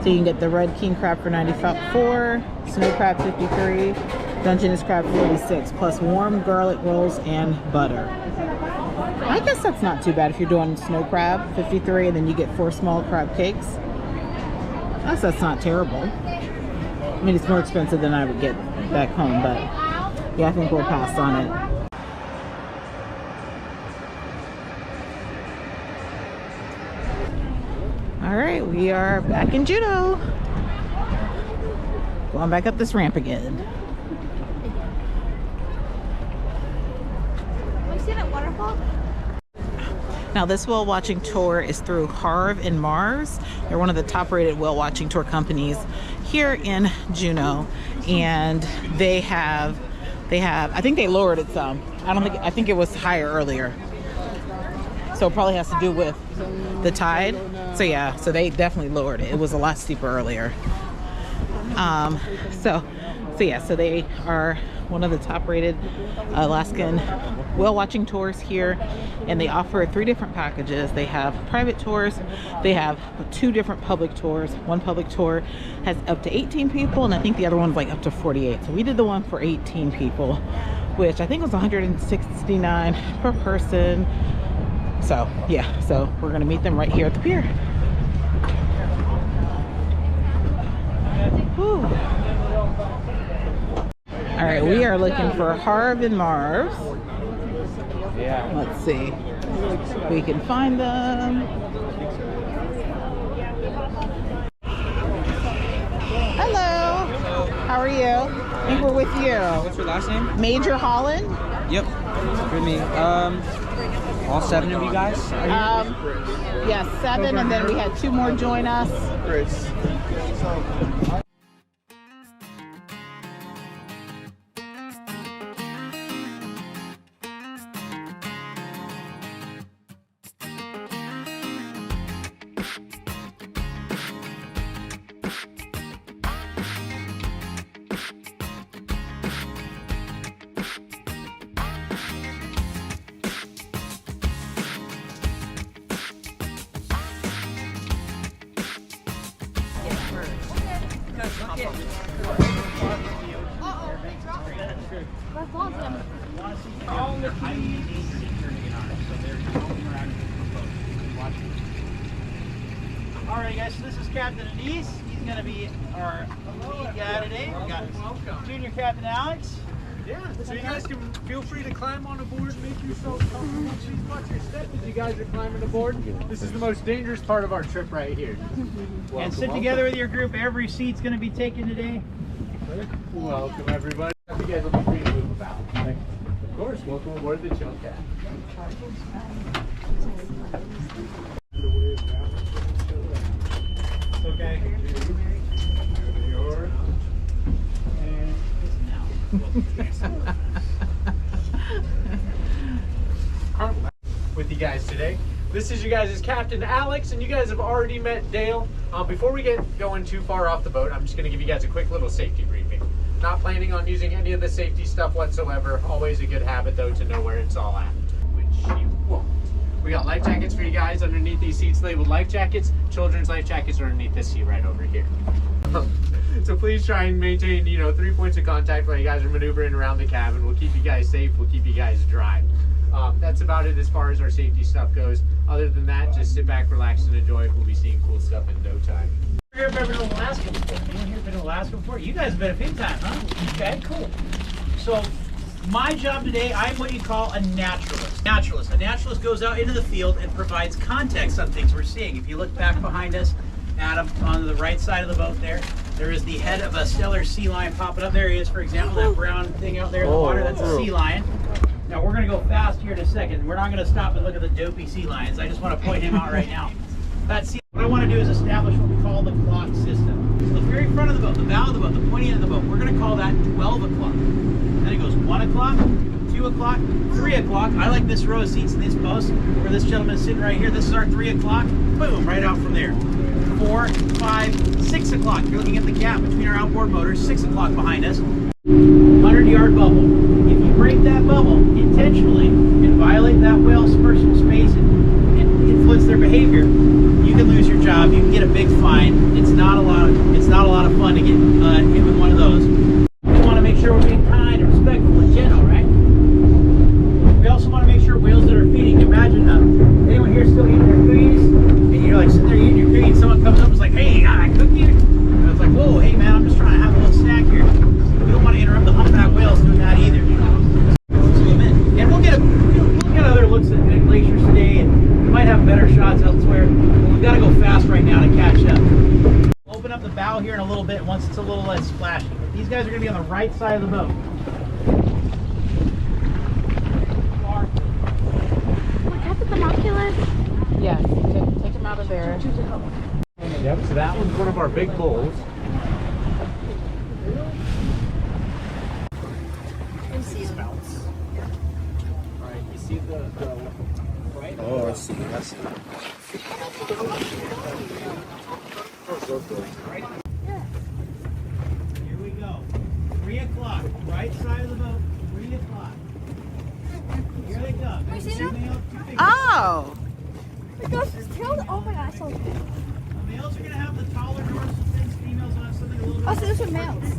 So you can get the red king crab for $94, snow crab $53, Dungeness crab $46, plus warm garlic rolls and butter. I guess that's not too bad if you're doing snow crab, $53, and then you get 4 small crab cakes. I guess that's not terrible. I mean, it's more expensive than I would get back home, but yeah, I think we'll pass on it. All right, we are back in Juneau. Going back up this ramp again. Can we see that waterfall? Now this whale watching tour is through Harv and Mars. They're one of the top rated whale watching tour companies here in Juneau, and they have, I think they lowered it some. I think it was higher earlier. So it probably has to do with the tide. So yeah, so they definitely lowered it. It was a lot steeper earlier. So they are one of the top rated Alaskan whale watching tours here, and they offer 3 different packages. They have private tours, they have 2 different public tours. One public tour has up to 18 people, and I think the other one's like up to 48. So we did the one for 18 people, which I think was $169 per person. So yeah, so we're gonna meet them right here at the pier. Whew. All right, we are looking for Harv and Marv. Yeah. Let's see if we can find them. Hello. How are you? I think we're with you. What's your last name? Major Holland. Yep. With me. All 7 of you guys? Yes, 7, and then we had 2 more join us. Chris. Alright guys, so this is Captain Anise. He's going to be our lead guy today. We got Junior Captain Alex. Yeah, so you guys can feel free to climb on aboard, make yourselves comfortable, please watch your step as you guys are climbing aboard. This is the most dangerous part of our trip right here. And sit together with your group. Every seat's going to be taken today. Welcome everybody. You guys will be free to move about. Of course, welcome aboard the Chill Cat. Okay. With you guys today. This is you guys' Captain Alex, and you guys have already met Dale. Before we get going too far off the boat, I'm just going to give you guys a quick little safety briefing. Not planning on using any of the safety stuff whatsoever. Always a good habit though to know where it's all at, which you won't. We got life jackets for you guys underneath these seats labeled life jackets. Children's life jackets are underneath this seat right over here. So please try and maintain, 3 points of contact while you guys are maneuvering around the cabin. We'll keep you guys safe. We'll keep you guys dry. That's about it as far as our safety stuff goes. Other than that, just sit back, relax, and enjoy. We'll be seeing cool stuff in no time. Have you ever been to Alaska before? Anyone here been to Alaska before? You guys have been a few times, huh? Okay, cool. So My job today, I'm what you call a naturalist. A naturalist goes out into the field and provides context on things we're seeing. If you look back behind us, Adam, on the right side of the boat there is the head of a stellar sea lion popping up. There he is, for example, that brown thing out there in the water, that's a sea lion. Now we're going to go fast here in a second. We're not going to stop and look at the dopey sea lions. I just want to point him out right now. What I want to do is establish what we call the clock system. So the very front of the boat, the bow of the boat, the pointy end of the boat, we're going to call that 12 o'clock. Then it goes 1 o'clock, 2 o'clock, 3 o'clock. I like this row of seats in this post where this gentleman is sitting right here. This is our 3 o'clock. Boom, right out from there. 4, 5, 6 o'clock. You're looking at the gap between our outboard motors. 6 o'clock behind us. 100-yard bubble. If you break that bubble intentionally and violate that whale's personal space and influence their behavior, you can lose your job. You can get a big fine. It's not a lot of fun to get hit with one of those. We want to make sure we're being kind and respectful and gentle, right? We also want to make sure whales that are feeding. Imagine anyone here still eating their cookies, and you're like sitting there eating your cookie, and someone comes up and is like, "Hey, got a cookie?" And it's like, "Whoa, hey man, I'm just trying to have a little snack here." We don't want to interrupt the humpback whales doing that either. And we'll get other looks at glaciers today, and we might have better shots elsewhere. But we've got to go fast right now to catch up. We'll open up the bow here in a little bit once it's a little less splashy. But these guys are going to be on the right side of the boat. Look at the binoculars. Yes, take them out of there. Yep, so that one's one of our big bulls. Spouts. Alright, you see the right? Oh, I see. Here we go. 3 o'clock. Right side of the boat. 3 o'clock. Here they come. Can we see them? Oh! The ghost is tailed. Oh my gosh. Males are going to have the taller dorsal fins. Females will have something a little bit. Oh, so those are males.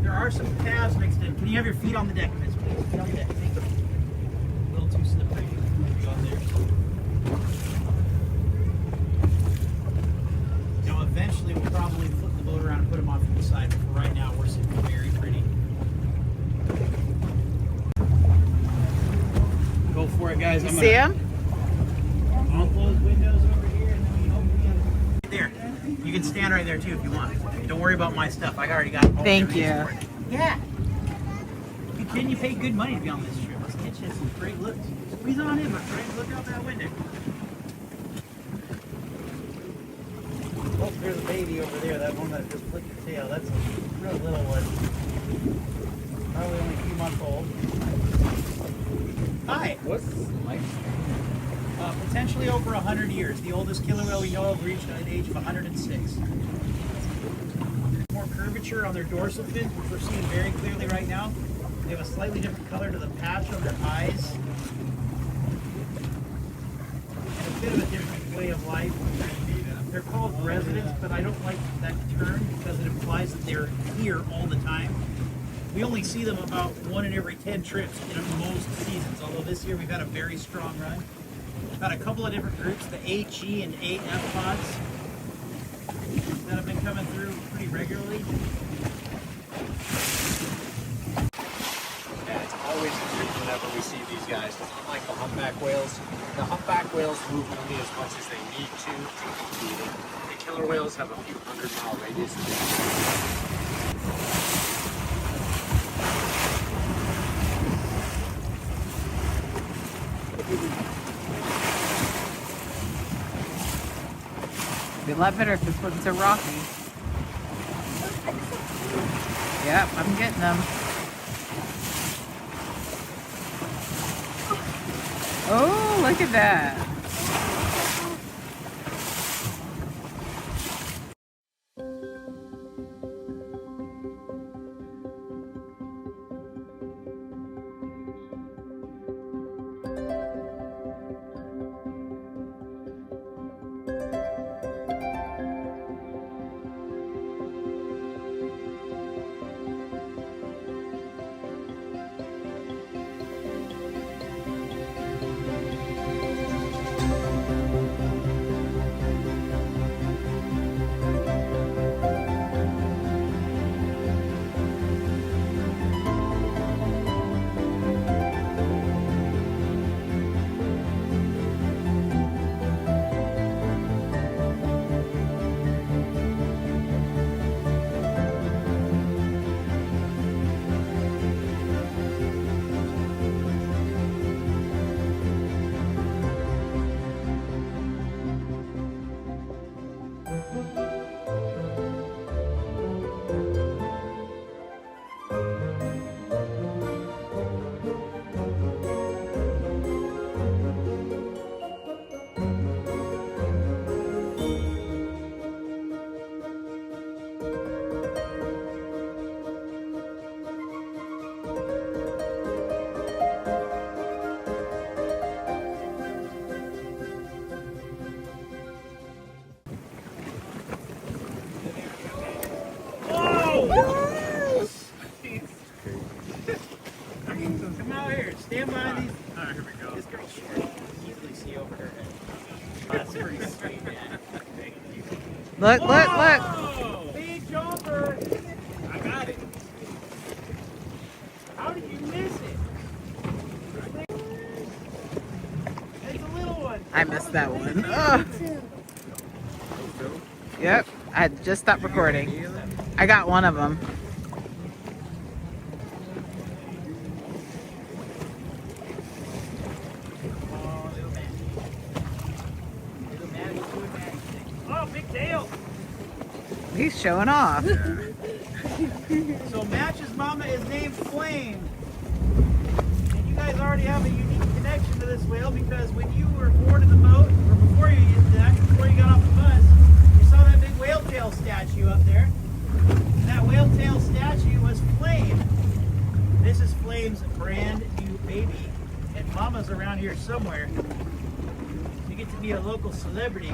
There are some calves mixed in. Can you have your feet on the deck, Miss? Please. Feet on the deck. Thank you. A little too slippery. Go on there. Now, eventually, we'll probably flip the boat around and put them off to the side. But for right now, we're sitting very pretty. Go for it, guys. You see them? I'll close windows over here, and then we open the other. There. You can stand right there too if you want. Don't worry about my stuff. I already got all Thank the you. for it. Yeah. You pay good money to be on this trip. Let's get you some great looks. Squeeze on in, my friend. Look out that window. Oh, there's a baby over there. That one that just flicked the tail. That's a real little one. Probably only a few months old. Hi. What's life? Potentially over 100 years. The oldest killer whale we know of reached an age of 106. More curvature on their dorsal fins, which we're seeing very clearly right now. They have a slightly different color to the patch on their eyes. And a bit of a different way of life. They're called residents, but I don't like that term because it implies that they're here all the time. We only see them about 1 in every 10 trips in most seasons, although this year we've had a very strong run. Got a couple of different groups, the AG and AF pods, that have been coming through pretty regularly. Yeah, it's always a treat whenever we see these guys. Unlike the humpback whales, the humpback whales move only as much as they need to keep feeding. The killer whales have a few 100-mile radius. Be a lot better if it wasn't so rocky. Yep, I'm getting them. Oh, look at that. Come out here. Stand by these. Oh, here we go. This girl's short. You can easily see over her head. Oh, that's pretty sweet, man. Look, look, look. Whoa! Big jumper. I got it. How did you miss it? It's a little one. I missed that one. Ugh. Yep, I had just stopped recording. I got one of them. Oh, big tail. He's showing off. So Match's mama is named Flame. And you guys already have a unique connection to this whale because when you were born in the boat, or before you did that, before you got off the bus, you saw that big whale tail statue up there. And that whale tail statue was Flame. This is Flame's brand new baby. And mama's around here somewhere. You get to meet a local celebrity.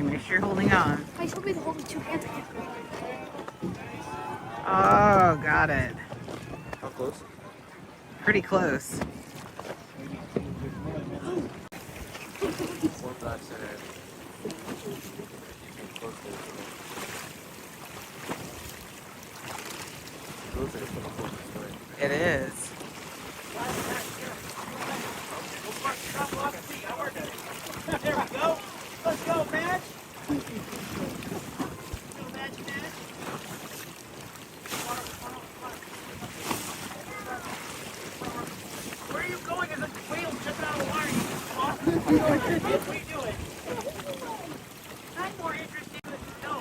Make sure you're holding on. I told me to hold with two hands. Oh, got it. How close? Pretty close. It is. There we go. Let's go, Match. Where are you going? There's a whale jumping out of the water. Yes, we do it. I'm more interested in the no.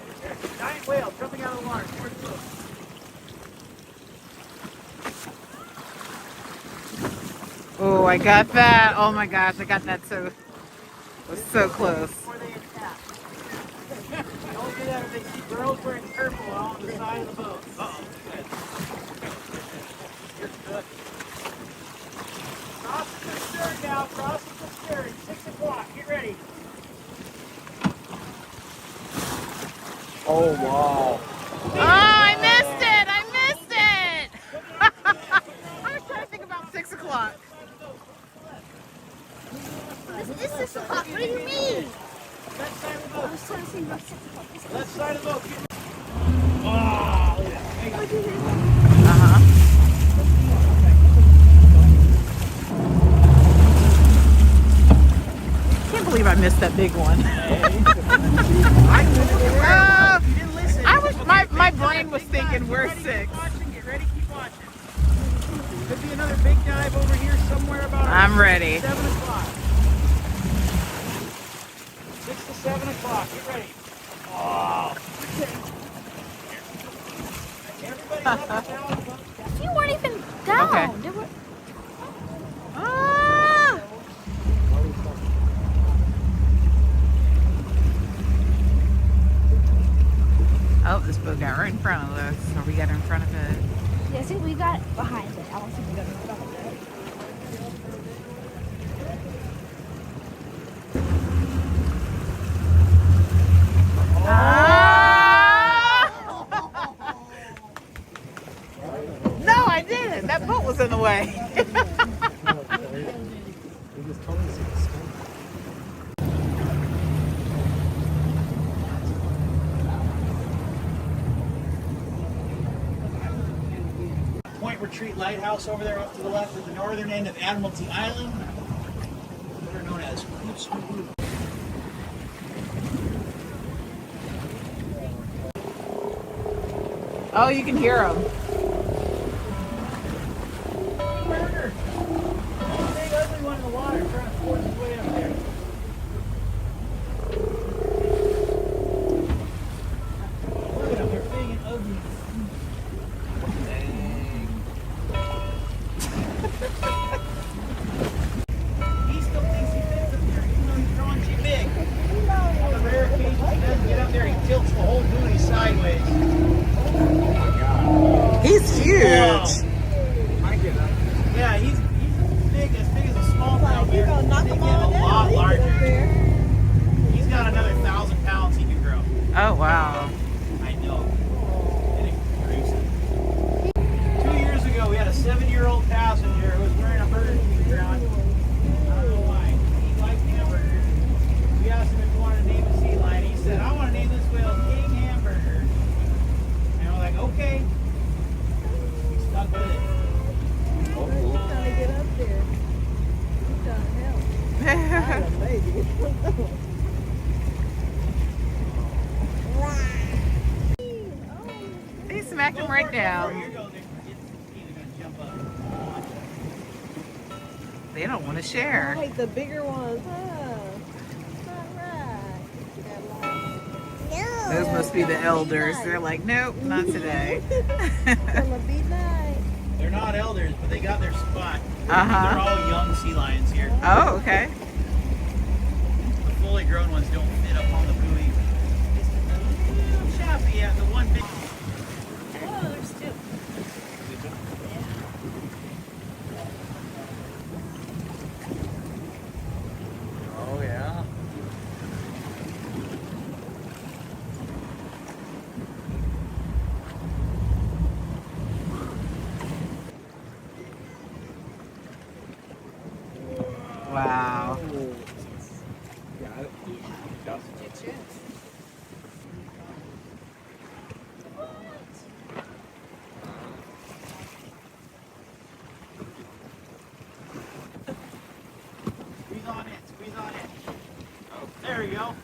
Giant whale jumping out of the water. Oh, I got that. Oh my gosh, I got that so. It was so close. They only do that if they see girls wearing purple on the side of the boat. Uh-oh. You're good. Crossing the stern now. Crossing the stern. 6 o'clock. Get ready. Oh, wow. Oh, I missed it! I missed it! I was trying to think about 6 o'clock. This is 6 o'clock. What do you mean? Left side of the boat. I was trying to say about 6 o'clock. Left side of the boat. Oh! Uh-huh. Can't believe I missed that big one. I was my brain was thinking we're 6. Get ready, keep watching. Could be another big dive over here somewhere about I'm ready. 7 o'clock. 6 to 7 o'clock. Get ready. Oh! Everybody up and down. You weren't even down. Okay. They were... Ah! Oh, this boat got right in front of us. Or we got in front of it. Yeah, I think we got behind it. I don't think we got in front of it. No, I didn't. That boat was in the way. Point Retreat Lighthouse over there off to the left at the northern end of Admiralty Island, better known as Husky. Oh, you can hear them. Murder! Big ugly one in the water trying to force his way up there. Yeah, he's big as a small down there. They get a lot larger. He's got another 1,000 pounds he can grow. Oh, wow. I know. Getting crazy. 2 years ago, we had a 7-year-old passenger who was wearing a Burger King crown. I don't know why. He liked hamburgers. We asked him if he wanted to name a sea lion. He said, I want to name this whale King Hamburger. And we're like, okay. We stuck with it. He's trying to get up there. He's trying to help. That's amazing. He smacked him right down. They don't want to share. I like the bigger ones, huh? Alright. Those must be the elders. They're like, nope, not today. They're not elders, but they got their spot. Uh-huh. They're all young sea lions here. Oh, okay. The fully grown ones don't fit up on the buoy. It's a little choppy at the one big. Oh, there's two. Oh, yeah. Wow. Got it. Squeeze on it, squeeze on it. Oh, there we go.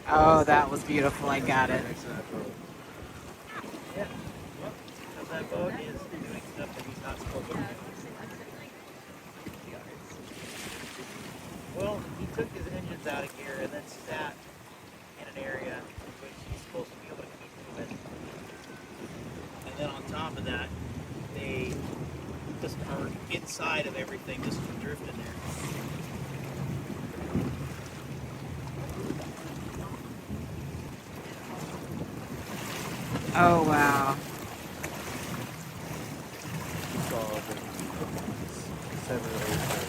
Oh, that was beautiful. I got it. Yeah. Because that boat is doing stuff that he's not supposed to do. Well, he took his engines out of gear and then sat in an area which he's supposed to be able to keep moving. And then on top of that, they just are inside of everything, just drifting there. Oh, wow.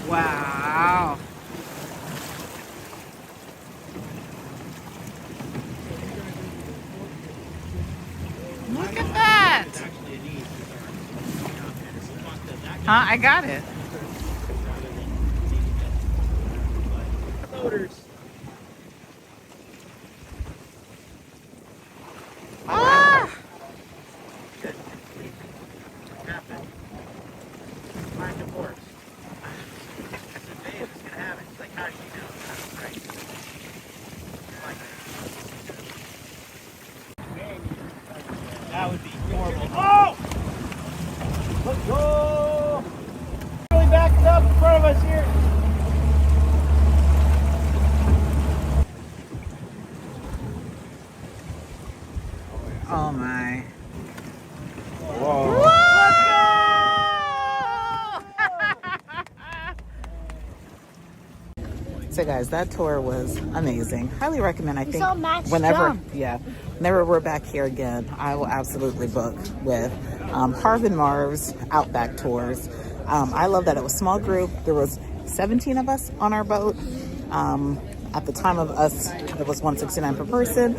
Wow. Look at that. Huh? I got it. Floaters. Ah! Happened. Find the course. I said, babe, it's gonna happen. She's like, how do you know? That's right. That would be horrible. Oh! Let's go! Really backed up in front of us here. Oh my. Whoa. So guys, that tour was amazing. Highly recommend. I think saw Max whenever jump. whenever we're back here again, I will absolutely book with Harv and Marv's Outback Tours. I love that it was a small group. There was 17 of us on our boat. At the time of us, it was $169 per person.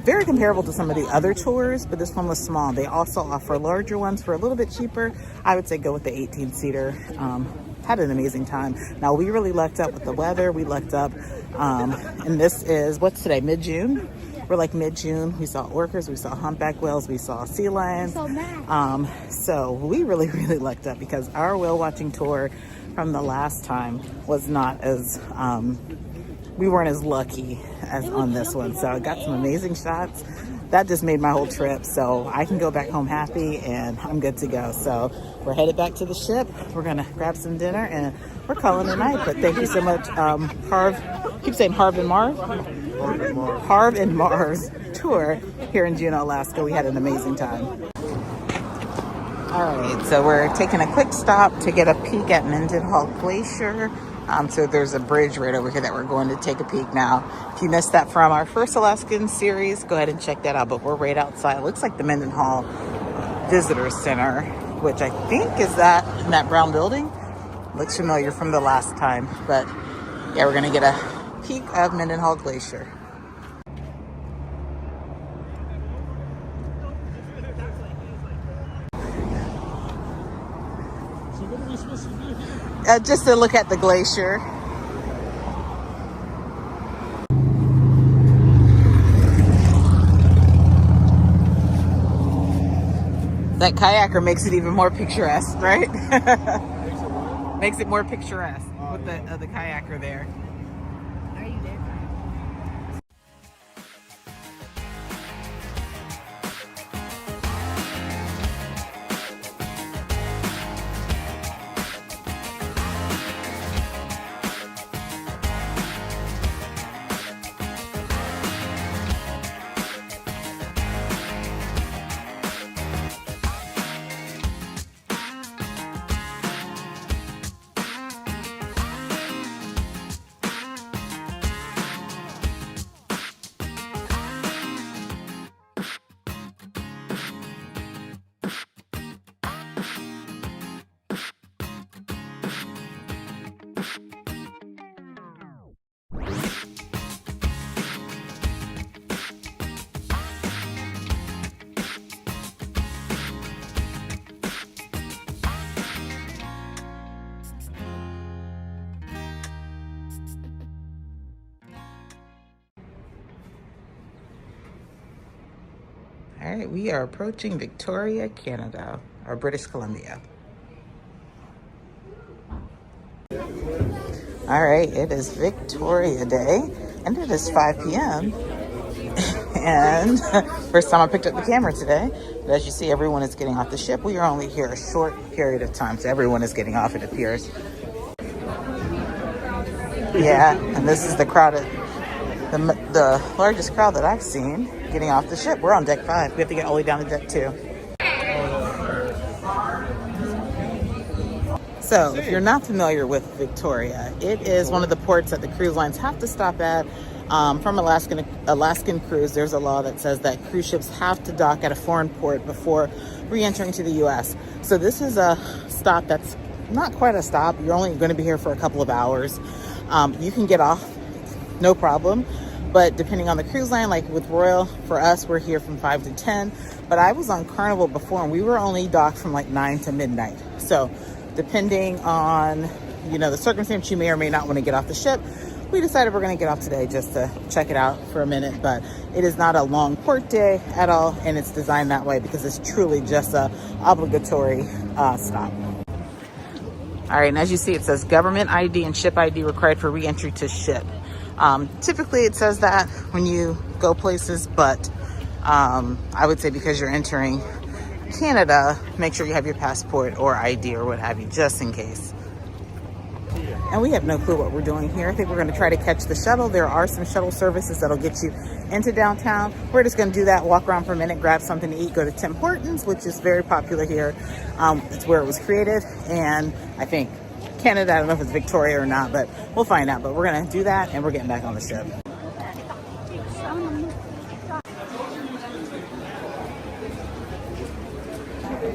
Very comparable to some of the other tours, but this one was small. They also offer larger ones for a little bit cheaper. I would say go with the 18-seater. Had an amazing time. Now, we really lucked up with the weather. We lucked up, and this is, what's today, mid-June? We're like mid-June. We saw orcas, we saw humpback whales, we saw sea lions. So we really, really lucked up because our whale watching tour from the last time was not as, we weren't as lucky as on this one. So I got some amazing shots. That just made my whole trip. So I can go back home happy and I'm good to go. So we're headed back to the ship. We're gonna grab some dinner and we're calling it a night. But thank you so much, Harv. Keep saying Harv and Marv. Harv and Marv's tour here in Juneau, Alaska. We had an amazing time. All right, so we're taking a quick stop to get a peek at Mendenhall Glacier. So there's a bridge right over here that we're going to take a peek now. If you missed that from our first Alaskan series, go ahead and check that out. But we're right outside. It looks like the Mendenhall Visitor Center, which I think is that in that brown building. Looks familiar from the last time. But yeah, we're going to get a peek of Mendenhall Glacier. So what are we supposed to do here? Just to look at the glacier. That kayaker makes it even more picturesque, right? Makes it more picturesque with the kayaker there. Are you there? All right, we are approaching Victoria, Canada, or British Columbia. All right, it is Victoria Day, and it is 5 p.m. And first time I picked up the camera today. But as you see, everyone is getting off the ship. We are only here a short period of time, so everyone is getting off, it appears. Yeah, and this is the crowded, the largest crowd that I've seen getting off the ship. We're on deck 5. We have to get all the way down to deck 2. So, if you're not familiar with Victoria, it is one of the ports that the cruise lines have to stop at. From Alaskan cruise, there's a law that says that cruise ships have to dock at a foreign port before re-entering to the U.S. So this is a stop that's not quite a stop. You're only going to be here for a couple of hours. You can get off, no problem. But depending on the cruise line, like with Royal, for us, we're here from 5 to 10. But I was on Carnival before, and we were only docked from like 9 to midnight. So depending on, the circumstance, you may or may not want to get off the ship. We decided we're going to get off today just to check it out for a minute. But it is not a long port day at all, and it's designed that way because it's truly just a obligatory stop. All right, and as you see, it says government ID and ship ID required for re-entry to ship. Typically it says that when you go places, but I would say because you're entering Canada, make sure you have your passport or ID or what have you, just in case. And we have no clue what we're doing here. I think we're going to try to catch the shuttle. There are some shuttle services that'll get you into downtown. We're just going to do that, walk around for a minute, grab something to eat, go to Tim Hortons, which is very popular here. It's where it was created, and I think Canada, I don't know if it's Victoria or not, but we'll find out. But we're going to do that, and we're getting back on the ship.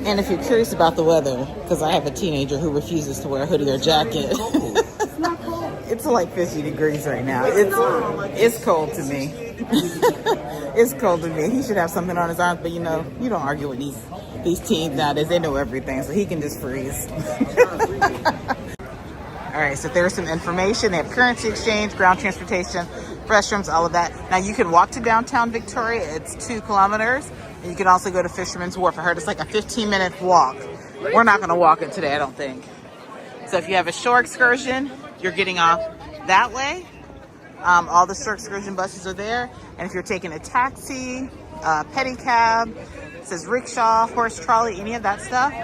And if you're curious about the weather, because I have a teenager who refuses to wear a hoodie or jacket. It's not cold. It's like 50 degrees right now. It's cold to me. It's cold to me. He should have something on his arms, but you don't argue with these teens nowadays. They know everything, so he can just freeze. All right, so there's some information. They have currency exchange, ground transportation, restrooms, all of that. Now you can walk to downtown Victoria. It's 2 kilometers. And you can also go to Fisherman's Wharf. I heard it's like a 15-minute walk. We're not going to walk it today, I don't think. So if you have a shore excursion, you're getting off that way. All the shore excursion buses are there. And if you're taking a taxi, pedicab, it says rickshaw, horse trolley, any of that stuff.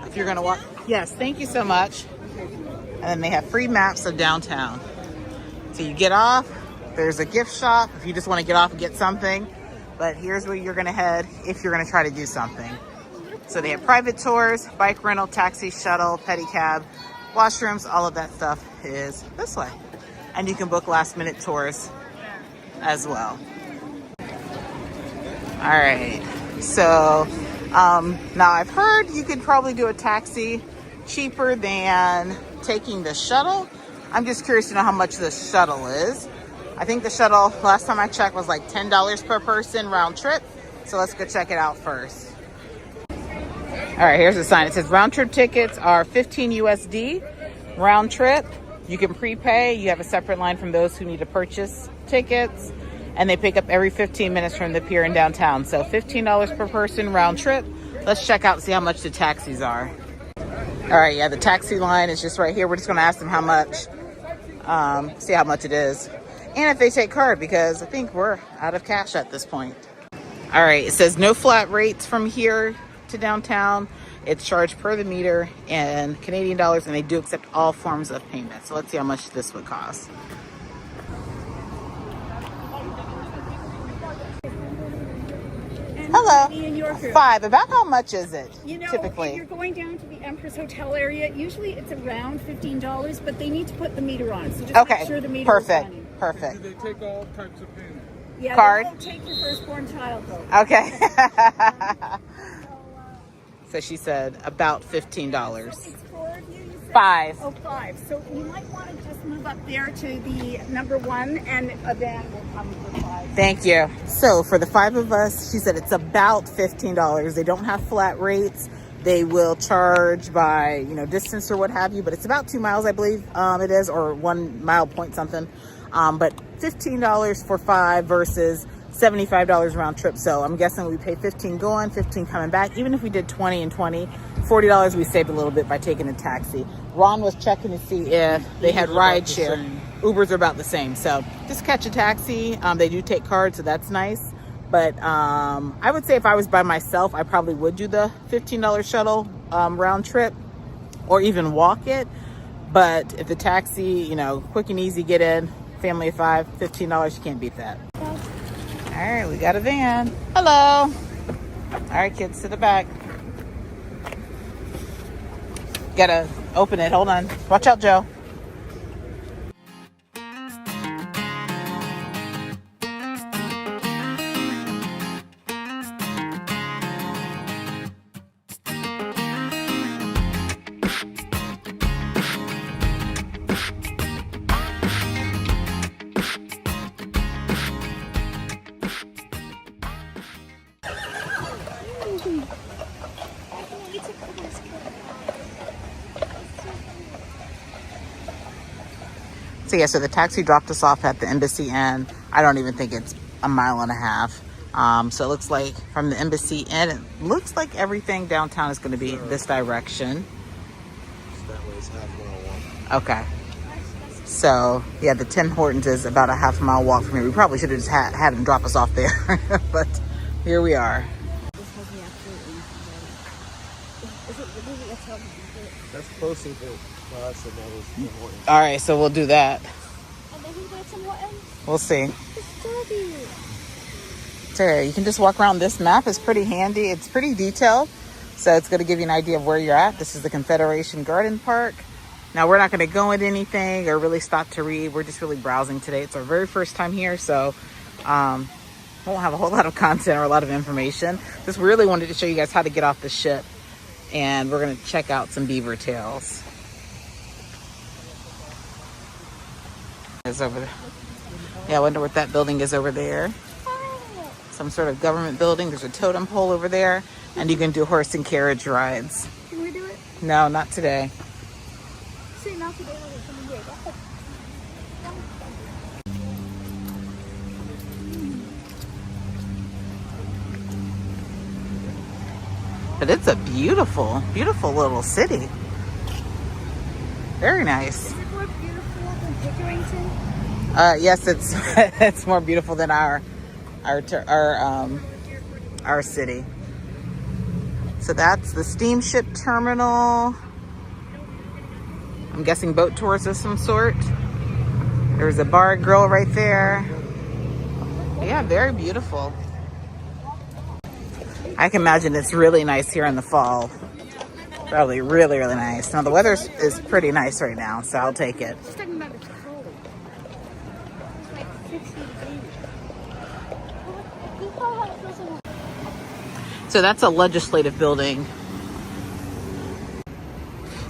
If you're going to walk. Yes, thank you so much. And then they have free maps of downtown. So you get off. There's a gift shop if you just want to get off and get something. But here's where you're going to head if you're going to try to do something. So they have private tours, bike rental, taxi, shuttle, pedicab, washrooms, all of that stuff is this way. And you can book last minute tours as well. All right, so now I've heard you could probably do a taxi cheaper than taking the shuttle. I'm just curious to know how much the shuttle is. I think the shuttle, last time I checked, was like $10 per person round trip. So let's go check it out first. All right, here's the sign. It says round trip tickets are 15 USD round trip. You can prepay. You have a separate line from those who need to purchase tickets. And they pick up every 15 minutes from the pier in downtown. So $15 per person round trip. Let's check out and see how much the taxis are. All right, yeah, the taxi line is just right here. We're just gonna ask them how much, see how much it is. And if they take card, because I think we're out of cash at this point. All right, it says no flat rates from here to downtown. It's charged per the meter in Canadian dollars, and they do accept all forms of payment. So let's see how much this would cost. Hello. In your group. 5. About how much is it, you know, typically? If you're going down to the Empress Hotel area, usually it's around $15, but they need to put the meter on. So just make sure the meter is running. Perfect. Do they take all types of payment? Yeah, Card? They won't take your firstborn child, though. Okay. So she said about $15. It's 4 of you, you said? 5. Oh, 5. So you might want to just move up there to the number 1, and a van will come for 5. Thank you. So for the 5 of us, she said it's about $15. They don't have flat rates. They will charge by, you know, distance or what have you, but it's about 2 miles, I believe it is, or 1 mile point something. But $15 for 5 versus $75 round trip. So I'm guessing we pay $15 going, $15 coming back. Even if we did 20 and 20, $40, we saved a little bit by taking a taxi. Ron was checking to see if they had ride share. Ubers are about the same. So just catch a taxi. They do take cards, so that's nice. But I would say if I was by myself, I probably would do the $15 shuttle round trip, or even walk it. But if the taxi, you know, quick and easy, get in, family of 5, $15, you can't beat that. All right, we got a van. Hello. All right, kids, to the back. Gotta open it. Hold on. Watch out, Joe. So yeah, so the taxi dropped us off at the embassy, and I don't even think it's a mile and a half. So it looks like from the embassy in, it looks like everything downtown is going to be this direction. Okay. So yeah, the Tim Hortons is about a half mile walk from here. We probably should have just had him drop us off there, but here we are. That's closer to us than that was Tim Hortons. All right, so we'll do that. And then he got some Hortons. We'll see. Daddy. So you can just walk around. This map is pretty handy. It's pretty detailed, so it's going to give you an idea of where you're at. This is the Confederation Garden Park. Now, we're not going to go into anything or really stop to read. We're just really browsing today. It's our very first time here, so won't have a whole lot of content or a lot of information. Just really wanted to show you guys how to get off the ship, and we're going to check out some beaver tails. It's over there. Yeah, I wonder what that building is over there. Some sort of government building. There's a totem pole over there, and you can do horse and carriage rides. Can we do it? No, not today. See, not today. We're coming here. But it's a beautiful, beautiful little city. Very nice. Is it more beautiful than Pickerington? Yes, it's more beautiful than our city. So that's the steamship terminal. I'm guessing boat tours of some sort. There's a bar and grill right there. Yeah, very beautiful. I can imagine it's really nice here in the fall. Probably really, really nice. Now the weather is pretty nice right now, so I'll take it. She's talking about it's cold. It's like 60 degrees. So that's a legislative building.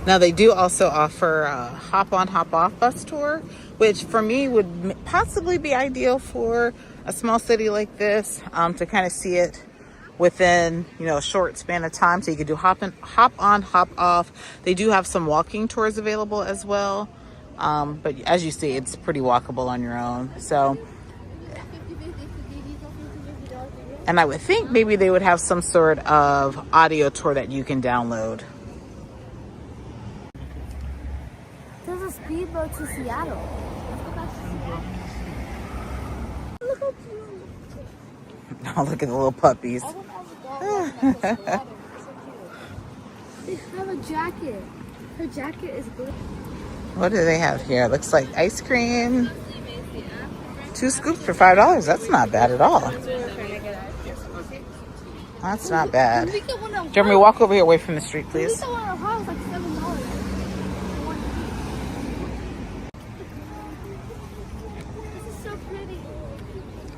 Now they do also offer a hop-on, hop-off bus tour, which for me would possibly be ideal for a small city like this, to kind of see it within, you know, a short span of time. So you could do hop on, hop off. They do have some walking tours available as well. But as you see, it's pretty walkable on your own. So, and I would think maybe they would have some sort of audio tour that you can download. There's a speedboat to Seattle. Look how cute. Oh, look at the little puppies. They have a jacket. Her jacket is blue. What do they have here? Looks like ice cream. 2 scoops for $5. That's not bad at all. That's not bad. Jeremy, walk over here away from the street, please.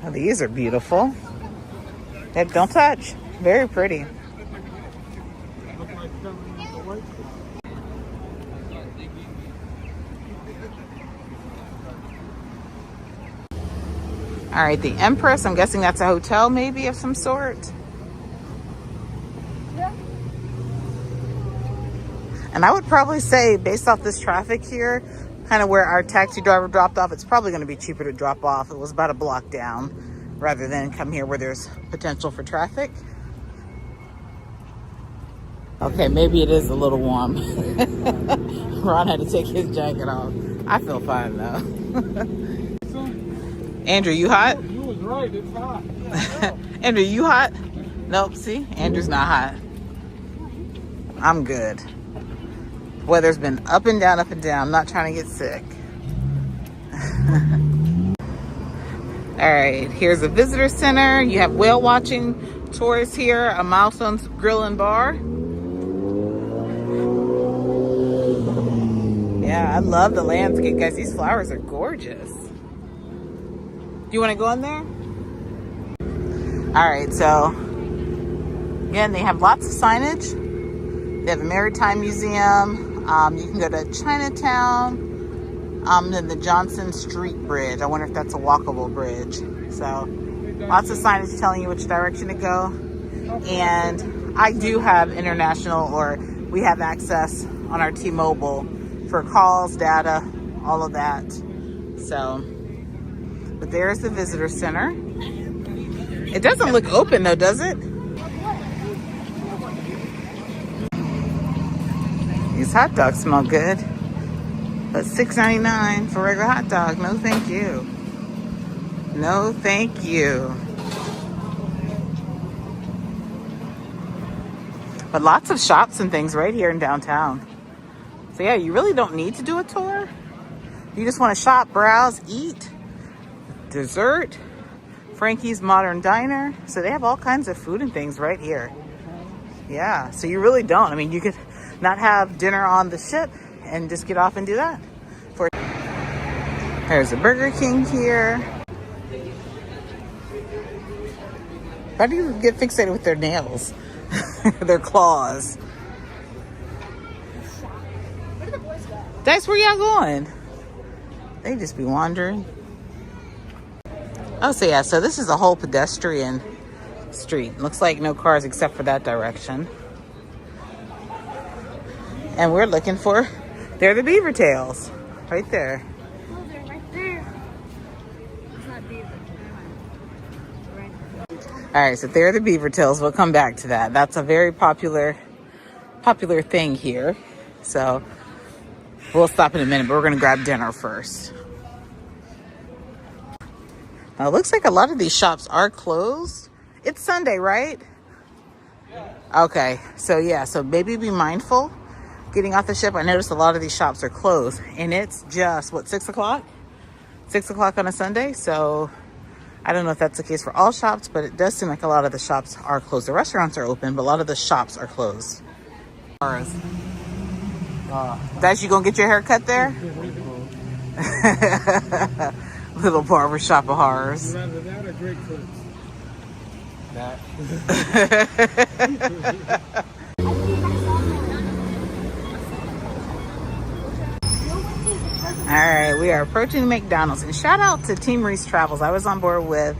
Oh, these are beautiful. Yeah, don't touch. Very pretty. All right, the Empress. I'm guessing that's a hotel maybe of some sort. Yeah. And I would probably say, based off this traffic here, kind of where our taxi driver dropped off, it's probably going to be cheaper to drop off. It was about a block down rather than come here where there's potential for traffic. Okay, maybe it is a little warm. Ron had to take his jacket off. I feel fine though. Andrew, you hot? You was right, it's hot. Andrew, you hot? Nope, see? Andrew's not hot. I'm good. Weather's been up and down, up and down. I'm not trying to get sick. All right, here's a visitor center. You have whale watching tours here, a Milestones Grill and Bar. Yeah, I love the landscape, guys. These flowers are gorgeous. Do you want to go in there? All right, so again, they have lots of signage. They have a maritime museum. You can go to Chinatown, then the Johnson Street Bridge. I wonder if that's a walkable bridge. So lots of signage telling you which direction to go. And I do have international, or we have access on our T-Mobile for calls, data, all of that. So, but there's the visitor center. It doesn't look open though, does it? These hot dogs smell good, but $6.99 for a regular hot dog. No, thank you. No, thank you. But lots of shops and things right here in downtown. So yeah, you really don't need to do a tour. You just want to shop, browse, eat, dessert, Frankie's Modern Diner. So they have all kinds of food and things right here. Yeah, so you really don't. I mean, you could not have dinner on the ship and just get off and do that. There's a Burger King here. Why do you get fixated with their nails? Their claws. Where do the boys go? Dice, where y'all going? They just be wandering. Oh, so yeah, so this is a whole pedestrian street. Looks like no cars except for that direction. And we're looking for, they're the beaver tails, right there. Oh, they're right there. It's not beaver. Right. All right, so they're the beaver tails. We'll come back to that. That's a very popular thing here. So we'll stop in a minute, but we're gonna grab dinner first. Now it looks like a lot of these shops are closed. It's Sunday, right? Okay, so yeah, so maybe be mindful getting off the ship. I noticed a lot of these shops are closed, and it's just, what, 6 o'clock? 6 o'clock on a Sunday. So I don't know if that's the case for all shops, but it does seem like a lot of the shops are closed. The restaurants are open, but a lot of the shops are closed. Dash, you gonna get your hair cut there? Little barber shop of horrors. Rather that or great clips? That. All right, we are approaching the McDonald's, and shout out to Team Reese Travels. I was on board with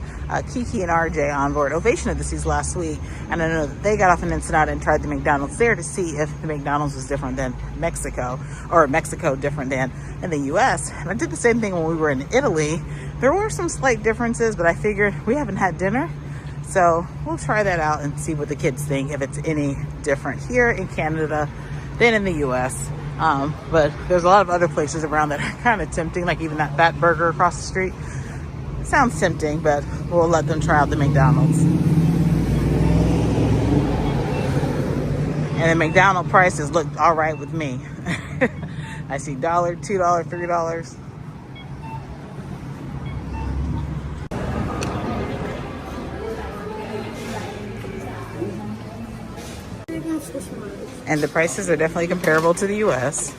Kiki and RJ on board Ovation of the Seas last week, and I know that they got off in Ensenada and tried the McDonald's there to see if the McDonald's was different than Mexico, or Mexico different than in the U.S. And I did the same thing when we were in Italy. There were some slight differences, but I figured we haven't had dinner, so we'll try that out and see what the kids think, if it's any different here in Canada than in the U.S. But there's a lot of other places around that are kind of tempting, like even that Fat Burger across the street. Sounds tempting, but we'll let them try out the McDonald's. And the McDonald's prices looked all right with me. I see $1, $2, $3. And the prices are definitely comparable to the U.S.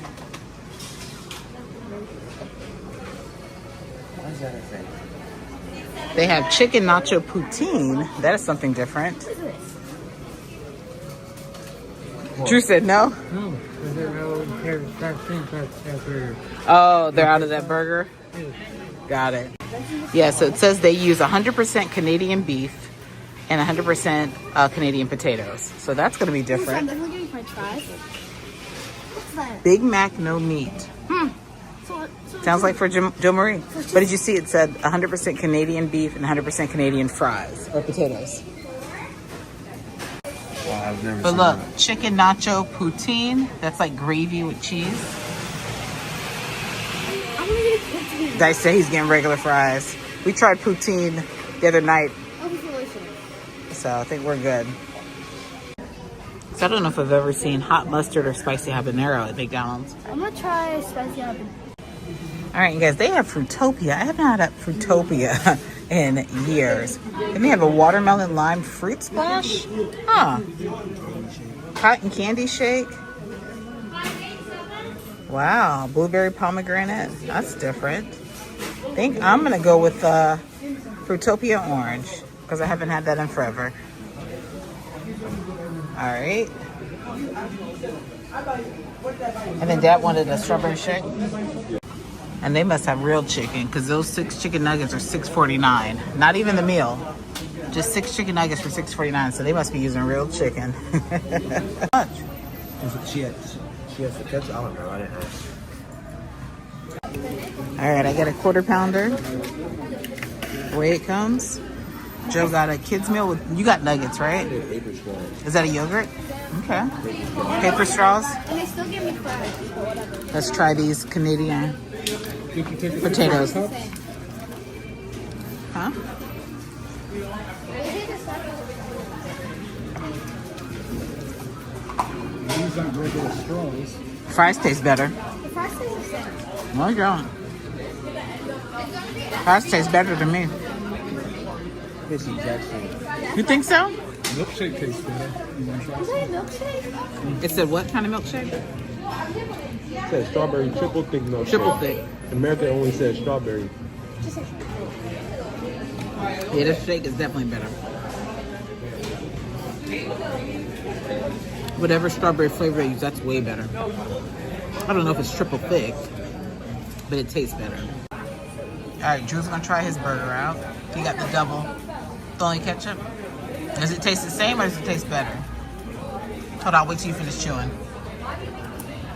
What is that I say? They have chicken nacho poutine. That is something different. Drew said no? No. Oh, they're out of that burger? Got it. Yeah, so it says they use 100% Canadian beef and 100% Canadian potatoes. So that's going to be different. Big Mac, no meat. Sounds like for Joe Marie. But did you see it said 100% Canadian beef and 100% Canadian fries or potatoes? Wow, I've never But seen look, that. chicken nacho poutine. That's like gravy with cheese. Dice said he's getting regular fries. We tried poutine the other night, so I think we're good. So I don't know if I've ever seen hot mustard or spicy habanero at McDonald's. I'm gonna try spicy habanero. All right, you guys, they have Fruitopia. I haven't had a Fruitopia in years. And they have a watermelon lime fruit splash. Huh. Cotton candy shake. Wow, blueberry pomegranate. That's different. I think I'm gonna go with Fruitopia orange because I haven't had that in forever. All right. And then Dad wanted a strawberry shake. And they must have real chicken because those 6 chicken nuggets are $6.49. Not even the meal. Just 6 chicken nuggets for $6.49. So they must be using real chicken. How much? She has the ketchup. I don't know. I didn't ask. All right, I got a quarter pounder. Away it comes. Joe got a kid's meal with, you got nuggets, right? Is that a yogurt? Okay. Paper straws. And they still give me fries. Let's try these Canadian potatoes. Huh? These aren't regular straws. Fries taste better. The fries taste the same. No, you don't. Fries taste better than me. It's the exact same. You think so? Milkshake tastes better. You want to try Is some? that a milkshake? It said what kind of milkshake? It says strawberry triple thick milkshake. Triple thick. America only says strawberry. Yeah, this shake is definitely better. Whatever strawberry flavor they use, that's way better. I don't know if it's triple thick, but it tastes better. All right, Drew's gonna try his burger out. He got the double thorny ketchup. Does it taste the same or does it taste better? Hold on, wait till you finish chewing.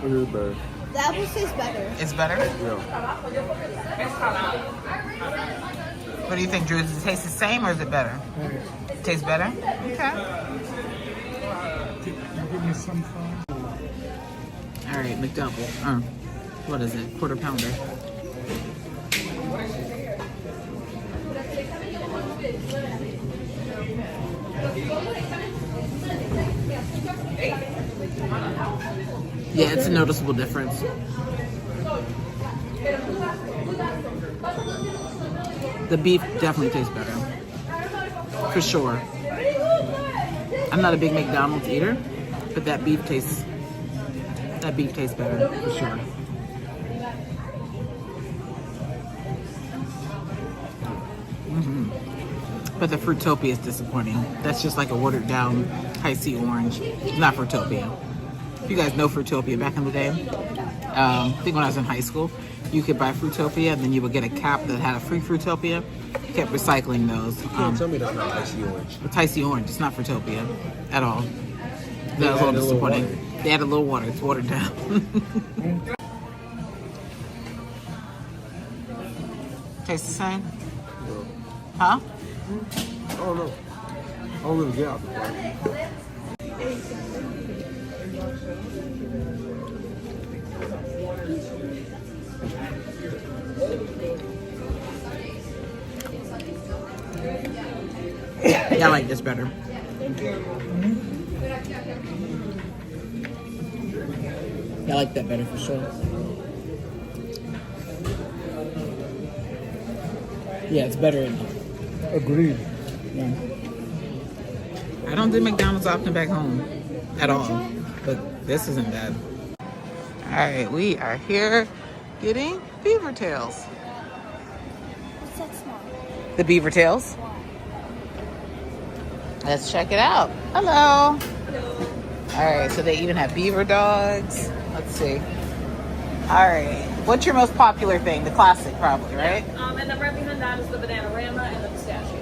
It is better. The apple tastes better. It's better? Yeah. What do you think, Drew? Does it taste the same or is it better? It tastes better? Okay. Give me some fries. All right, McDouble. What is it? Quarter pounder. Yeah, it's a noticeable difference. The beef definitely tastes better. For sure. I'm not a big McDonald's eater, but that beef tastes That beef tastes better, for sure. But the Fruitopia is disappointing. That's just like a watered down high C orange. It's not Fruitopia. If you guys know Fruitopia, back in the day, I think when I was in high school, you could buy Fruitopia and then you would get a cap that had a free Fruitopia. You kept recycling those. You can't tell me that's not high C orange. It's high C orange. It's not Fruitopia at all. That was a little disappointing. They added a little water. It's watered down. Tastes the same? Huh? I don't know. I don't really get out the park. Yeah, I like this better. Yeah, I like that better for sure. Yeah, it's better enough. Agreed. Yeah. I don't do McDonald's often back home at all, but this isn't bad. All right, we are here getting beaver tails. What's that small? The beaver tails. Let's check it out. Hello. All right, so they even have beaver dogs. Let's see. All right, what's your most popular thing? The classic, probably, right? And then right behind that is the Bananarama and the pistachio.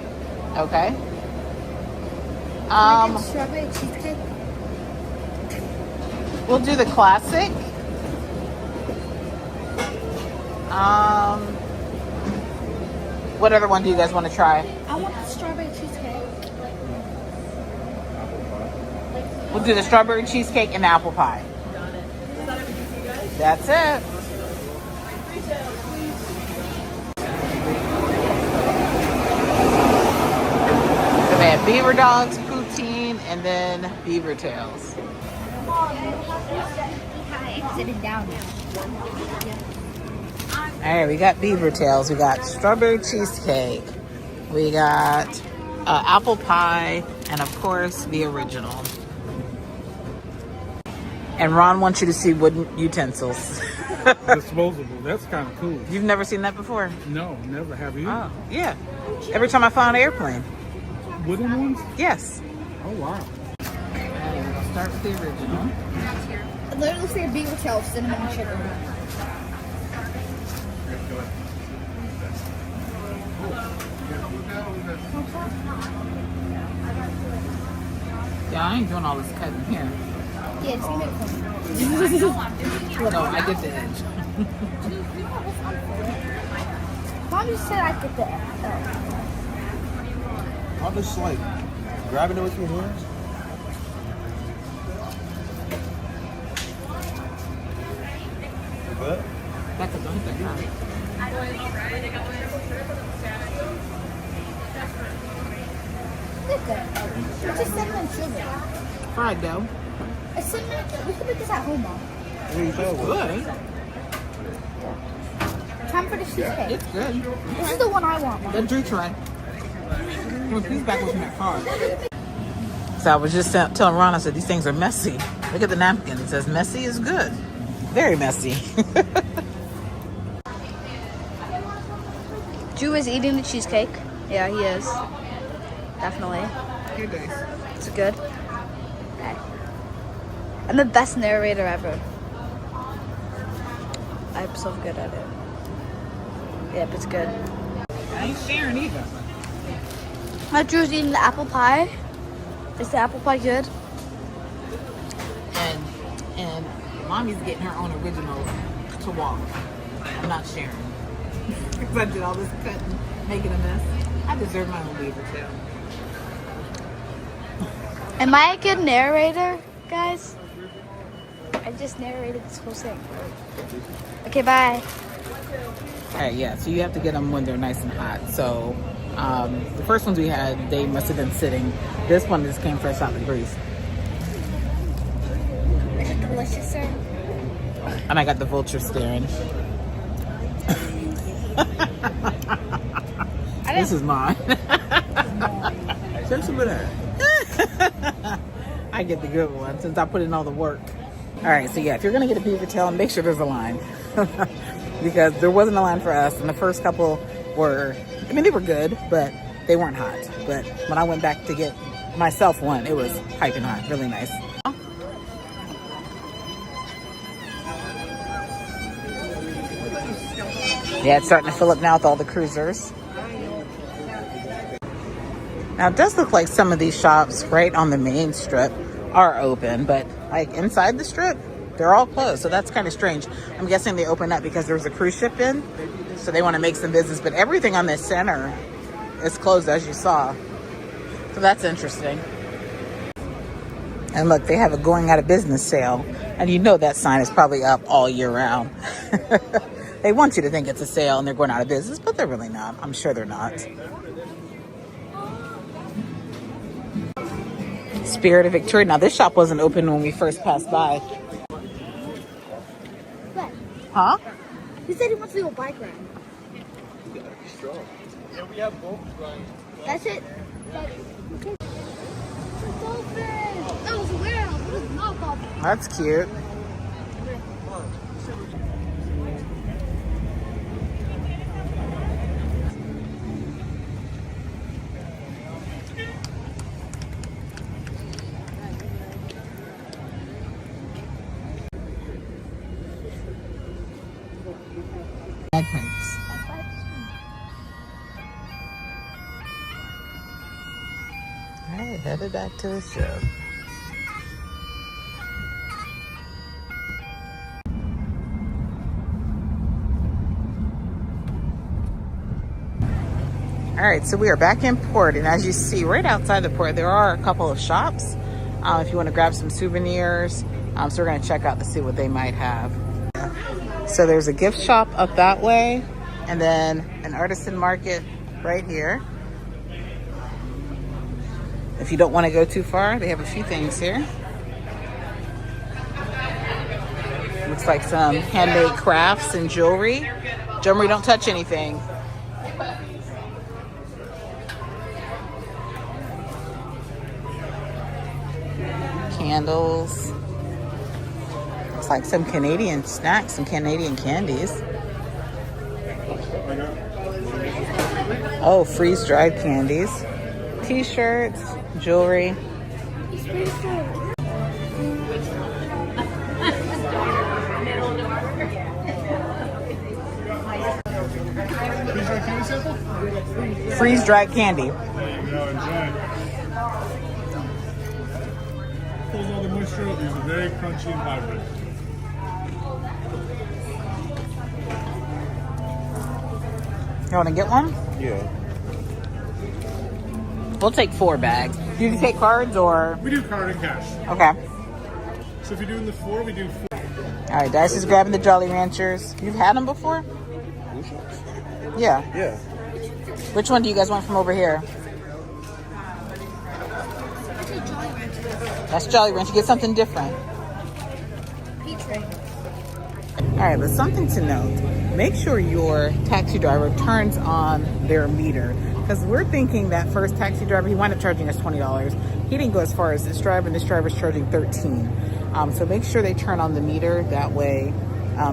Okay. Strawberry cheesecake. We'll do the classic. What other one do you guys want to try? I want the strawberry cheesecake. We'll do the strawberry cheesecake and apple pie. Got it. Is that everything for you guys? That's it. So they have beaver dogs, poutine, and then beaver tails. Sitting down now. All right, we got beaver tails. We got strawberry cheesecake. We got apple pie, and of course, the original. And Ron wants you to see wooden utensils. Disposable. That's kind of cool. You've never seen that before? No, never. Have you? Oh, yeah. Every time I fly on an airplane. Wooden ones? Yes. Oh, wow. We'll start with the original. It literally looks like a beaver tail with cinnamon and sugar. Yeah, I ain't doing all this cutting here. Yeah, just give me a No, I get the edge. Mom just said I get the edge. I'm just like grabbing it with your hands. You good? That's a good thing, huh? Look good. It's just cinnamon and sugar. Fried dough. It's cinnamon. We can make this at home, Mom. Good. Time for the cheesecake. It's good. This is the one I want, Mom. Then do try. Please back with me that card. So I was just telling Ron, I said, these things are messy. Look at the napkin. It says messy is good. Very messy. Drew is eating the cheesecake. Yeah, he is. Definitely. Here, guys. It's good. Okay. I'm the best narrator ever. I'm so good at it. Yep, it's good. I ain't sharing either. Drew's eating the apple pie. Is the apple pie good? And Mommy's getting her own original to walk. I'm not sharing. Because I did all this cutting, making a mess. I deserve my own beaver tail. Am I a good narrator, guys? I just narrated this whole thing. Okay, bye. All right, yeah, so you have to get them when they're nice and hot. So the first ones we had, they must have been sitting. This one just came fresh out the grease. Is it delicious, sir? And I got the vulture staring. This is mine. Take some of that. I get the good one since I put in all the work. All right, so yeah, if you're gonna get a beaver tail, make sure there's a line. Because there wasn't a line for us, and the first couple were, I mean, they were good, but they weren't hot. But when I went back to get myself one, it was piping hot, really nice. Yeah, it's starting to fill up now with all the cruisers. Now, it does look like some of these shops right on the main strip are open, but like inside the strip, they're all closed. So that's kind of strange. I'm guessing they opened up because there was a cruise ship in, so they want to make some business. But everything on this center is closed, as you saw. So that's interesting. And look, they have a going out of business sale. And you know that sign is probably up all year round. They want you to think it's a sale and they're going out of business, but they're really not. I'm sure they're not. Spirit of Victoria. Now, this shop wasn't open when we first passed by. What? Huh? He said he wants to do a bike ride. Yeah, we have both rides. That's it? Okay. That was a whale. It was not dolphin. That's cute. Bagpipes. All right, headed back to the ship. All right, so we are back in port, and as you see, right outside the port, there are a couple of shops if you want to grab some souvenirs. So we're going to check out to see what they might have. So there's a gift shop up that way, and then an artisan market right here. If you don't want to go too far, they have a few things here. Looks like some handmade crafts and jewelry. Jewelry, don't touch anything. Candles. Looks like some Canadian snacks, some Canadian candies. Oh, freeze-dried candies. T-shirts, jewelry. Freeze-dried candy. There you go, enjoy. Pulls all the moisture out. These are very crunchy and vibrant. You want to get one? Yeah. We'll take 4 bags. Do you take cards or? We do card and cash. Okay. So if you're doing the 4, we do 4. All right, Dice is grabbing the Jolly Ranchers. You've had them before? Yeah. Yeah. Which one do you guys want from over here? That's Jolly Rancher. Get something different. All right, but something to note. Make sure your taxi driver turns on their meter, because we're thinking that first taxi driver, he wound up charging us $20. He didn't go as far as this driver, and this driver's charging $13. So make sure they turn on the meter. That way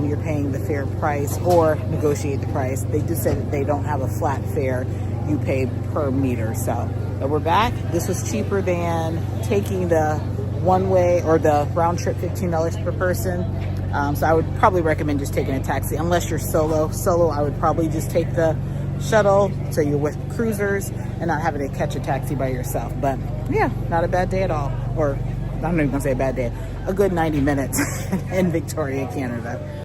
you're paying the fair price, or negotiate the price. They do say that they don't have a flat fare. You pay per meter. So but we're back. This was cheaper than taking the one-way or the round trip, $15 per person. So I would probably recommend just taking a taxi, unless you're solo. Solo, I would probably just take the shuttle, so you're with cruisers and not having to catch a taxi by yourself. But yeah, not a bad day at all. Or I'm not even gonna say a bad day. A good 90 minutes in Victoria, Canada.